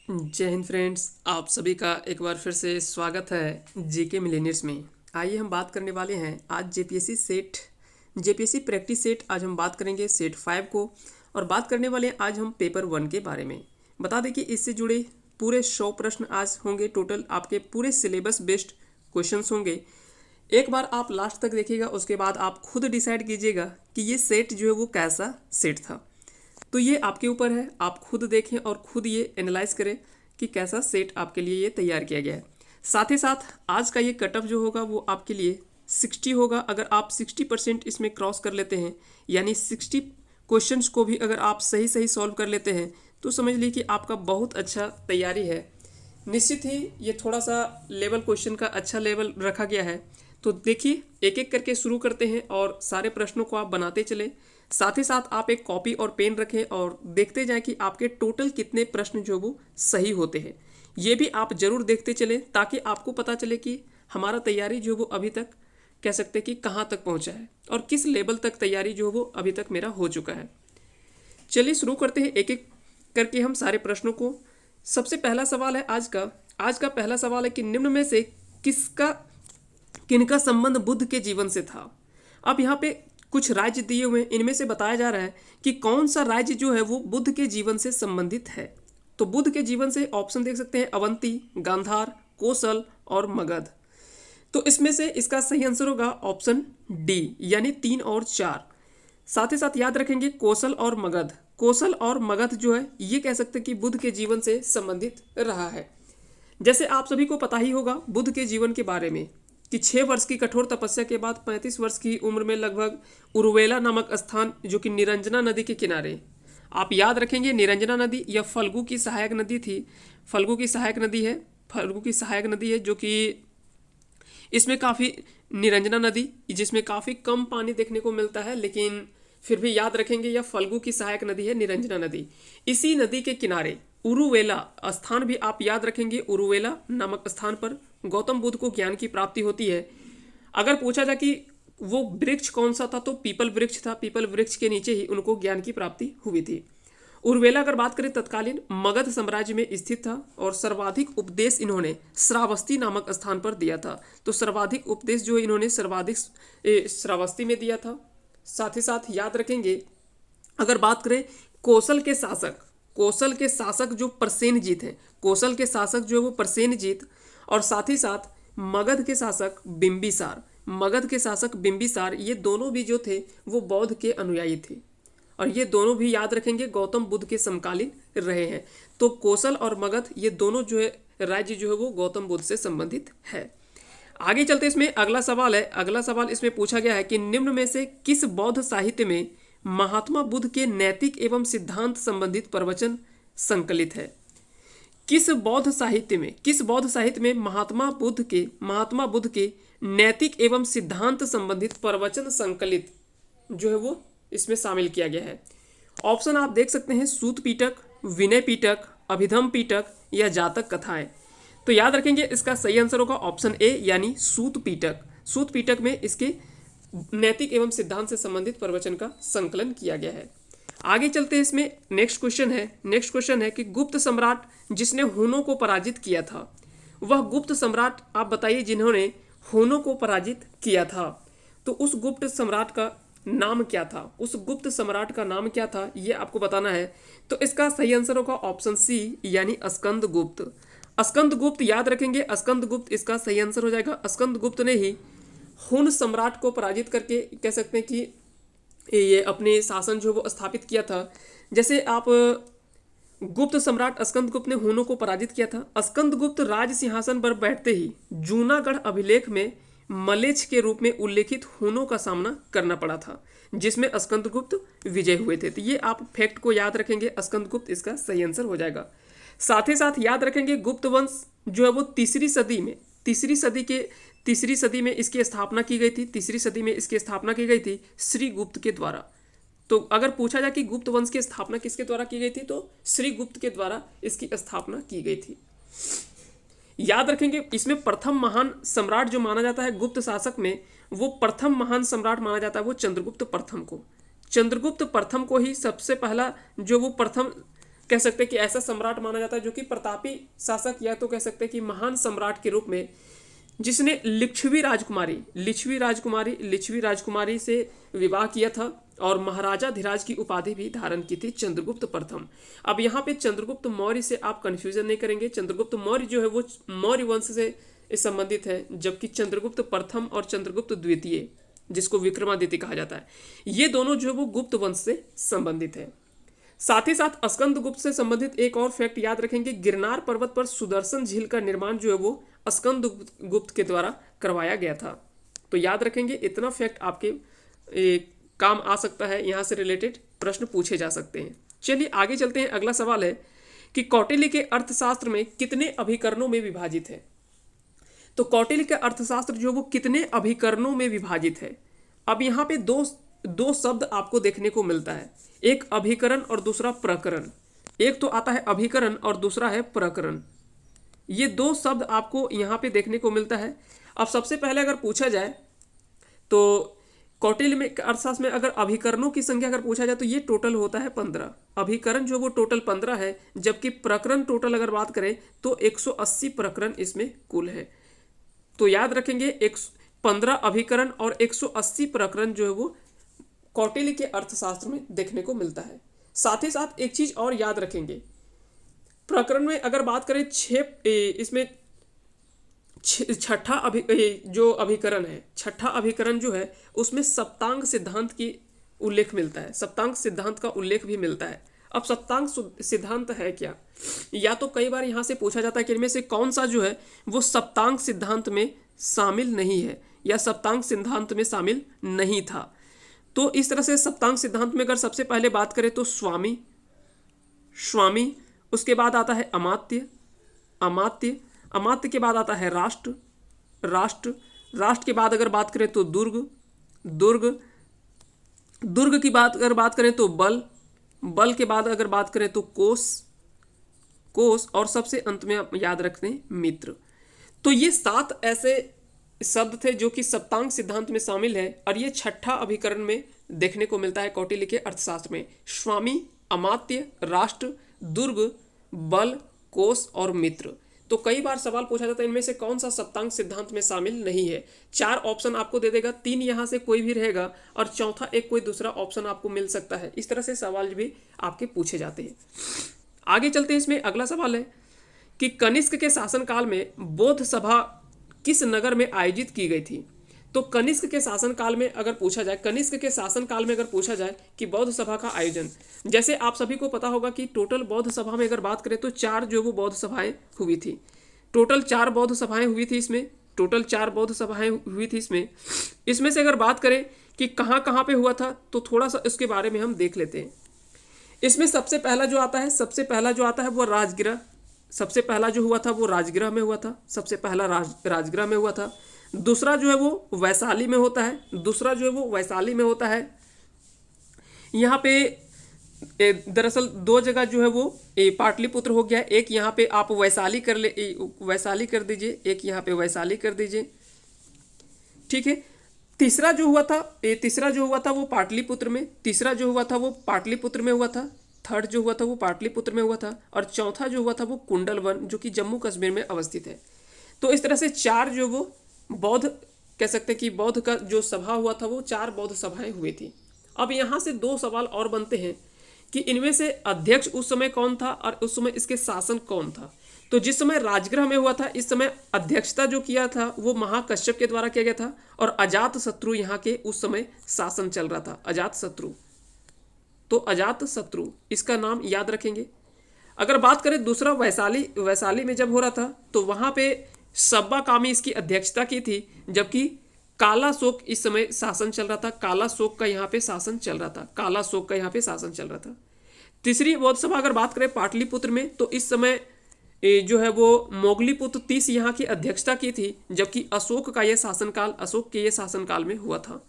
जय हिंद फ्रेंड्स, आप सभी का एक बार फिर से स्वागत है जीके मिलेनियर्स में। आइए हम बात करने वाले हैं आज जेपीएससी प्रैक्टिस सेट। आज हम बात करेंगे सेट 5 को और बात करने वाले हैं आज हम पेपर 1 के बारे में। बता दें कि इससे जुड़े पूरे 100 प्रश्न आज होंगे। टोटल आपके पूरे सिलेबस बेस्ड क्वेश्चंस होंगे। एक बार आप लास्ट तक देखिएगा, उसके बाद आप खुद डिसाइड कीजिएगा कि ये सेट जो है वो कैसा सेट था। तो ये आपके ऊपर है, आप खुद देखें और खुद ये एनालाइज करें कि कैसा सेट आपके लिए ये तैयार किया गया है। साथ ही साथ आज का ये कट ऑफ जो होगा वो आपके लिए 60 होगा। अगर आप 60% इसमें क्रॉस कर लेते हैं, यानी 60 क्वेश्चंस को भी अगर आप सही सही सॉल्व कर लेते हैं, तो समझ लीजिए कि आपका बहुत अच्छा तैयारी है। निश्चित ही ये थोड़ा सा लेवल क्वेश्चन का अच्छा लेवल रखा गया है। तो देखिए, एक एक करके शुरू करते हैं और सारे प्रश्नों को आप बनाते चलें। साथ ही साथ आप एक कॉपी और पेन रखें और देखते जाएं कि आपके टोटल कितने प्रश्न जो वो सही होते हैं। ये भी आप जरूर देखते चलें ताकि आपको पता चले कि हमारा तैयारी जो वो अभी तक कह सकते हैं कि कहाँ तक पहुँचा है और किस लेवल तक तैयारी जो वो अभी तक मेरा हो चुका है। चलिए शुरू करते हैं एक एक करके हम सारे प्रश्नों को। सबसे पहला सवाल है आज का पहला सवाल है कि निम्न में से किनका संबंध बुद्ध के जीवन से था। अब यहाँ पे कुछ राज्य दिए हुए हैं, इनमें से बताया जा रहा है कि कौन सा राज्य जो है वो बुद्ध के जीवन से संबंधित है। तो बुद्ध के जीवन से ऑप्शन देख सकते हैं अवंती, गांधार, कोसल और मगध। तो इसमें से इसका सही आंसर होगा ऑप्शन डी, यानी 3 और 4। साथ ही साथ याद रखेंगे कोसल और मगध। कोसल और मगध जो है ये कह सकते हैं कि बुद्ध के जीवन से संबंधित रहा है। जैसे आप सभी को पता ही होगा बुद्ध के जीवन के बारे में कि 6 वर्ष की कठोर तपस्या के बाद 35 वर्ष की उम्र में लगभग उरुवेला नामक स्थान, जो कि निरंजना नदी के किनारे, आप याद रखेंगे निरंजना नदी या फल्गु की सहायक नदी थी। फल्गु की सहायक नदी है जो कि इसमें काफ़ी निरंजना नदी जिसमें काफ़ी कम पानी देखने को मिलता है, लेकिन फिर भी याद रखेंगे यह फल्गु की सहायक नदी है, निरंजना नदी। इसी नदी के किनारे उरुवेला स्थान भी आप याद रखेंगे। उरुवेला नामक स्थान पर गौतम बुद्ध को ज्ञान की प्राप्ति होती है। अगर पूछा जाए कि वो वृक्ष कौन सा था, तो पीपल वृक्ष था। पीपल वृक्ष के नीचे ही उनको ज्ञान की प्राप्ति हुई थी। उर्वेला अगर बात करें तत्कालीन मगध साम्राज्य में स्थित था और सर्वाधिक उपदेश इन्होंने श्रावस्ती नामक स्थान पर दिया था। तो सर्वाधिक उपदेश जो इन्होंने श्रावस्ती में दिया था। साथ ही साथ याद रखेंगे अगर बात करें कोसल के शासक जो प्रसेनजीत हैं, कोसल के शासक जो है वो प्रसेनजीत, और साथ ही साथ मगध के शासक बिंबिसार, ये दोनों भी जो थे वो बौद्ध के अनुयायी थे और ये दोनों भी याद रखेंगे गौतम बुद्ध के समकालीन रहे हैं। तो कोसल और मगध ये दोनों जो है राज्य जो है वो गौतम बुद्ध से संबंधित है। आगे चलते इसमें अगला सवाल है। अगला सवाल इसमें पूछा गया है कि निम्न में से किस बौद्ध साहित्य में महात्मा बुद्ध के नैतिक एवं सिद्धांत संबंधित प्रवचन संकलित है। किस बौद्ध साहित्य में महात्मा बुद्ध के नैतिक एवं सिद्धांत संबंधित प्रवचन संकलित जो है वो इसमें शामिल किया गया है। ऑप्शन आप देख सकते हैं सूत पीटक, विनय पीटक, अभिधम पीटक या जातक कथाएं। तो याद रखेंगे इसका सही आंसर होगा ऑप्शन ए, यानी सूत पीटक में इसके नैतिक एवं सिद्धांत से संबंधित प्रवचन का संकलन किया गया है। आगे चलते हैं इसमें नेक्स्ट क्वेश्चन है कि गुप्त सम्राट जिसने हुनों को पराजित किया था, वह गुप्त सम्राट आप बताइए जिन्होंने हुनों को पराजित किया था। तो उस गुप्त सम्राट का नाम क्या था, ये आपको बताना है। तो इसका सही आंसर होगा ऑप्शन सी, यानी अस्कंदगुप्त याद रखेंगे। अस्कंदगुप्त इसका सही आंसर हो जाएगा। अस्कंदगुप्त ने ही हुन सम्राट को पराजित करके कह सकते हैं कि ये अपने शासन जो वो स्थापित किया था। जैसे आप गुप्त सम्राट अस्कंदगुप्त ने हुनों को पराजित किया था। अस्कंदगुप्त राज सिंहासन पर बैठते ही जूनागढ़ अभिलेख में मलेच्छ के रूप में उल्लेखित हुनों का सामना करना पड़ा था, जिसमें अस्कंदगुप्त विजय हुए थे। तो ये आप फैक्ट को याद रखेंगे, अस्कंदगुप्त इसका सही आंसर हो जाएगा। साथ ही साथ याद रखेंगे गुप्त वंश जो है वो तीसरी सदी में इसकी स्थापना की गई थी श्रीगुप्त के द्वारा। तो अगर पूछा जाए कि गुप्त वंश की स्थापना किसके द्वारा की गई थी, तो श्रीगुप्त के द्वारा इसकी स्थापना की गई थी। याद रखेंगे इसमें प्रथम महान सम्राट जो माना जाता है गुप्त शासक में, वो प्रथम महान सम्राट माना जाता है वो चंद्रगुप्त प्रथम को ही सबसे पहला जो वो प्रथम कह सकते हैं कि ऐसा सम्राट माना जाता है जो कि प्रतापी शासक, या तो कह सकते हैं कि महान सम्राट के रूप में, जिसने लिच्छवी राजकुमारी से विवाह किया था और महाराजा धीराज की उपाधि भी धारण की थी, चंद्रगुप्त प्रथम। अब यहाँ पे चंद्रगुप्त मौर्य से आप कंफ्यूजन नहीं करेंगे। चंद्रगुप्त मौर्य जो है वो मौर्य वंश से संबंधित है, जबकि चंद्रगुप्त प्रथम और चंद्रगुप्त द्वितीय, जिसको विक्रमादित्य कहा जाता है, ये दोनों जो है वो गुप्त वंश से संबंधित है। साथ ही साथ स्कंदगुप्त से संबंधित एक और फैक्ट याद रखेंगे, गिरनार पर्वत पर सुदर्शन झील का निर्माण जो है वो स्कंदगुप्त के द्वारा करवाया गया था। तो याद रखेंगे, इतना फैक्ट आपके काम आ सकता है, यहाँ से रिलेटेड प्रश्न पूछे जा सकते हैं। चलिए आगे चलते हैं। अगला सवाल है कि कौटिल्य के अर्थशास्त्र में कितने अभिकरणों में विभाजित है। तो कौटिल्य के अर्थशास्त्र जो वो कितने अभिकरणों में विभाजित है। अब यहाँ पे दो शब्द आपको देखने को मिलता है, एक अभिकरण और दूसरा प्रकरण। एक तो आता है अभिकरण और दूसरा है प्रकरण। ये दो शब्द आपको यहाँ पे देखने को मिलता है। अब सबसे पहले अगर पूछा जाए तो कौटिल्य में अर्थशास्त्र में अगर अभिकरणों की संख्या अगर पूछा जाए तो ये टोटल होता है 15। अभिकरण जो वो टोटल 15 है, जबकि प्रकरण टोटल अगर बात करें तो 180 प्रकरण इसमें कुल है। तो याद रखेंगे 15 अभिकरण और 180 प्रकरण जो है वो कौटिल्य के अर्थशास्त्र में देखने को मिलता है। साथ ही साथ एक चीज और याद रखेंगे, प्रकरण में अगर बात करें इसमें छठा अभिकरण है, छठा अभिकरण जो है उसमें सप्तांग सिद्धांत की उल्लेख मिलता है, सप्तांग सिद्धांत का उल्लेख भी मिलता है। अब सप्तांग सिद्धांत है क्या, या तो कई बार यहाँ से पूछा जाता है कि इनमें से कौन सा जो है वो सप्तांग सिद्धांत में शामिल नहीं है या सप्तांग सिद्धांत में शामिल नहीं था। तो इस तरह से सप्तांग सिद्धांत में अगर सबसे पहले बात करें तो स्वामी, उसके बाद आता है अमात्य के बाद आता है राष्ट्र के बाद अगर बात करें तो दुर्ग की बात अगर बात करें तो बल के बाद अगर बात करें तो कोष और सबसे अंत में आप याद रखते हैं मित्र। तो ये 7 ऐसे शब्द थे जो कि सप्तांग सिद्धांत में शामिल है, और ये छठा अभिकरण में देखने को मिलता है कौटिल्य के अर्थशास्त्र में। स्वामी, अमात्य, राष्ट्र, दुर्ग, बल, कोष और मित्र। तो कई बार सवाल पूछा जाता है इनमें से कौन सा सप्तांग सिद्धांत में शामिल नहीं है। 4 ऑप्शन आपको दे देगा, 3 यहाँ से कोई भी रहेगा और चौथा एक कोई दूसरा ऑप्शन आपको मिल सकता है। इस तरह से सवाल भी आपके पूछे जाते हैं। आगे चलते हैं। इसमें अगला सवाल है कि कनिष्क के शासनकाल में बौद्ध सभा किस नगर में आयोजित की गई थी। तो कनिष्क के शासनकाल में अगर पूछा जाए, कि बौद्ध सभा का आयोजन, जैसे आप सभी को पता होगा कि टोटल बौद्ध सभा में अगर बात करें तो 4 जो वो बौद्ध सभाएं हुई थी। टोटल 4 बौद्ध सभाएं हुई थी इसमें। इसमें से अगर बात करें कि कहाँ कहाँ पे हुआ था तो थोड़ा सा इसके बारे में हम देख लेते हैं। इसमें सबसे पहला जो आता है वो राजगिरा। सबसे पहला जो हुआ था वो राजगिरा में हुआ था। दूसरा जो है वो वैशाली में होता है। यहाँ पे दरअसल 2 जगह जो है वो पाटलिपुत्र हो गया, एक यहाँ पे आप वैशाली कर दीजिए, एक यहाँ पे वैशाली कर दीजिए, ठीक है। तीसरा जो हुआ था वो पाटलिपुत्र में, हुआ था। थर्ड जो हुआ था वो पाटलिपुत्र में हुआ था, और चौथा जो हुआ था वो कुंडलवन जो कि जम्मू कश्मीर में अवस्थित है। तो इस तरह से 4 जो वो बौद्ध कह सकते हैं कि बौद्ध का जो सभा हुआ था वो 4 बौद्ध सभाएं हुई थी। अब यहाँ से 2 सवाल और बनते हैं कि इनमें से अध्यक्ष उस समय कौन था और उस समय इसके शासन कौन था। तो जिस समय राजगृह में हुआ था, इस समय अध्यक्षता जो किया था वो महाकश्यप के द्वारा किया गया था, और अजातशत्रु यहाँ के उस समय शासन चल रहा था। अजातशत्रु इसका नाम याद रखेंगे। अगर बात करें दूसरा वैशाली में जब हो रहा था तो वहाँ पे सब्बा कामी इसकी अध्यक्षता की थी, जबकि कालाशोक इस समय शासन चल रहा था। कालाशोक का यहाँ पे शासन चल रहा था। तीसरी बौद्ध सभा अगर बात करें पाटलिपुत्र में, तो इस समय जो है वो मोगलीपुत्र तीस यहाँ की अध्यक्षता की थी, जबकि अशोक के ये शासनकाल में हुआ था।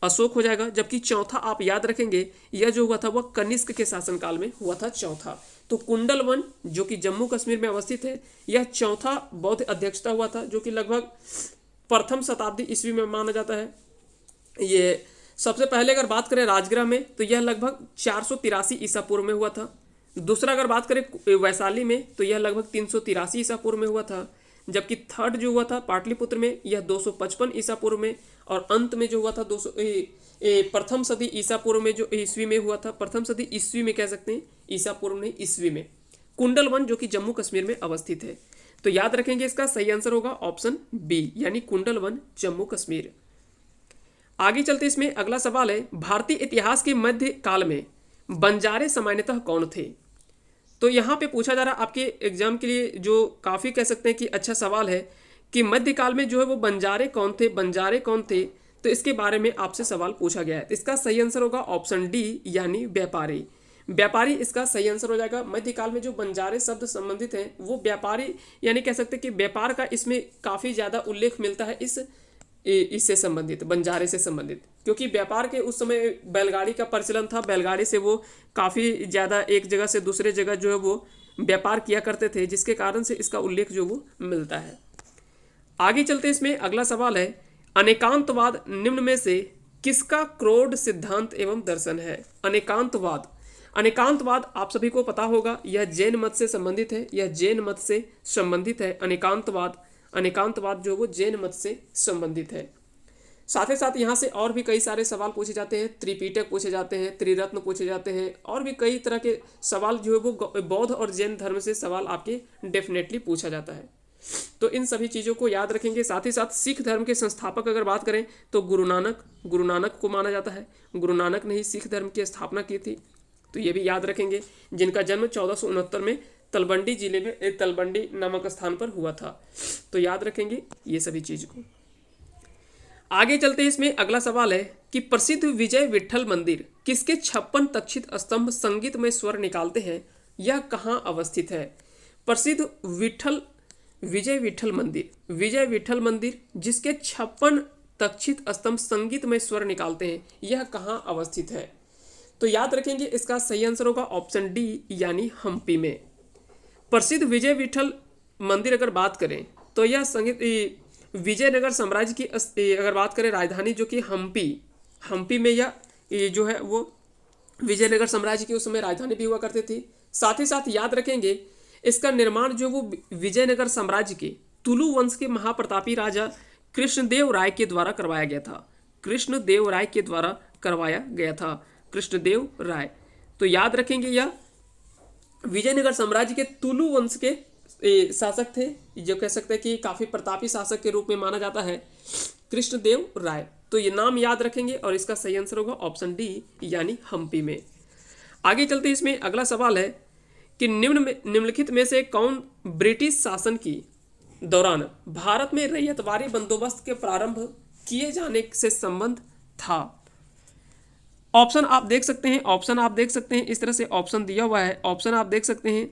अशोक हो जाएगा। जबकि चौथा आप याद रखेंगे, यह जो हुआ था वह कनिष्क के शासनकाल में हुआ था, चौथा। तो कुंडलवन जो कि जम्मू कश्मीर में अवस्थित है, यह चौथा बौद्ध अध्यक्षता हुआ था, जो कि लगभग प्रथम शताब्दी ईस्वी में माना जाता है। ये सबसे पहले अगर बात करें राजगृह में, तो यह लगभग 483 ईसा पूर्व में हुआ था। दूसरा अगर बात करें वैशाली में तो यह लगभग 383 ईसा पूर्व में हुआ था, जबकि थर्ड जो हुआ था पाटलिपुत्र में यह 255 ईसा पूर्व में, और अंत में जो हुआ था 200 प्रथम सदी ईसा पूर्व में जो ईस्वी में हुआ था, प्रथम सदी ईस्वी में कह सकते हैं, ईसा पूर्व नहीं ईस्वी में, कुंडलवन जो कि जम्मू कश्मीर में अवस्थित है। तो याद रखेंगे इसका सही आंसर होगा ऑप्शन बी यानी कुंडलवन जम्मू कश्मीर। आगे चलते इसमें अगला सवाल है, भारतीय इतिहास के मध्य काल में बंजारे सामान्यतः कौन थे? तो यहाँ पे पूछा जा रहा है आपके एग्जाम के लिए, जो काफ़ी कह सकते हैं कि अच्छा सवाल है कि मध्यकाल में जो है वो बंजारे कौन थे, बंजारे कौन थे, तो इसके बारे में आपसे सवाल पूछा गया है। इसका सही आंसर होगा ऑप्शन डी यानी व्यापारी। व्यापारी इसका सही आंसर हो जाएगा। मध्यकाल में जो बंजारे शब्द संबंधित हैं वो व्यापारी यानी कह सकते हैं कि व्यापार का इसमें काफ़ी ज़्यादा उल्लेख मिलता है इससे संबंधित, बंजारे से संबंधित, क्योंकि व्यापार के उस समय बैलगाड़ी का प्रचलन था, बैलगाड़ी से वो काफ़ी ज़्यादा एक जगह से दूसरे जगह जो है वो व्यापार किया करते थे, जिसके कारण से इसका उल्लेख जो वो मिलता है। आगे चलते इसमें अगला सवाल है, अनेकांतवाद निम्न में से किसका क्रोड सिद्धांत एवं दर्शन है? अनेकांतवाद, अनेकांतवाद आप सभी को पता होगा यह जैन मत से संबंधित है, यह जैन मत से संबंधित है। अनेकांतवाद, अनेकांतवाद जो वो जैन मत से संबंधित है। साथ ही साथ यहाँ से और भी कई सारे सवाल पूछे जाते हैं, त्रिपिटक पूछे जाते हैं, त्रिरत्न पूछे जाते हैं, और भी कई तरह के सवाल जो है वो बौद्ध और जैन धर्म से सवाल आपके डेफिनेटली पूछा जाता है। तो इन सभी चीज़ों को याद रखेंगे। साथ ही साथ सिख धर्म के संस्थापक अगर बात करें तो गुरु नानक को माना जाता है, गुरु नानक ने ही सिख धर्म की स्थापना की थी, तो ये भी याद रखेंगे, जिनका जन्म 1469 में तलवंडी जिले में एक तलवंडी नामक स्थान पर हुआ था। तो याद रखेंगे ये सभी चीज को। आगे चलते हैं इसमें अगला सवाल है कि प्रसिद्ध विजय विठल मंदिर किसके 56 तक्षित स्तंभ संगीतमय स्वर निकालते हैं, यह कहाँ अवस्थित है? प्रसिद्ध विजय विठल मंदिर जिसके 56 तक्षित स्तंभ संगीतमय स्वर निकालते हैं, यह कहाँ अवस्थित है? तो याद रखेंगे इसका सही आंसर होगा ऑप्शन डी यानी हम्पी में। प्रसिद्ध विजय विठल मंदिर अगर बात करें तो यह संगीत विजयनगर साम्राज्य की अगर बात करें राजधानी जो कि हम्पी में यह जो है वो विजयनगर साम्राज्य की उस समय राजधानी भी हुआ करती थी। साथ ही साथ याद रखेंगे इसका निर्माण जो वो विजयनगर साम्राज्य के तुलु वंश के महाप्रतापी राजा कृष्णदेव राय के द्वारा करवाया गया था, कृष्णदेव राय के द्वारा करवाया गया था, कृष्णदेव राय। तो याद रखेंगे यह विजयनगर साम्राज्य के तुलु वंश के शासक थे, जो कह सकते हैं कि काफी प्रतापी शासक के रूप में माना जाता है, कृष्णदेव राय। तो ये नाम याद रखेंगे और इसका सही आंसर होगा ऑप्शन डी यानी हम्पी में। आगे चलते इसमें अगला सवाल है कि निम्नलिखित में से कौन ब्रिटिश शासन की दौरान भारत में रैयतवारी बंदोबस्त के प्रारंभ किए जाने से संबंध था? ऑप्शन आप देख सकते हैं, इस तरह से ऑप्शन दिया हुआ है, ऑप्शन आप देख सकते हैं।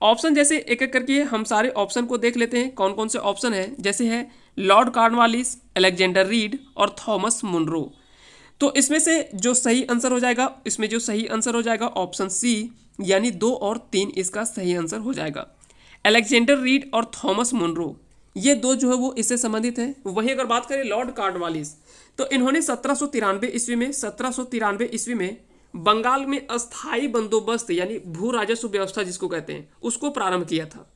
ऑप्शन जैसे एक एक करके हम सारे ऑप्शन को देख लेते हैं कौन कौन से ऑप्शन है। जैसे है लॉर्ड कॉर्नवालिस, अलेक्जेंडर रीड और थॉमस मुनरो। तो इसमें से जो सही आंसर हो जाएगा ऑप्शन सी यानी 2 और 3 इसका सही आंसर हो जाएगा। अलेक्जेंडर रीड और थॉमस मुनरो ये दो जो है वो इससे संबंधित है। वहीं अगर बात करें लॉर्ड कॉर्नवालिस तो इन्होंने 1793 ईस्वी में बंगाल में अस्थाई बंदोबस्त यानी भू राजस्व व्यवस्था जिसको कहते हैं उसको प्रारंभ किया था।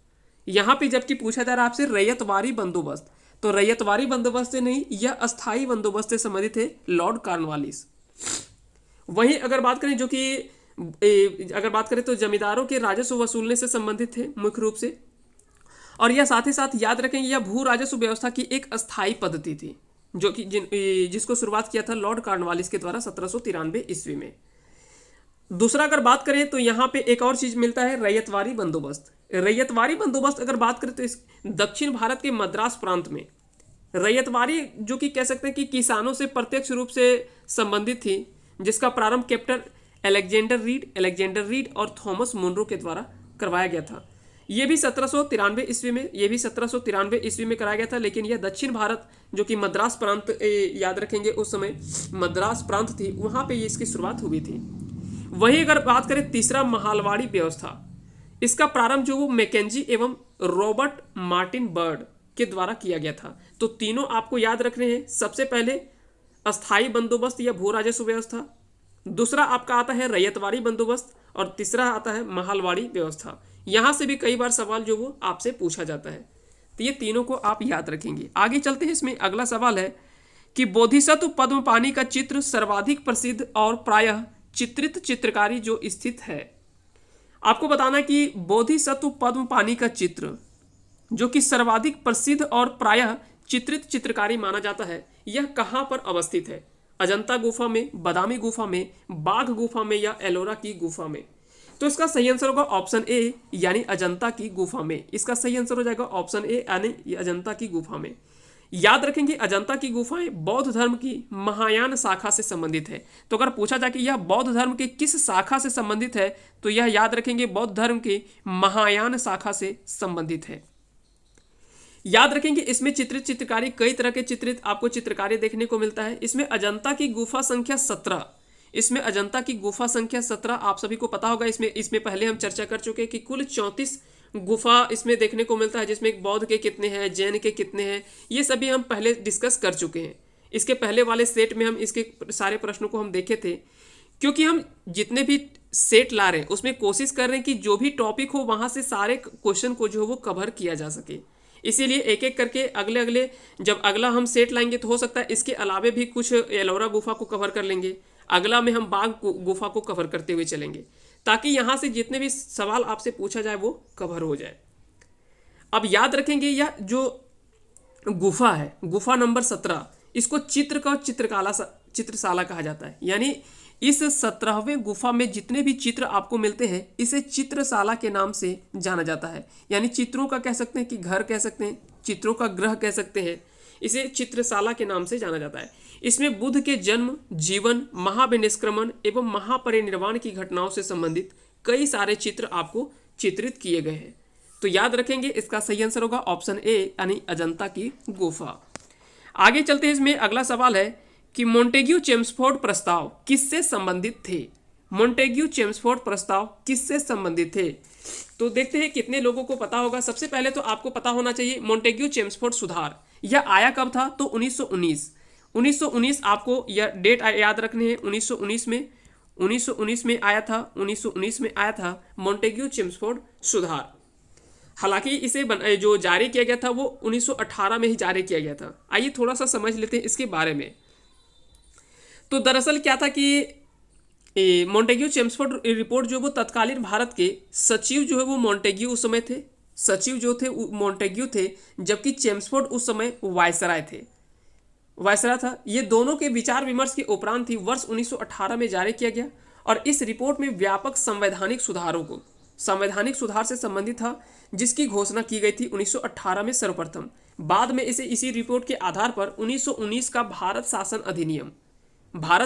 यहाँ पे जबकि पूछा जा रहा है आपसे रैयतवारी बंदोबस्त, तो रैयतवारी बंदोबस्त से नहीं, यह अस्थाई बंदोबस्त से संबंधित है लॉर्ड कॉर्नवालिस। वहीं अगर बात करें तो जमींदारों के राजस्व वसूलने से संबंधित है मुख्य रूप से, और यह साथ ही साथ याद रखेंगे यह भू राजस्व व्यवस्था की एक अस्थाई पद्धति थी जो कि जिसको शुरुआत किया था लॉर्ड कॉर्नवालिस के द्वारा 1793 ईस्वी में। दूसरा अगर बात करें तो यहाँ पे एक और चीज मिलता है रैयतवारी बंदोबस्त। रैयतवारी बंदोबस्त अगर बात करें तो इस दक्षिण भारत के मद्रास प्रांत में रैयतवारी जो कि कह सकते हैं कि किसानों से प्रत्यक्ष रूप से संबंधित थी, जिसका प्रारंभ कैप्टन अलेक्जेंडर रीड और थॉमस मुनरो के द्वारा करवाया गया था। ये भी 1793 ईस्वी में कराया गया था, लेकिन यह दक्षिण भारत जो कि मद्रास प्रांत याद रखेंगे उस समय मद्रास प्रांत थी, वहाँ पे ये इसकी शुरुआत हुई थी। वहीं अगर बात करें तीसरा महालवाड़ी व्यवस्था, इसका प्रारंभ जो वो मैकेंजी एवं रॉबर्ट मार्टिन बर्ड के द्वारा किया गया था। तो तीनों आपको याद रखने हैं। सबसे पहले अस्थाई बंदोबस्त या भू राजस्व व्यवस्था, दूसरा आपका आता है रैयतवाड़ी बंदोबस्त और तीसरा आता है महलवाड़ी व्यवस्था। यहां से भी कई बार सवाल जो वो आपसे पूछा जाता है, तो ये तीनों को आप याद रखेंगे। आगे चलते हैं, इसमें अगला सवाल है कि बोधिसत्व पद्मपाणि का चित्र सर्वाधिक प्रसिद्ध और प्रायः चित्रित चित्रकारी जो स्थित है। आपको बताना कि बोधिसत्व पद्मपाणि का चित्र जो कि सर्वाधिक प्रसिद्ध और प्रायः चित्रित चित्रकारी माना जाता है, यह कहाँ पर अवस्थित है? अजंता गुफा में, बादामी गुफा में, बाघ गुफा में या एलोरा की गुफा में? तो इसका सही आंसर होगा ऑप्शन ए यानी अजंता की गुफा में। इसका सही आंसर हो जाएगा ऑप्शन ए यानी अजंता की गुफा में। याद रखेंगे अजंता की गुफाएं बौद्ध धर्म की महायान शाखा से संबंधित है। तो अगर पूछा जाए कि यह बौद्ध धर्म के किस शाखा से संबंधित है, तो यह याद रखेंगे बौद्ध धर्म की महायान शाखा से संबंधित है। याद रखेंगे इसमें चित्रित चित्रकारी, कई तरह के चित्रित आपको चित्रकारी देखने को मिलता है। इसमें अजंता की गुफा संख्या 17, इसमें अजंता की गुफा संख्या 17 आप सभी को पता होगा। इसमें पहले हम चर्चा कर चुके हैं कि कुल 34 गुफा इसमें देखने को मिलता है, जिसमें बौद्ध के कितने हैं, जैन के कितने हैं, ये सभी हम पहले डिस्कस कर चुके हैं। इसके पहले वाले सेट में हम इसके सारे प्रश्नों को हम देखे थे। क्योंकि हम जितने भी सेट ला रहे हैं उसमें कोशिश कर रहे हैं कि जो भी टॉपिक हो वहाँ से सारे क्वेश्चन को जो है वो कवर किया जा सके। इसीलिए एक एक करके अगले जब अगला हम सेट लाएंगे तो हो सकता है इसके अलावे भी कुछ एलोरा गुफा को कवर कर लेंगे, अगला में हम बाघ गुफा को कवर करते हुए चलेंगे, ताकि यहाँ से जितने भी सवाल आपसे पूछा जाए वो कवर हो जाए। अब याद रखेंगे यह जो गुफा है, गुफा नंबर 17, इसको चित्र का चित्रशाला कहा जाता है। यानी इस 17वें गुफा में जितने भी चित्र आपको मिलते हैं इसे चित्रशाला के नाम से जाना जाता है। यानी चित्रों का कह सकते हैं कि घर कह सकते हैं, चित्रों का ग्रह कह सकते हैं, इसे चित्रशाला के नाम से जाना जाता है। इसमें बुद्ध के जन्म, जीवन, महाविनिष्क्रमण एवं महापरिनिर्वाण की घटनाओं से संबंधित कई सारे चित्र आपको चित्रित किए गए हैं। तो याद रखेंगे इसका सही आंसर होगा ऑप्शन ए यानी अजंता की गुफा। आगे चलते हैं, इसमें अगला सवाल है कि मोंटेग्यू चेम्सफोर्ड प्रस्ताव किससे संबंधित थे? मोंटेग्यू चेम्सफोर्ड प्रस्ताव किससे संबंधित थे? तो देखते हैं कितने लोगों को पता होगा। सबसे पहले तो आपको पता होना चाहिए मोंटेग्यू चेम्सफोर्ड सुधार यह आया कब था? तो 1919 आपको यह डेट याद रखनी है। 1919 में आया था, 1919 में आया था मोंटेग्यू चेम्सफोर्ड सुधार। हालांकि इसे जो जारी किया गया था वो 1918 में ही जारी किया गया था। आइए थोड़ा सा समझ लेते हैं इसके बारे में। तो दरअसल क्या था कि मोंटेग्यू चेम्सफोर्ड रिपोर्ट जो वो तत्कालीन भारत के सचिव जो है वो मोंटेग्यू उस समय थे, सचिव जो थे मोंटेग्यू थे, जबकि चेम्सफोर्ड उस समय वायसराय थे, वायसराय था। ये दोनों के विचार विमर्श के उपरांत ही वर्ष 1918 में जारी किया गया और इस रिपोर्ट में व्यापक संवैधानिक सुधारों को, संवैधानिक सुधार से संबंधित था, जिसकी घोषणा की गई थी 1918 में सर्वप्रथम। बाद में इसी रिपोर्ट के आधार पर 1919 का भारत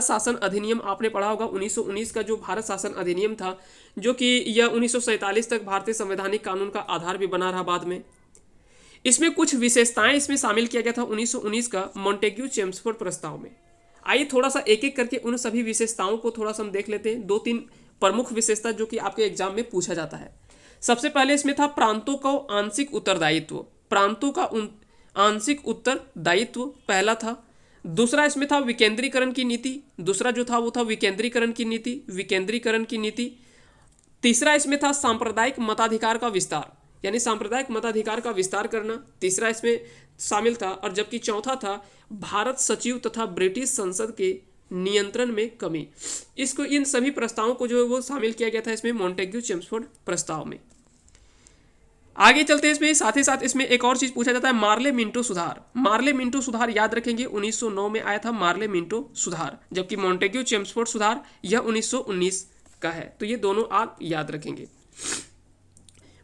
शासन अधिनियम आपने पढ़ा होगा। 1919 का जो भारत शासन अधिनियम था, जो कि यह 1947 तक भारतीय संवैधानिक कानून का आधार भी बना रहा बाद में। इसमें कुछ विशेषताएं इसमें शामिल किया गया था 1919 का मोंटेग्यू चेम्सफोर्ड प्रस्ताव में। आइए थोड़ा सा एक एक करके उन सभी विशेषताओं को थोड़ा सा हम देख लेते हैं। 2-3 प्रमुख विशेषता जो कि आपके एग्जाम में पूछा जाता है। सबसे पहले इसमें था प्रांतों का आंशिक उत्तरदायित्व, प्रांतों का आंशिक उत्तरदायित्व पहला था। दूसरा इसमें था विकेंद्रीकरण की नीति, दूसरा जो था वो था विकेंद्रीकरण की नीति। तीसरा इसमें था सांप्रदायिक मताधिकार का विस्तार, यानी सांप्रदायिक मताधिकार का विस्तार करना, तीसरा इसमें शामिल था। और जबकि चौथा था भारत सचिव तथा ब्रिटिश संसद के नियंत्रण में कमी। इसको इन सभी प्रस्तावों को जो है वो शामिल किया गया था इसमें मोंटेग्यू चेम्सफोर्ड प्रस्ताव में। आगे चलते हैं, इसमें साथ ही साथ इसमें एक और चीज पूछा जाता है मार्ले मिंटो सुधार। मार्ले मिंटो सुधार याद रखेंगे 1909 में आया था मार्ले मिंटो सुधार, जबकि मोंटेग्यू चेम्सफोर्ड सुधार यह 1919 का है। तो ये दोनों आप याद रखेंगे।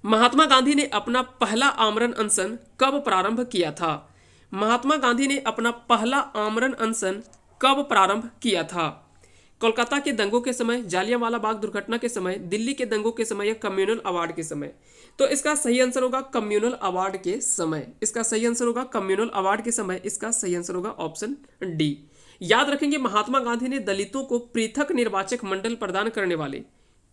महात्मा गांधी ने अपना पहला आमरण अनशन कब प्रारंभ किया था? महात्मा गांधी ने अपना पहला आमरण अनशन कब प्रारंभ किया था? कोलकाता के दंगों के समय, जालियांवाला बाग दुर्घटना के समय, दिल्ली के दंगों के समय या कम्युनल अवार्ड के समय? तो इसका सही आंसर होगा कम्युनल अवार्ड के समय। इसका सही आंसर होगा कम्युनल अवार्ड के समय। इसका सही आंसर होगा ऑप्शन डी। याद रखेंगे महात्मा गांधी ने दलितों को पृथक निर्वाचक मंडल प्रदान करने वाले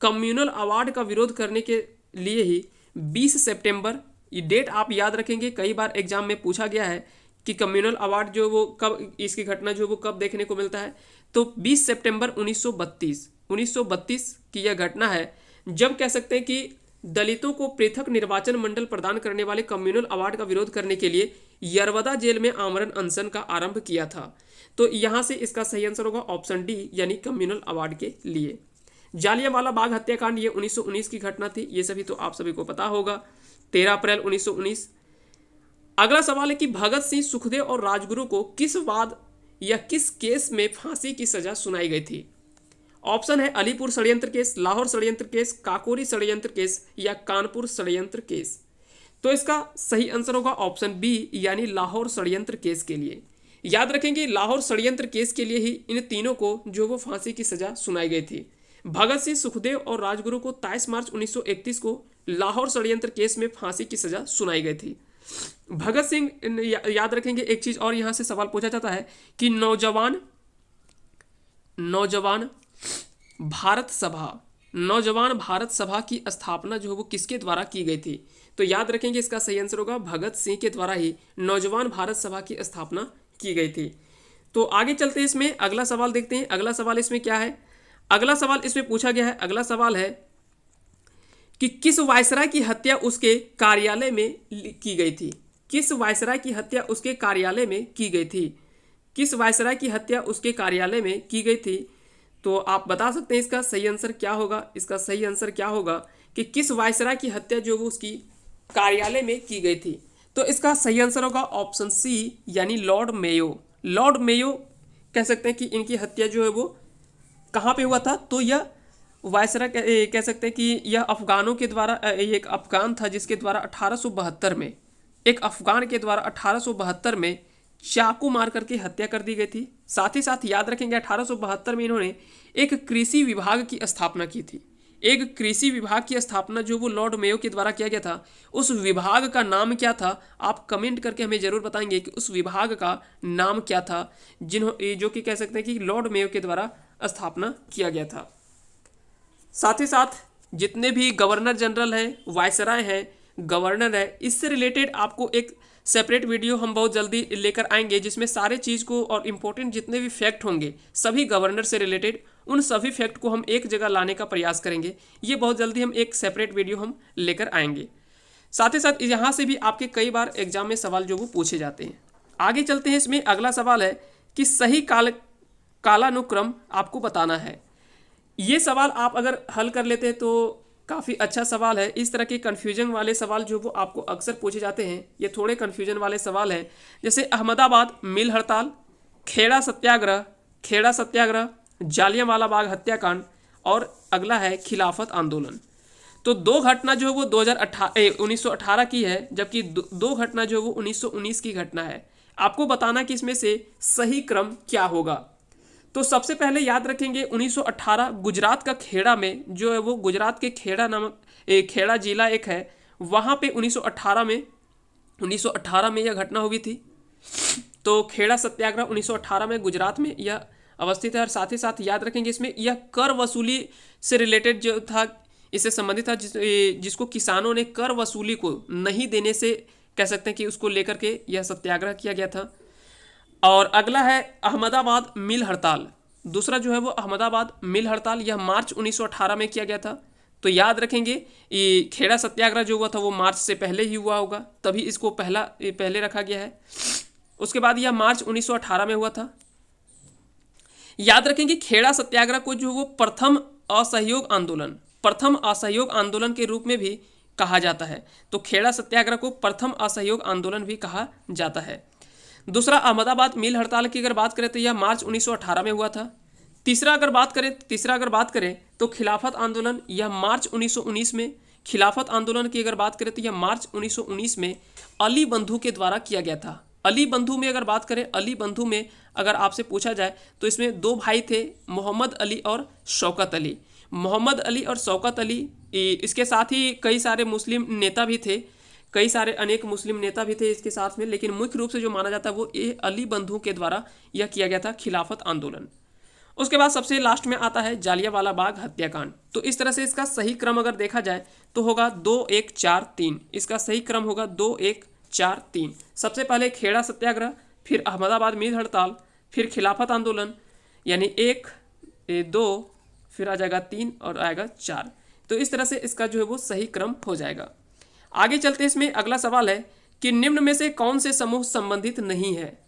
कम्युनल अवार्ड का विरोध करने के लिए ही 20 सितंबर, ये डेट आप याद रखेंगे, कई बार एग्जाम में पूछा गया है कि कम्युनल अवार्ड जो वो कब, इसकी घटना जो वो कब देखने को मिलता है, तो 20 सितंबर 1932 की यह घटना है, जब कह सकते हैं कि दलितों को पृथक निर्वाचन मंडल प्रदान करने वाले कम्युनल अवार्ड का विरोध करने के लिए यरवदा जेल में आमरण अनशन का आरंभ किया था। तो यहां से इसका सही आंसर होगा ऑप्शन डी, यानी कम्युनल अवार्ड के लिए। जालियांवाला बाग हत्याकांड ये 1919 की घटना थी, ये सभी तो आप सभी को पता होगा, 13 अप्रैल 1919। अगला सवाल है कि भगत सिंह, सुखदेव और राजगुरु को किस वाद या किस केस में फांसी की सजा सुनाई गई थी? ऑप्शन है अलीपुर षड्यंत्र केस, लाहौर षड्यंत्र केस, काकोरी षड्यंत्र केस या कानपुर षड्यंत्र केस। तो इसका सही आंसर होगा ऑप्शन बी, यानी लाहौर षड्यंत्र केस के लिए। याद रखेंगे लाहौर षड्यंत्र केस के लिए ही इन तीनों को जो वो फांसी की सजा सुनाई गई थी। भगत सिंह, सुखदेव और राजगुरु को 23 मार्च 1931 को लाहौर षड्यंत्र केस में फांसी की सजा सुनाई गई थी। भगत सिंह, याद रखेंगे एक चीज और यहां से सवाल पूछा जाता है कि नौजवान भारत सभा की स्थापना जो है वो किसके द्वारा की गई थी? तो याद रखेंगे इसका सही आंसर होगा भगत सिंह के द्वारा ही नौजवान भारत सभा की स्थापना की गई थी। तो आगे चलते हैं, इसमें अगला सवाल देखते हैं। अगला सवाल इसमें क्या है? अगला सवाल इसमें पूछा गया है, अगला सवाल है कि किस वायसराय की हत्या उसके कार्यालय में की गई थी? किस वायसराय की हत्या उसके कार्यालय में की गई थी? किस वायसराय की हत्या उसके कार्यालय में की गई थी? तो आप बता सकते हैं इसका सही आंसर क्या होगा? इसका सही आंसर क्या होगा कि किस वायसराय की हत्या जो वो उसकी कार्यालय में की गई थी? तो इसका सही आंसर होगा ऑप्शन सी, यानी लॉर्ड मेयो। लॉर्ड मेयो कह सकते हैं कि इनकी हत्या जो है वो कहाँ पे हुआ था? तो यह वायसराय कह सकते हैं कि यह अफगानों के द्वारा, एक अफगान था जिसके द्वारा 1872 में, एक अफगान के द्वारा 1872 में चाकू मार करके हत्या कर दी गई थी। साथ ही साथ याद रखेंगे 1872 में इन्होंने एक कृषि विभाग की स्थापना की थी। एक कृषि विभाग की स्थापना जो वो लॉर्ड मेयो के द्वारा किया गया था। उस विभाग का नाम क्या था? आप कमेंट करके हमें जरूर बताएंगे कि उस विभाग का नाम क्या था, जो कि कह सकते हैं कि लॉर्ड मेयो के द्वारा स्थापना किया गया था। साथ ही साथ जितने भी गवर्नर जनरल हैं, वायसराय हैं, गवर्नर है, इससे रिलेटेड आपको एक सेपरेट वीडियो हम बहुत जल्दी लेकर आएंगे, जिसमें सारे चीज़ को और इम्पोर्टेंट जितने भी फैक्ट होंगे सभी गवर्नर से रिलेटेड, उन सभी फैक्ट को हम एक जगह लाने का प्रयास करेंगे। ये बहुत जल्दी हम एक सेपरेट वीडियो हम लेकर आएंगे। साथ ही साथ यहाँ से भी आपके कई बार एग्जाम में सवाल जो वो पूछे जाते हैं। आगे चलते हैं, इसमें अगला सवाल है कि सही कालानुक्रम आपको बताना है। ये सवाल आप अगर हल कर लेते हैं तो काफ़ी अच्छा सवाल है। इस तरह के कन्फ्यूजन वाले सवाल जो वो आपको अक्सर पूछे जाते हैं, ये थोड़े कन्फ्यूजन वाले सवाल हैं। जैसे अहमदाबाद मिल हड़ताल, खेड़ा सत्याग्रह, जालियांवाला बाग हत्याकांड और अगला है खिलाफत आंदोलन। तो दो घटना जो है वो 1918 की है, जबकि दो घटना जो है वो 1919 की घटना है। आपको बताना कि इसमें से सही क्रम क्या होगा। तो सबसे पहले याद रखेंगे 1918 गुजरात का खेड़ा में जो है वो, गुजरात के खेड़ा नामक खेड़ा जिला एक है, वहाँ पे 1918 में यह घटना हुई थी। तो खेड़ा सत्याग्रह 1918 में गुजरात में यह अवस्थित है। और साथ ही साथ याद रखेंगे इसमें यह कर वसूली से रिलेटेड जो था, इससे संबंधित था, जिसको किसानों ने कर वसूली को नहीं देने से कह सकते हैं कि उसको लेकर के यह सत्याग्रह किया गया था। और अगला है अहमदाबाद मिल हड़ताल। दूसरा जो है वो अहमदाबाद मिल हड़ताल, यह मार्च 1918 में किया गया था। तो याद रखेंगे ये खेड़ा सत्याग्रह जो हुआ था वो मार्च से पहले ही हुआ होगा, तभी इसको पहले रखा गया है। उसके बाद यह मार्च 1918 में हुआ था। याद रखेंगे खेड़ा सत्याग्रह को जो वो प्रथम असहयोग आंदोलन के रूप में भी कहा जाता है। तो खेड़ा सत्याग्रह को प्रथम असहयोग आंदोलन भी कहा जाता है। दूसरा अहमदाबाद मिल हड़ताल की अगर बात करें तो यह मार्च 1918 में हुआ था। तीसरा अगर बात करें तो खिलाफत आंदोलन, यह मार्च 1919 में। खिलाफत आंदोलन की अगर बात करें तो यह मार्च 1919 में अली बंधु के द्वारा किया गया था। अली बंधु में अगर बात करें, अली बंधु में अगर आपसे पूछा जाए तो इसमें दो भाई थे, मोहम्मद अली और शौकत अली। मोहम्मद अली और शौकत अली, इसके साथ ही कई सारे मुस्लिम नेता भी थे, अनेक मुस्लिम नेता भी थे इसके साथ में, लेकिन मुख्य रूप से जो माना जाता है वो ये अली बंधु के द्वारा यह किया गया था खिलाफत आंदोलन। उसके बाद सबसे लास्ट में आता है जालियांवाला बाग हत्याकांड। तो इस तरह से इसका सही क्रम अगर देखा जाए तो होगा 2 1 4 3। इसका सही क्रम होगा 2 1 4 3। सबसे पहले खेड़ा सत्याग्रह, फिर अहमदाबाद मिल हड़ताल, फिर खिलाफत आंदोलन, यानी 1, 2, फिर आ जाएगा 3 और आएगा 4। तो इस तरह से इसका जो है वो सही क्रम हो जाएगा। आगे चलते इसमें अगला सवाल है कि निम्न में से कौन से समूह संबंधित नहीं है।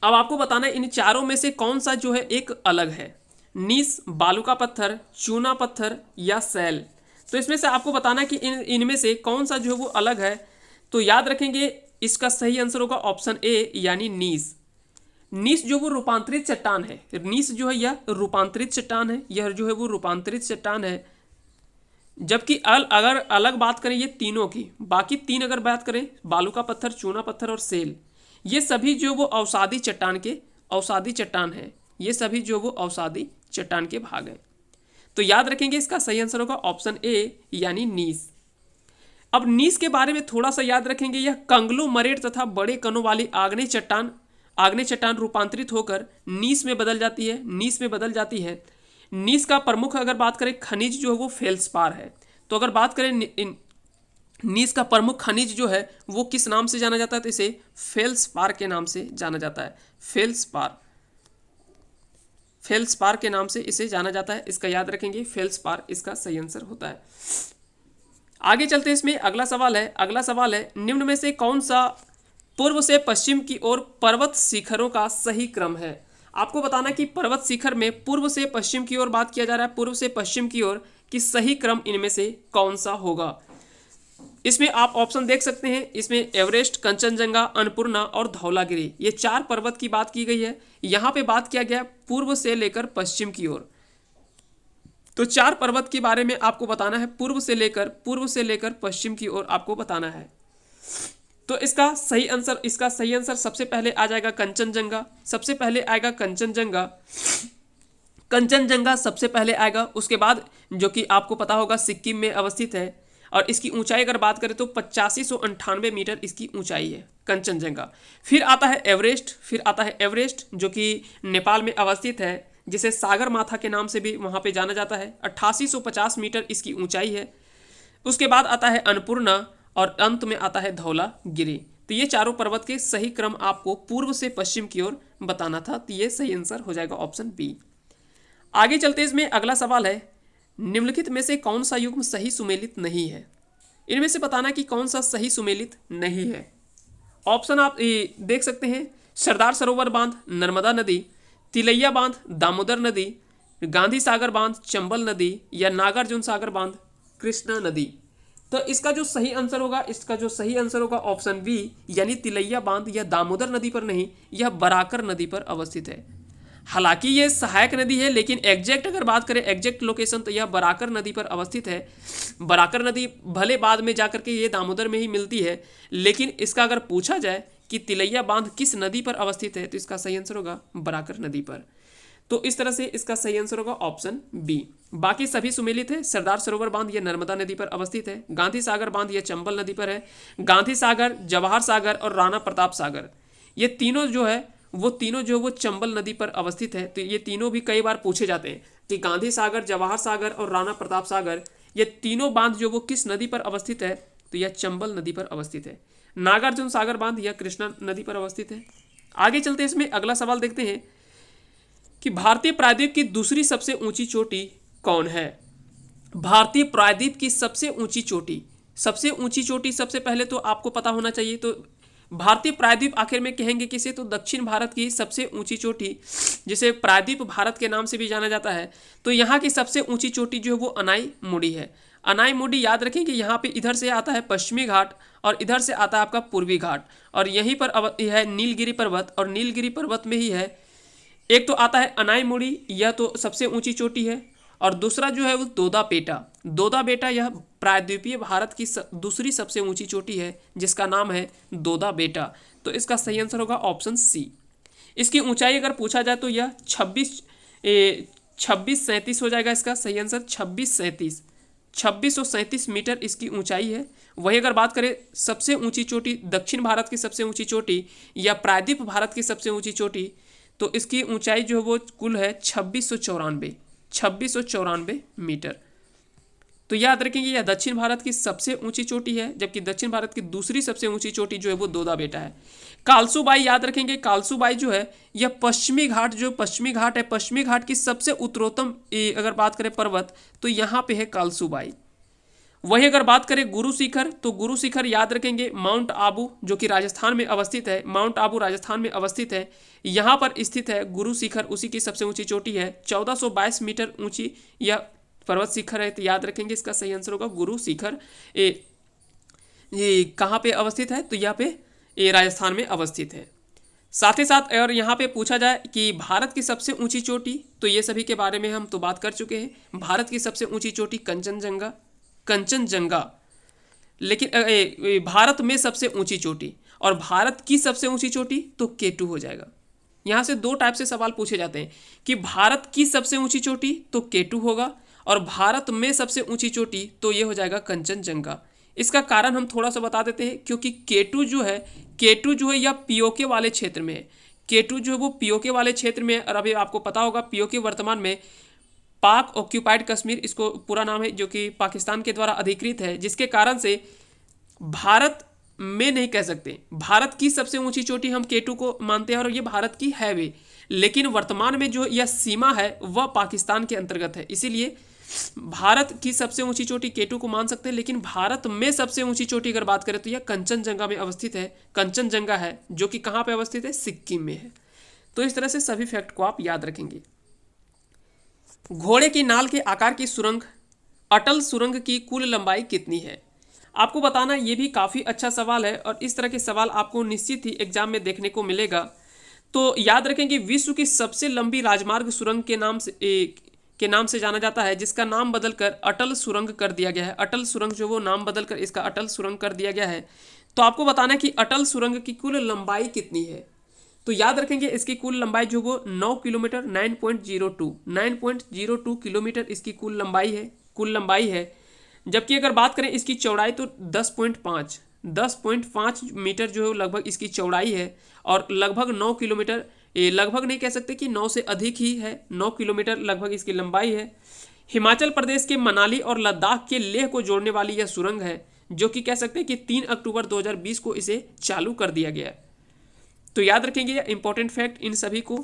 अब आपको बताना है इन चारों में से कौन सा जो है एक अलग है, नीस, बालू का पत्थर, चूना पत्थर या सैल। तो इसमें से आपको बताना है कि इनमें से कौन सा जो है वो अलग है। तो याद रखेंगे इसका सही आंसर होगा ऑप्शन ए यानी नीस। नीस जो वो रूपांतरित चट्टान है, नीस जो है यह रूपांतरित चट्टान है, यह जो है वो रूपांतरित चट्टान है। जबकि अगर अलग बात करें ये तीनों की, बाकी तीन अगर बात करें बालू का पत्थर, चूना पत्थर और सेल, ये सभी जो वो अवसादी चट्टान के अवसादी चट्टान है, ये सभी जो वो अवसादी चट्टान के भाग हैं। तो याद रखेंगे इसका सही आंसर होगा ऑप्शन ए यानी नीस। अब नीस के बारे में थोड़ा सा याद रखेंगे, यह कंग्लोमरेट तथा बड़े कणों वाली आग्नेय चट्टान रूपांतरित होकर नीस में बदल जाती है, नीस में बदल जाती है। नीस का प्रमुख अगर बात करें खनिज जो है वो फेल्सपार है। तो अगर बात करें नीस का प्रमुख खनिज जो है वो किस नाम से जाना जाता है, तो इसे फेल्सपार के नाम से जाना जाता है। फेल्सपार के नाम से इसे जाना जाता है, इसका याद रखेंगे, फेल्सपार इसका सही आंसर होता है। आगे चलते इसमें अगला सवाल है निम्न में से कौन सा पूर्व से पश्चिम की ओर पर्वत शिखरों का सही क्रम है। आपको बताना कि पर्वत शिखर में पूर्व से पश्चिम की ओर बात किया जा रहा है, पूर्व से पश्चिम की ओर कि सही क्रम इनमें से कौन सा होगा। इसमें आप ऑप्शन देख सकते हैं, इसमें एवरेस्ट, कंचनजंगा, अन्नपूर्णा और धौलागिरी, ये 4 पर्वत की बात की गई है। यहाँ पे बात किया गया पूर्व से लेकर पश्चिम की ओर। तो 4 पर्वत के बारे में आपको बताना है, पूर्व से लेकर पश्चिम की ओर आपको बताना है। तो इसका सही आंसर सबसे पहले आ जाएगा कंचनजंगा, सबसे पहले आएगा कंचनजंगा सबसे पहले आएगा। उसके बाद जो कि आपको पता होगा सिक्किम में अवस्थित है और इसकी ऊंचाई अगर बात करें तो 8598 मीटर इसकी ऊंचाई है कंचनजंगा। फिर आता है एवरेस्ट जो कि नेपाल में अवस्थित है, जिसे सागर माथा के नाम से भी वहाँ पे जाना जाता है। 8850 मीटर इसकी ऊंचाई है। उसके बाद आता है अन्नपूर्णा और अंत में आता है धौलागिरी। तो ये चारों पर्वत के सही क्रम आपको पूर्व से पश्चिम की ओर बताना था, तो ये सही आंसर हो जाएगा ऑप्शन बी। आगे चलते इसमें अगला सवाल है निम्नलिखित में से कौन सा युग्म सही सुमेलित नहीं है। इनमें से बताना कि कौन सा सही सुमेलित नहीं है। ऑप्शन आप देख सकते हैं, सरदार सरोवर बांध, नर्मदा नदी, तिलैया बांध, दामोदर नदी, गांधी सागर बांध, चंबल नदी या नागार्जुन सागर बांध, कृष्णा नदी। तो इसका जो सही आंसर होगा ऑप्शन बी यानी तिलैया बांध या दामोदर नदी पर नहीं, यह बराकर नदी पर अवस्थित है। हालांकि ये सहायक नदी है, लेकिन अगर बात करें एग्जैक्ट लोकेशन तो यह बराकर नदी पर अवस्थित है। बराकर नदी भले बाद में जाकर के ये दामोदर में ही मिलती है, लेकिन इसका अगर पूछा जाए कि तिलैया बांध किस नदी पर अवस्थित है तो इसका सही आंसर होगा बराकर नदी पर। तो इस तरह से इसका सही आंसर होगा ऑप्शन बी। बाकी सभी सुमेलित है। सरदार सरोवर बांध यह नर्मदा नदी पर अवस्थित है, गांधी सागर बांध यह चंबल नदी पर है, गांधी सागर, जवाहर सागर और राणा प्रताप सागर ये तीनों जो है वो चंबल नदी पर अवस्थित है। तो ये तीनों भी कई बार पूछे जाते हैं कि गांधी सागर, जवाहर सागर और राणा प्रताप सागर ये तीनों बांध जो वो किस नदी पर अवस्थित है, तो यह चंबल नदी पर अवस्थित है। नागार्जुन सागर बांध यह कृष्णा नदी पर अवस्थित है। आगे चलते इसमें अगला सवाल देखते हैं कि भारतीय प्रायद्वीप की दूसरी सबसे ऊंची चोटी कौन है। भारतीय प्रायद्वीप की सबसे ऊंची चोटी सबसे पहले तो आपको पता होना चाहिए। तो भारतीय प्रायद्वीप आखिर में कहेंगे किसे, तो दक्षिण भारत की सबसे ऊंची चोटी, जिसे प्रायद्वीप भारत के नाम से भी जाना जाता है। तो यहाँ की सबसे ऊंची चोटी जो है वो अनाईमुडी है। अनाईमुडी याद रखेंगे, यहाँ पे इधर से आता है पश्चिमी घाट और इधर से आता है आपका पूर्वी घाट, और यहीं पर है नीलगिरी पर्वत, और नीलगिरी पर्वत में ही है एक तो आता है अनाईमुडी, यह तो सबसे ऊंची चोटी है, और दूसरा जो है वो दोदा बेटा यह प्रायद्वीपीय भारत की दूसरी सबसे ऊंची चोटी है जिसका नाम है दोदा बेटा। तो इसका सही आंसर होगा ऑप्शन सी। इसकी ऊंचाई अगर पूछा जाए तो यह 2637 हो जाएगा। इसका सही आंसर 2637 मीटर इसकी ऊंचाई है। वही अगर बात करें सबसे ऊंची चोटी, दक्षिण भारत की सबसे ऊंची चोटी या प्रायद्वीप भारत की सबसे ऊंची चोटी, तो इसकी ऊंचाई जो है वो कुल है 2694 मीटर। तो याद रखेंगे यह दक्षिण भारत की सबसे ऊंची चोटी है, जबकि दक्षिण भारत की दूसरी सबसे ऊंची चोटी जो है वो दोदा बेटा है। कालसूबाई याद रखेंगे, कालसूबाई जो है यह पश्चिमी घाट, जो पश्चिमी घाट है, पश्चिमी घाट की सबसे उत्तरोत्तम अगर बात करें पर्वत तो यहाँ पे है कालसूबाई। वही अगर बात करें गुरु शिखर, तो गुरु शिखर याद रखेंगे माउंट आबू जो कि राजस्थान में अवस्थित है, माउंट आबू राजस्थान में अवस्थित है, यहाँ पर स्थित है गुरु शिखर, उसी की सबसे ऊंची चोटी है, 1422 मीटर ऊंची यह पर्वत शिखर है। तो याद रखेंगे इसका सही आंसर होगा गुरु शिखर। ये कहाँ पे अवस्थित है, तो यहाँ पे ये राजस्थान में अवस्थित है। साथ ही साथ और यहाँ पे पूछा जाए कि भारत की सबसे ऊंची चोटी, तो ये सभी के बारे में हम तो बात कर चुके हैं। भारत की सबसे ऊंची चोटी कंचनजंगा, कंचनजंगा। लेकिन भारत में सबसे ऊंची चोटी और भारत की सबसे ऊंची चोटी तो केटू हो जाएगा। यहाँ से दो टाइप से सवाल पूछे जाते हैं कि भारत की सबसे ऊंची चोटी तो केटू होगा और भारत में सबसे ऊंची चोटी तो ये हो जाएगा कंचनजंगा। इसका कारण हम थोड़ा सा बता देते हैं, क्योंकि केटू जो है यह पीओके वाले क्षेत्र में है। केटू जो है वो पीओके वाले क्षेत्र में है और अभी आपको पता होगा पीओके वर्तमान में पाक ऑक्यूपाइड कश्मीर इसको पूरा नाम है, जो कि पाकिस्तान के द्वारा अधिकृत है, जिसके कारण से भारत में नहीं कह सकते। भारत की सबसे ऊंची चोटी हम केटू को मानते हैं और ये भारत की है भी, लेकिन वर्तमान में जो यह सीमा है वह पाकिस्तान के अंतर्गत है, इसीलिए भारत की सबसे ऊंची चोटी केटू को मान सकते हैं। लेकिन भारत में सबसे ऊंची चोटी अगर बात करें तो यह कंचनजंगा में अवस्थित है, कंचनजंगा है, जो कि कहाँ पे अवस्थित है, सिक्किम में है। तो इस तरह से सभी फैक्ट को आप याद रखेंगे। घोड़े की नाल के आकार की सुरंग, अटल सुरंग की कुल लंबाई कितनी है? आपको बताना, ये भी काफ़ी अच्छा सवाल है और इस तरह के सवाल आपको निश्चित ही एग्जाम में देखने को मिलेगा। तो याद रखेंगे विश्व की सबसे लंबी राजमार्ग सुरंग के नाम से जाना जाता है, जिसका नाम बदलकर अटल सुरंग कर दिया गया है। अटल सुरंग जो वो नाम बदलकर इसका अटल सुरंग कर दिया गया है। तो आपको बताना है कि अटल सुरंग की कुल लंबाई कितनी है। तो याद रखेंगे इसकी कुल लंबाई जो वो 9 किलोमीटर 9.02 किलोमीटर इसकी कुल लंबाई है। जबकि अगर बात करें इसकी चौड़ाई तो 10.5 मीटर जो है लगभग इसकी चौड़ाई है और लगभग 9 किलोमीटर, ये लगभग नहीं कह सकते कि 9 से अधिक ही है, 9 किलोमीटर लगभग इसकी लंबाई है। हिमाचल प्रदेश के मनाली और लद्दाख के लेह को जोड़ने वाली यह सुरंग है, जो कि कह सकते हैं कि 3 अक्टूबर 2020 को इसे चालू कर दिया गया। तो याद रखेंगे ये इंपॉर्टेंट फैक्ट, इन सभी को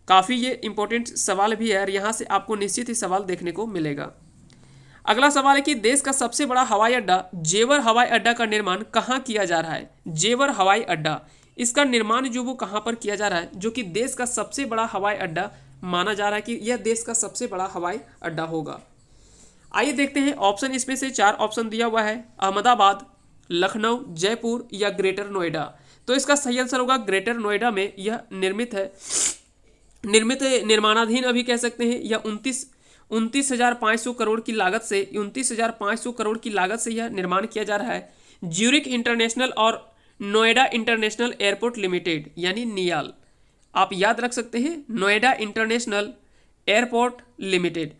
काफ़ी ये इंपॉर्टेंट सवाल भी है और यहाँ से आपको निश्चित ही सवाल देखने को मिलेगा। अगला सवाल है कि देश का सबसे बड़ा हवाई अड्डा जेवर हवाई अड्डा का निर्माण कहाँ किया जा रहा है? जेवर हवाई अड्डा, इसका निर्माण जो वो कहाँ पर किया जा रहा है, जो कि देश का सबसे बड़ा हवाई अड्डा माना जा रहा है कि यह देश का सबसे बड़ा हवाई अड्डा होगा। आइए देखते हैं ऑप्शन, इसमें से 4 ऑप्शन दिया हुआ है, अहमदाबाद, लखनऊ, जयपुर या ग्रेटर नोएडा। तो इसका सही आंसर होगा ग्रेटर नोएडा में यह निर्माणाधीन अभी कह सकते हैं। यह 29,500 करोड़ की लागत से 29,500 करोड़ की लागत से यह निर्माण किया जा रहा है। ज्यूरिख इंटरनेशनल और नोएडा इंटरनेशनल एयरपोर्ट लिमिटेड यानी नियाल, आप याद रख सकते हैं, Noida international airport limited,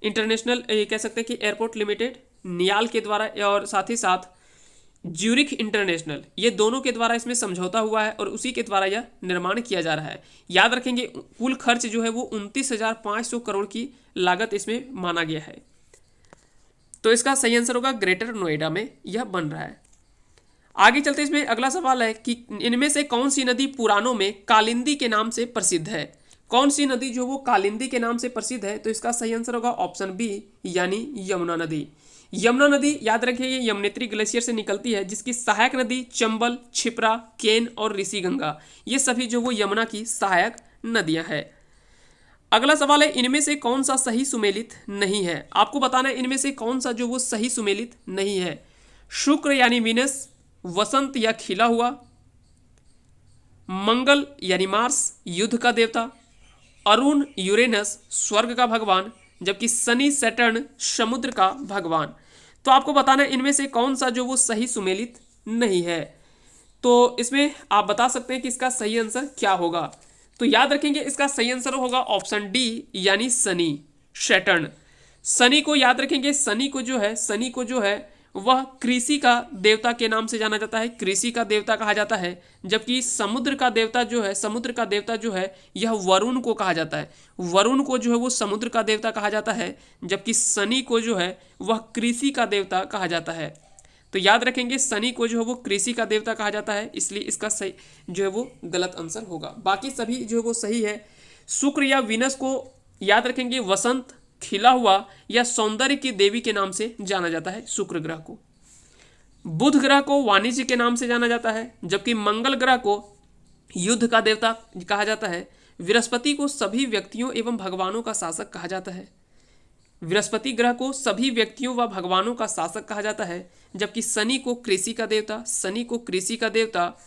international कह सकते हैं कि एयरपोर्ट लिमिटेड नियाल के द्वारा और साथ ही साथ ज्यूरिख इंटरनेशनल, ये दोनों के द्वारा इसमें समझौता हुआ है और उसी के द्वारा यह निर्माण किया जा रहा है। याद रखेंगे कुल खर्च जो है वो 29,500 करोड़ की लागत इसमें माना गया है। तो इसका सही आंसर होगा ग्रेटर नोएडा में यह बन रहा है। आगे चलते इसमें अगला सवाल है कि इनमें से कौन सी नदी पुराणों में कालिंदी के नाम से प्रसिद्ध है? कौन सी नदी जो वो कालिंदी के नाम से प्रसिद्ध है? तो इसका सही आंसर होगा ऑप्शन बी यानी यमुना नदी। यमुना नदी याद रखिए ये यमुनेत्री ग्लेशियर से निकलती है, जिसकी सहायक नदी चंबल, क्षिप्रा, केन और ऋषिगंगा, ये सभी जो वो यमुना की सहायक नदियां हैं। अगला सवाल है इनमें से कौन सा सही सुमेलित नहीं है? आपको बताना है इनमें से कौन सा जो वो सही सुमेलित नहीं है। शुक्र यानी वीनस, वसंत या खिला हुआ, मंगल यानी मार्स युद्ध का देवता, अरुण यूरेनस स्वर्ग का भगवान, जबकि शनि सैटर्न समुद्र का भगवान। तो आपको बताना है इनमें से कौन सा जो वो सही सुमेलित नहीं है। तो इसमें आप बता सकते हैं कि इसका सही आंसर क्या होगा। तो याद रखेंगे इसका सही आंसर होगा ऑप्शन डी यानी शनि, सैटर्न। शनि को याद रखेंगे, शनि को जो है वह कृषि का देवता के नाम से जाना जाता है, कृषि का देवता कहा जाता है। जबकि समुद्र का देवता जो है यह वरुण को कहा जाता है, वरुण को जो है वो समुद्र का देवता कहा जाता है, जबकि शनि को जो है वह कृषि का देवता कहा जाता है। तो याद रखेंगे शनि को जो है वो कृषि का देवता कहा जाता है, इसलिए इसका सही जो है वो गलत आंसर होगा। बाकी सभी जो है वो सही है। शुक्र या वीनस को याद रखेंगे वसंत, खिला हुआ या सौंदर्य की देवी के नाम से जाना जाता है शुक्र ग्रह को। बुध ग्रह को वाणिज्य के नाम से जाना जाता है, जबकि मंगल ग्रह को युद्ध का देवता कहा जाता है। बृहस्पति को सभी व्यक्तियों एवं भगवानों का शासक कहा जाता है। बृहस्पति ग्रह को सभी व्यक्तियों व भगवानों का शासक कहा जाता है, जबकि शनि को कृषि का देवता, शनि को कृषि का देवता।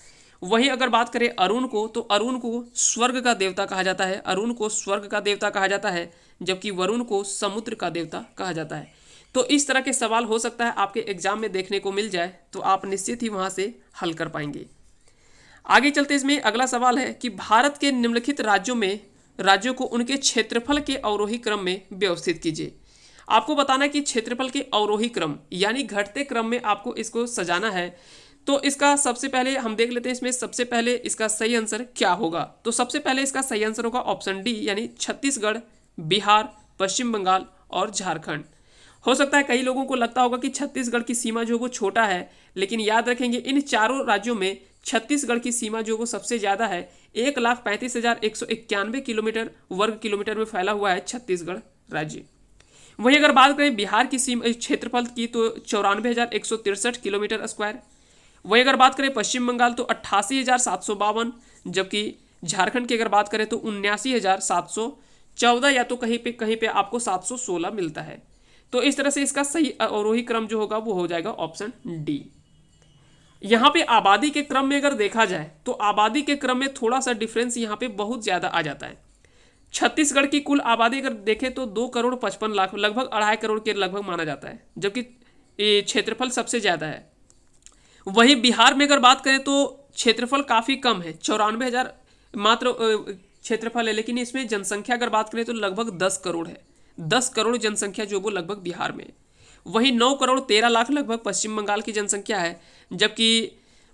वहीं अगर बात करें अरुण को, तो अरुण को स्वर्ग का देवता कहा जाता है, अरुण को स्वर्ग का देवता कहा जाता है, जबकि वरुण को समुद्र का देवता कहा जाता है। तो इस तरह के सवाल हो सकता है आपके एग्जाम में देखने को मिल जाए, तो आप निश्चित ही वहां से हल कर पाएंगे। आगे चलते इसमें अगला सवाल है कि भारत के निम्नलिखित राज्यों को उनके क्षेत्रफल के अवरोही क्रम में व्यवस्थित कीजिए। आपको बताना है कि क्षेत्रफल के अवरोही क्रम यानी घटते क्रम में आपको इसको सजाना है। तो इसका सबसे पहले हम देख लेते हैं, इसमें सबसे पहले इसका सही आंसर क्या होगा। तो सबसे पहले इसका सही आंसर होगा ऑप्शन डी, यानी छत्तीसगढ़, बिहार, पश्चिम बंगाल और झारखंड। हो सकता है कई लोगों को लगता होगा कि छत्तीसगढ़ की सीमा जो वो छोटा है, लेकिन याद रखेंगे इन चारों राज्यों में छत्तीसगढ़ की सीमा जो वो सबसे ज़्यादा है। 1,35,191 किलोमीटर वर्ग किलोमीटर में फैला हुआ है छत्तीसगढ़ राज्य। वहीं अगर बात करें बिहार की सीमा क्षेत्रफल की तो 94,163 किलोमीटर स्क्वायर। वहीं अगर बात करें पश्चिम बंगाल तो 88,752, जबकि झारखंड की अगर बात करें तो 79,714 या तो कहीं पे आपको 716 मिलता है। तो इस तरह से इसका सही अवरोही क्रम जो होगा वो हो जाएगा ऑप्शन डी। यहाँ पे आबादी के क्रम में अगर देखा जाए तो आबादी के क्रम में थोड़ा सा डिफरेंस यहाँ पे बहुत ज़्यादा आ जाता है। छत्तीसगढ़ की कुल आबादी अगर देखें तो 2,55,00,000 लगभग 2.5 करोड़ के लगभग माना जाता है, जबकि क्षेत्रफल सबसे ज़्यादा है। वहीं बिहार में अगर बात करें तो क्षेत्रफल काफ़ी कम है, 94,000 मात्र क्षेत्रफल है, लेकिन इसमें जनसंख्या अगर बात करें तो लगभग 10 करोड़ है। 10 करोड़ जनसंख्या जो वो लगभग बिहार में। वहीं 9,13,00,000 लगभग पश्चिम बंगाल की जनसंख्या है, जबकि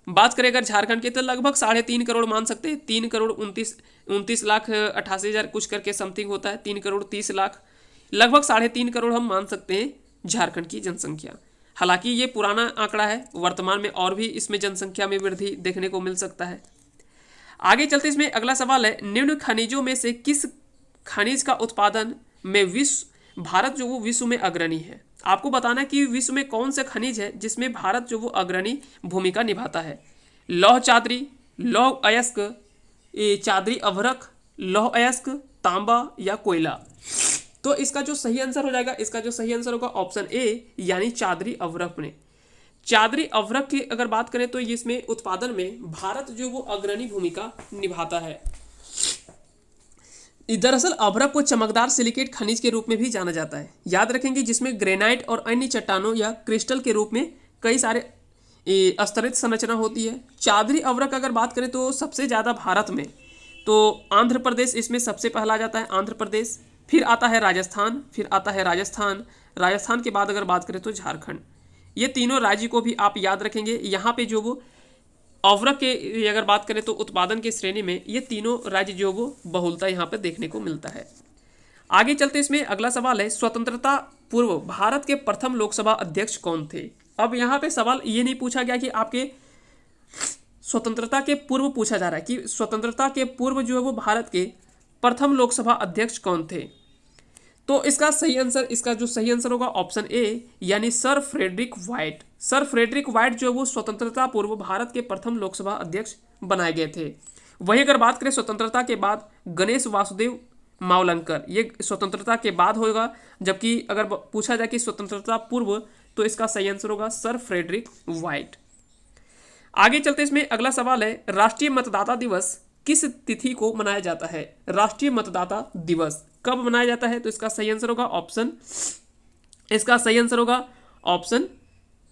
बात करें अगर झारखंड की तो लगभग 3.5 करोड़ मान सकते हैं। 3,29,88,000 कुछ करके समथिंग होता है, 3,30,00,000 लगभग 3.5 करोड़ हम मान सकते हैं झारखंड की जनसंख्या। हालांकि ये पुराना आंकड़ा है, वर्तमान में और भी इसमें जनसंख्या में वृद्धि देखने को मिल सकता है। आगे चलते इसमें अगला सवाल है, निम्न खनिजों में से किस खनिज का उत्पादन में भारत जो वो विश्व में अग्रणी है। आपको बताना है कि विश्व में कौन से खनिज है जिसमें भारत जो वो अग्रणी भूमिका निभाता है। लौह चादरी, लौह अयस्क, चादरी अभ्रक, लौह अयस्क, तांबा या कोयला। तो इसका जो सही आंसर हो जाएगा, इसका जो सही आंसर होगा ऑप्शन ए, यानी चादरी अभ्रक में। चादरी अभ्रक की अगर बात करें तो इसमें उत्पादन में भारत जो वो अग्रणी भूमिका निभाता है। दरअसल अभ्रक को चमकदार सिलिकेट खनिज के रूप में भी जाना जाता है, याद रखेंगे, जिसमें ग्रेनाइट और अन्य चट्टानों या क्रिस्टल के रूप में कई सारे स्तरित संरचना होती है। चादरी अभ्रक अगर बात करें तो सबसे ज़्यादा भारत में तो आंध्र प्रदेश इसमें सबसे पहला आ जाता है, आंध्र प्रदेश, फिर आता है राजस्थान, राजस्थान के बाद अगर बात करें तो झारखंड। ये तीनों राज्य को भी आप याद रखेंगे। यहाँ पे जो वो अभ्रक के अगर बात करें तो उत्पादन की श्रेणी में ये तीनों राज्य जो वो बहुलता यहाँ पर देखने को मिलता है। आगे चलते इसमें अगला सवाल है, स्वतंत्रता पूर्व भारत के प्रथम लोकसभा अध्यक्ष कौन थे। अब यहाँ पे सवाल ये नहीं पूछा गया कि आपके स्वतंत्रता के पूर्व पूछा जा रहा है कि स्वतंत्रता के पूर्व जो है वो भारत के प्रथम लोकसभा अध्यक्ष कौन थे। तो इसका जो सही आंसर होगा ऑप्शन ए, यानी sir Frederick White. Sir Frederick White जो वो स्वतंत्रता पूर्व भारत के प्रथम लोकसभा अध्यक्ष बनाए गए थे। वहीं अगर बात करें स्वतंत्रता के बाद गणेश वासुदेव मावलंकर, ये स्वतंत्रता के बाद होगा, जबकि अगर पूछा जाए कि स्वतंत्रता पूर्व तो इसका सही आंसर होगा सर फ्रेडरिक व्हाइट। आगे चलते इसमें अगला सवाल है, राष्ट्रीय मतदाता दिवस किस तिथि को मनाया जाता है। राष्ट्रीय मतदाता दिवस कब मनाया जाता है। तो इसका सही आंसर होगा ऑप्शन,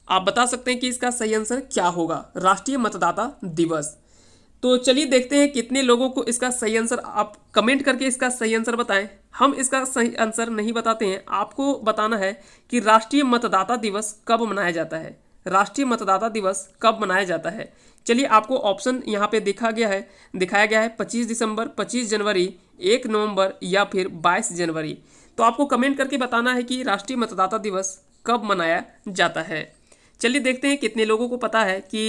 आप बता सकते हैं कि इसका सही आंसर क्या होगा, राष्ट्रीय मतदाता दिवस। तो चलिए देखते हैं कितने लोगों को इसका सही आंसर, आप कमेंट करके इसका सही आंसर बताएं। हम इसका सही आंसर नहीं बताते हैं, आपको बताना है कि राष्ट्रीय मतदाता दिवस कब मनाया जाता है। राष्ट्रीय मतदाता दिवस कब मनाया जाता है। चलिए आपको ऑप्शन यहाँ पे दिखाया गया है 25 दिसंबर, 25 जनवरी, 1 नवंबर या फिर 22 जनवरी। तो आपको कमेंट करके बताना है कि राष्ट्रीय मतदाता दिवस कब मनाया जाता है। चलिए देखते हैं कितने लोगों को पता है कि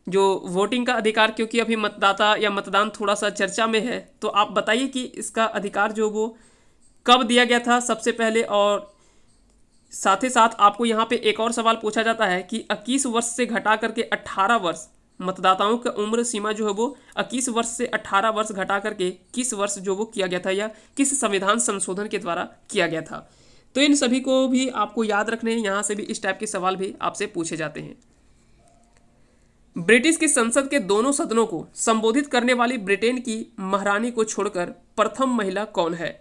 जो वोटिंग का अधिकार, क्योंकि अभी मतदाता या मतदान थोड़ा सा चर्चा में है, तो आप बताइए कि इसका अधिकार जो वो कब दिया गया था सबसे पहले। और साथ ही साथ आपको यहाँ पे एक और सवाल पूछा जाता है कि 21 वर्ष से घटा करके 18 वर्ष, मतदाताओं की उम्र सीमा जो है वो 21 वर्ष से 18 वर्ष घटा करके किस वर्ष जो वो किया गया था या किस संविधान संशोधन के द्वारा किया गया था। तो इन सभी को भी आपको याद रखने हैं, यहाँ से भी इस टाइप के सवाल भी आपसे पूछे जाते हैं। ब्रिटिश की संसद के दोनों सदनों को संबोधित करने वाली ब्रिटेन की महारानी को छोड़कर प्रथम महिला कौन है।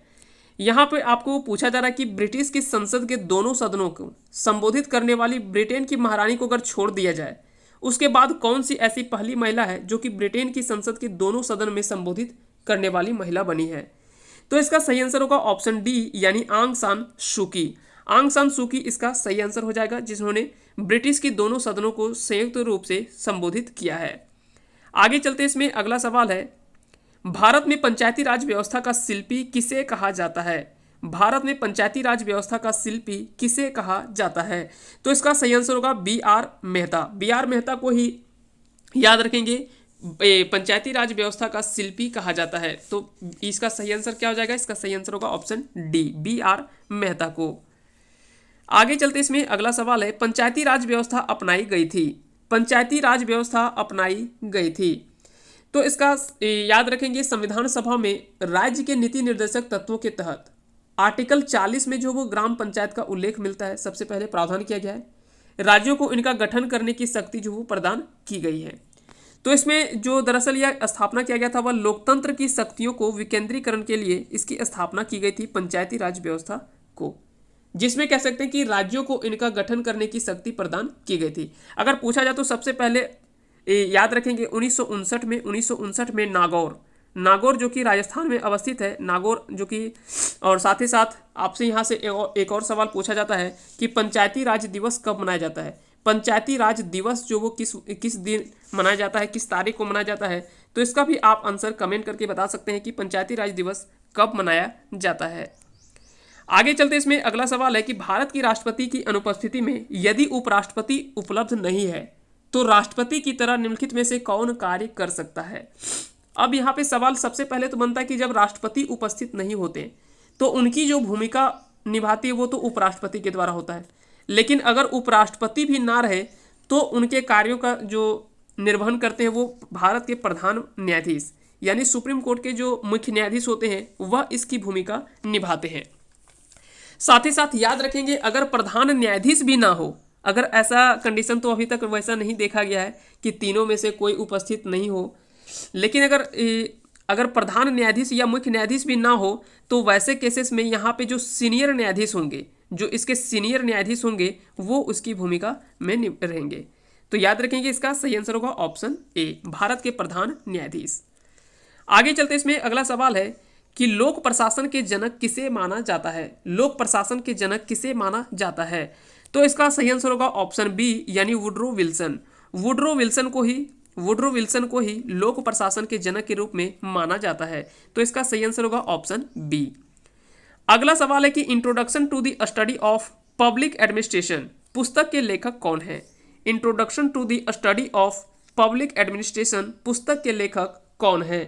यहाँ पे आपको पूछा जा रहा है कि ब्रिटिश की संसद के दोनों सदनों को संबोधित करने वाली ब्रिटेन की महारानी को अगर छोड़ दिया जाए, उसके बाद कौन सी ऐसी पहली महिला है जो कि ब्रिटेन की संसद के दोनों सदन में संबोधित करने वाली महिला बनी है। तो इसका सही आंसर होगा ऑप्शन डी, यानी आंग सान सूकी। आंग सान सूकी इसका सही आंसर हो जाएगा, जिन्होंने ब्रिटिश की दोनों सदनों को संयुक्त रूप से संबोधित किया है। आगे चलते इसमें अगला सवाल है, भारत में पंचायती राज व्यवस्था का शिल्पी किसे कहा जाता है। भारत में पंचायती राज व्यवस्था का शिल्पी किसे कहा जाता है। तो इसका सही आंसर होगा B R Mehta. B R Mehta को ही याद रखेंगे, पंचायती राज व्यवस्था का शिल्पी कहा जाता है। तो इसका सही आंसर क्या हो जाएगा, इसका सही आंसर होगा option D, B R Mehta को। आगे चलते इसमें अगला सवाल है, पंचायती राज व्यवस्था अपनाई गई थी। पंचायती राज व्यवस्था अपनाई गई थी। तो इसका याद रखेंगे, संविधान सभा में राज्य के नीति निर्देशक तत्वों के तहत आर्टिकल 40 में जो वो ग्राम पंचायत का उल्लेख मिलता है, सबसे पहले प्रावधान किया गया है, राज्यों को इनका गठन करने की शक्ति जो वो प्रदान की गई है। तो इसमें जो दरअसल यह स्थापना किया गया था वह लोकतंत्र की शक्तियों को विकेंद्रीकरण के लिए इसकी स्थापना की गई थी, पंचायती राज व्यवस्था को, जिसमें कह सकते हैं कि राज्यों को इनका गठन करने की शक्ति प्रदान की गई थी। अगर पूछा जाए तो सबसे पहले याद रखेंगे 1959 में नागौर जो कि राजस्थान में अवस्थित है, नागौर जो कि, और साथ ही साथ आपसे यहाँ से एक और सवाल पूछा जाता है कि पंचायती राज दिवस कब मनाया जाता है। पंचायती राज दिवस जो वो किस दिन मनाया जाता है, किस तारीख को मनाया जाता है। तो इसका भी आप आंसर कमेंट करके बता सकते हैं कि पंचायती राज दिवस कब मनाया जाता है। आगे चलते इसमें अगला सवाल है कि भारत की राष्ट्रपति की अनुपस्थिति में यदि उपराष्ट्रपति उपलब्ध नहीं है तो राष्ट्रपति की तरह निम्नलिखित में से कौन कार्य कर सकता है। अब यहाँ पे सवाल सबसे पहले तो बनता है कि जब राष्ट्रपति उपस्थित नहीं होते तो उनकी जो भूमिका निभाती है वो तो उपराष्ट्रपति के द्वारा होता है, लेकिन अगर उपराष्ट्रपति भी ना रहे तो उनके कार्यों का जो निर्वहन करते हैं वो भारत के प्रधान न्यायाधीश यानी सुप्रीम कोर्ट के जो मुख्य न्यायाधीश होते हैं वह इसकी भूमिका निभाते हैं। साथ ही साथ याद रखेंगे, अगर प्रधान न्यायाधीश भी ना हो, अगर ऐसा कंडीशन तो अभी तक वैसा नहीं देखा गया है कि तीनों में से कोई उपस्थित नहीं हो, लेकिन अगर प्रधान न्यायाधीश या मुख्य न्यायाधीश भी ना हो तो वैसे केसेस में यहाँ पे जो सीनियर न्यायाधीश होंगे, जो इसके सीनियर न्यायाधीश होंगे वो उसकी भूमिका में रहेंगे। तो याद रखेंगे इसका सही आंसर होगा ऑप्शन ए, भारत के प्रधान न्यायाधीश। आगे चलते इसमें अगला सवाल है कि लोक प्रशासन के जनक किसे माना जाता है। लोक प्रशासन के जनक किसे माना जाता है। तो इसका सही आंसर होगा ऑप्शन बी, यानी वुड्रो विल्सन। वुड्रो विल्सन को ही लोक प्रशासन के जनक के रूप में माना जाता है। तो इसका सही आंसर होगा ऑप्शन बी। अगला सवाल है कि introduction to the study of public administration पुस्तक के लेखक कौन है। Introduction to the study of public administration पुस्तक के लेखक कौन है।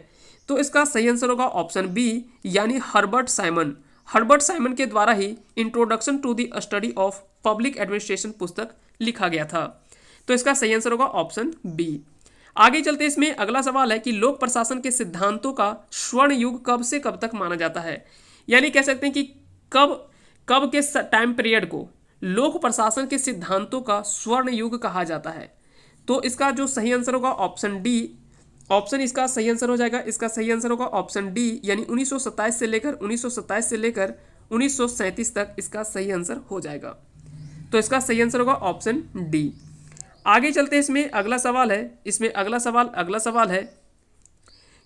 तो इसका सही आंसर होगा ऑप्शन बी, यानी हर्बर्ट साइमन। हर्बर्ट साइमन के द्वारा ही introduction to the study of public administration पुस्तक लिखा गया था। तो इसका सही आंसर होगा ऑप्शन बी। आगे चलते इसमें अगला सवाल है कि लोक प्रशासन के सिद्धांतों का स्वर्ण युग कब से कब तक माना जाता है। यानी कह सकते हैं कि कब के टाइम पीरियड को लोक प्रशासन के सिद्धांतों का स्वर्ण युग कहा जाता है। तो इसका जो सही आंसर होगा ऑप्शन डी, ऑप्शन इसका सही आंसर हो जाएगा। इसका सही आंसर होगा ऑप्शन डी, यानी 1927 से लेकर 1937 तक इसका सही आंसर हो जाएगा। तो इसका सही आंसर होगा ऑप्शन डी। आगे चलते इसमें अगला सवाल है, अगला सवाल है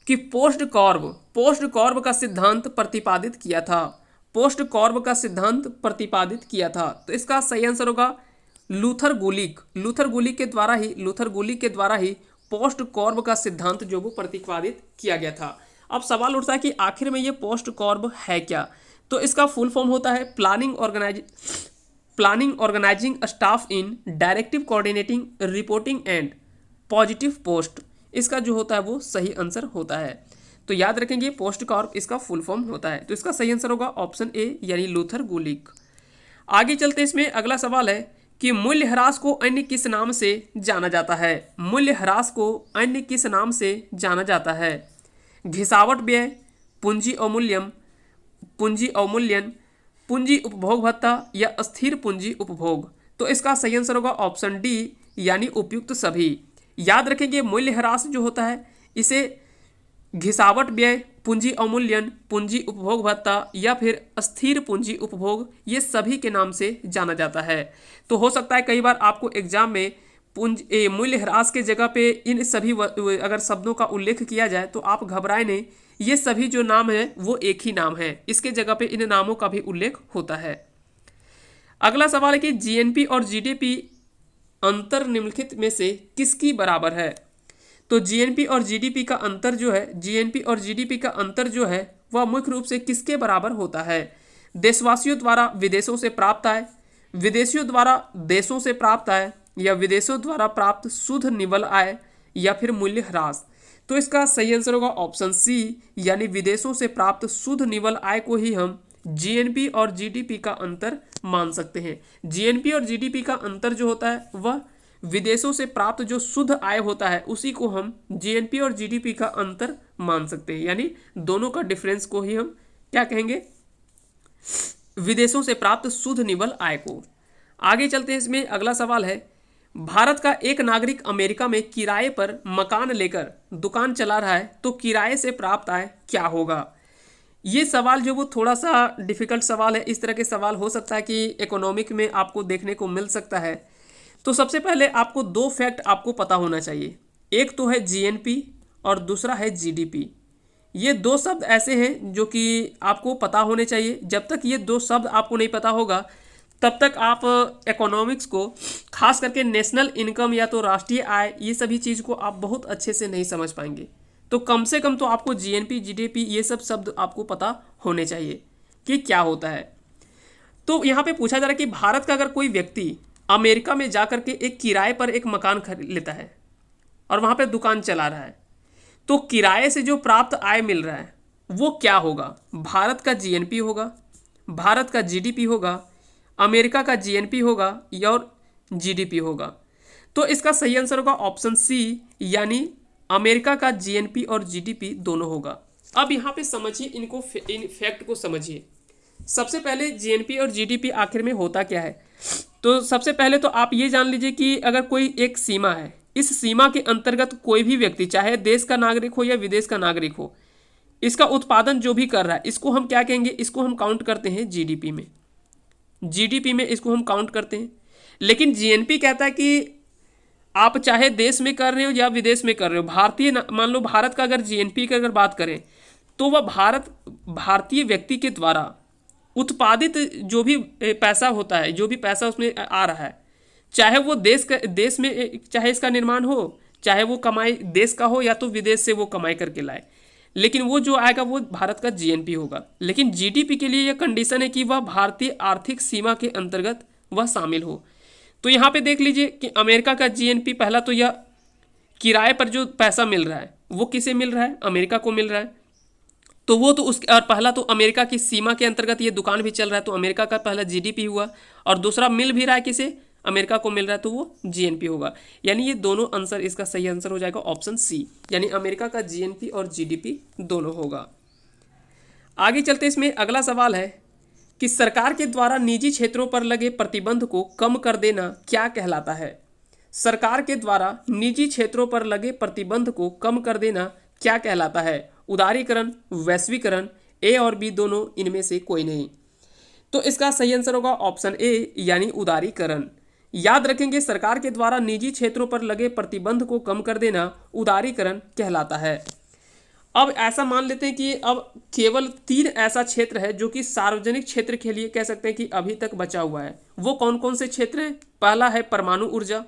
कि पोस्ट कॉर्ब का सिद्धांत प्रतिपादित किया था। पोस्ट कॉर्ब का सिद्धांत प्रतिपादित किया था। तो इसका सही आंसर होगा लूथर गुलिक के द्वारा ही पोस्ट कॉर्ब का सिद्धांत जो वो प्रतिपादित किया गया था। अब सवाल उठता है कि आखिर में ये पोस्ट कॉर्ब है क्या। तो इसका फुल फॉर्म होता है planning organising staffing directive coordinating reporting and positive post, इसका जो होता है वो सही आंसर होता है। तो याद रखेंगे पोस्ट कॉर्प इसका फुल फॉर्म होता है। तो इसका सही आंसर होगा ऑप्शन ए यानी लूथर गुलिक। आगे चलते इसमें अगला सवाल है कि मूल्यह्रास को अन्य किस नाम से जाना जाता है। मूल्यह्रास को अन्य किस नाम से जाना जाता है। घिसावट व्यय, पूंजी अवमूल्यन, पूंजी उपभोग भत्ता या स्थिर पूंजी उपभोग। तो इसका सही आंसर होगा ऑप्शन डी यानी उपयुक्त सभी। याद रखेंगे मूल्यह्रास जो होता है इसे घिसावट व्यय, पूंजी अवमूल्यन, पूंजी उपभोग भत्ता या फिर स्थिर पूंजी उपभोग, ये सभी के नाम से जाना जाता है। तो हो सकता है कई बार आपको एग्जाम में मूल्यह्रास के जगह पे इन सभी अगर शब्दों का उल्लेख किया जाए तो आप घबराए नहीं, ये सभी जो नाम है वो एक ही नाम है, इसके जगह पे इन नामों का भी उल्लेख होता है। अगला सवाल है कि जीएनपी और जीडीपी अंतर निम्नलिखित में से किसकी बराबर है। तो जीएनपी और जीडीपी का अंतर जो है, जीएनपी और जीडीपी का अंतर जो है वह मुख्य रूप से किसके बराबर होता है। देशवासियों द्वारा विदेशों से प्राप्त आय, विदेशियों द्वारा देशों से प्राप्त आय या विदेशों द्वारा प्राप्त शुद्ध निवल आय या फिर मूल्यह्रास। तो इसका सही आंसर होगा ऑप्शन सी यानी विदेशों से प्राप्त शुद्ध निवल आय को ही हम जीएनपी और जीडीपी का अंतर मान सकते हैं। जीएनपी और जीडीपी का अंतर जो होता है वह विदेशों से प्राप्त जो शुद्ध आय होता है उसी को हम जीएनपी और जीडीपी का अंतर मान सकते हैं, यानी दोनों का डिफरेंस को ही हम क्या कहेंगे, विदेशों से प्राप्त शुद्ध निवल आय को। आगे चलते हैं, इसमें अगला सवाल है भारत का एक नागरिक अमेरिका में किराए पर मकान लेकर दुकान चला रहा है तो किराए से प्राप्त आय क्या होगा। ये सवाल जो वो थोड़ा सा डिफिकल्ट सवाल है, इस तरह के सवाल हो सकता है कि इकोनॉमिक में आपको देखने को मिल सकता है। तो सबसे पहले आपको दो फैक्ट आपको पता होना चाहिए, एक तो है जीएनपी और दूसरा है जीडीपी। ये दो शब्द ऐसे हैं जो कि आपको पता होने चाहिए। जब तक ये दो शब्द आपको नहीं पता होगा तब तक आप इकोनॉमिक्स को, खास करके नेशनल इनकम या तो राष्ट्रीय आय, ये सभी चीज़ को आप बहुत अच्छे से नहीं समझ पाएंगे। तो कम से कम तो आपको जीएनपी जीडीपी ये सब शब्द आपको पता होने चाहिए कि क्या होता है। तो यहाँ पे पूछा जा रहा है कि भारत का अगर कोई व्यक्ति अमेरिका में जाकर के एक किराए पर एक मकान खरीद लेता है और वहाँ पे दुकान चला रहा है तो किराए से जो प्राप्त आय मिल रहा है वो क्या होगा। भारत का जीएनपी होगा, भारत का जीडीपी होगा, अमेरिका का जीएनपी होगा और जीडीपी होगा। तो इसका सही आंसर होगा ऑप्शन सी यानी अमेरिका का जीएनपी और जीडीपी दोनों होगा। अब यहाँ पे समझिए इनको, इन फैक्ट को समझिए। सबसे पहले जीएनपी और जीडीपी आखिर में होता क्या है। तो सबसे पहले तो आप ये जान लीजिए कि अगर कोई एक सीमा है, इस सीमा के अंतर्गत कोई भी व्यक्ति चाहे देश का नागरिक हो या विदेश का नागरिक हो, इसका उत्पादन जो भी कर रहा है इसको हम क्या कहेंगे, इसको हम काउंट करते हैं जीडीपी में। जीडीपी में इसको हम काउंट करते हैं। लेकिन जीएनपी कहता है कि आप चाहे देश में कर रहे हो या विदेश में कर रहे हो, भारतीय, मान लो भारत का अगर जीएनपी की अगर बात करें तो वह भारतीय व्यक्ति के द्वारा उत्पादित जो भी पैसा होता है, जो भी पैसा उसमें आ रहा है, चाहे वो देश में चाहे इसका निर्माण हो, चाहे वो कमाई देश का हो या तो विदेश से वो कमाई करके लाए, लेकिन वो जो आएगा वो भारत का जीएनपी होगा। लेकिन जीडीपी के लिए यह कंडीशन है कि वह भारतीय आर्थिक सीमा के अंतर्गत वह शामिल हो। तो यहाँ पे देख लीजिए कि अमेरिका का जीएनपी, पहला तो यह किराए पर जो पैसा मिल रहा है वो किसे मिल रहा है, अमेरिका को मिल रहा है। तो वो तो उसके, और पहला तो अमेरिका की सीमा के अंतर्गत ये दुकान भी चल रहा है तो अमेरिका का पहला जीडीपी हुआ, और दूसरा मिल भी रहा है किसे, अमेरिका को मिल रहा है तो वो जीएनपी होगा। यानी ये दोनों आंसर, इसका सही आंसर हो जाएगा ऑप्शन सी यानी अमेरिका का जीएनपी और जीडीपी दोनों होगा। आगे चलते इसमें अगला सवाल है कि सरकार के द्वारा निजी क्षेत्रों पर लगे प्रतिबंध को कम कर देना क्या कहलाता है। सरकार के द्वारा निजी क्षेत्रों पर लगे प्रतिबंध को कम कर देना क्या कहलाता है। उदारीकरण, वैश्वीकरण, ए और बी दोनों इनमें से कोई नहीं। तो इसका सही आंसर होगा ऑप्शन ए यानी उदारीकरण। याद रखेंगे सरकार के द्वारा निजी क्षेत्रों पर लगे प्रतिबंध को कम कर देना उदारीकरण कहलाता है। अब ऐसा मान लेते हैं कि अब केवल 3 ऐसा क्षेत्र है जो कि सार्वजनिक क्षेत्र के लिए कह सकते हैं कि अभी तक बचा हुआ है। वो कौन कौन से क्षेत्र हैं। पहला है परमाणु ऊर्जा,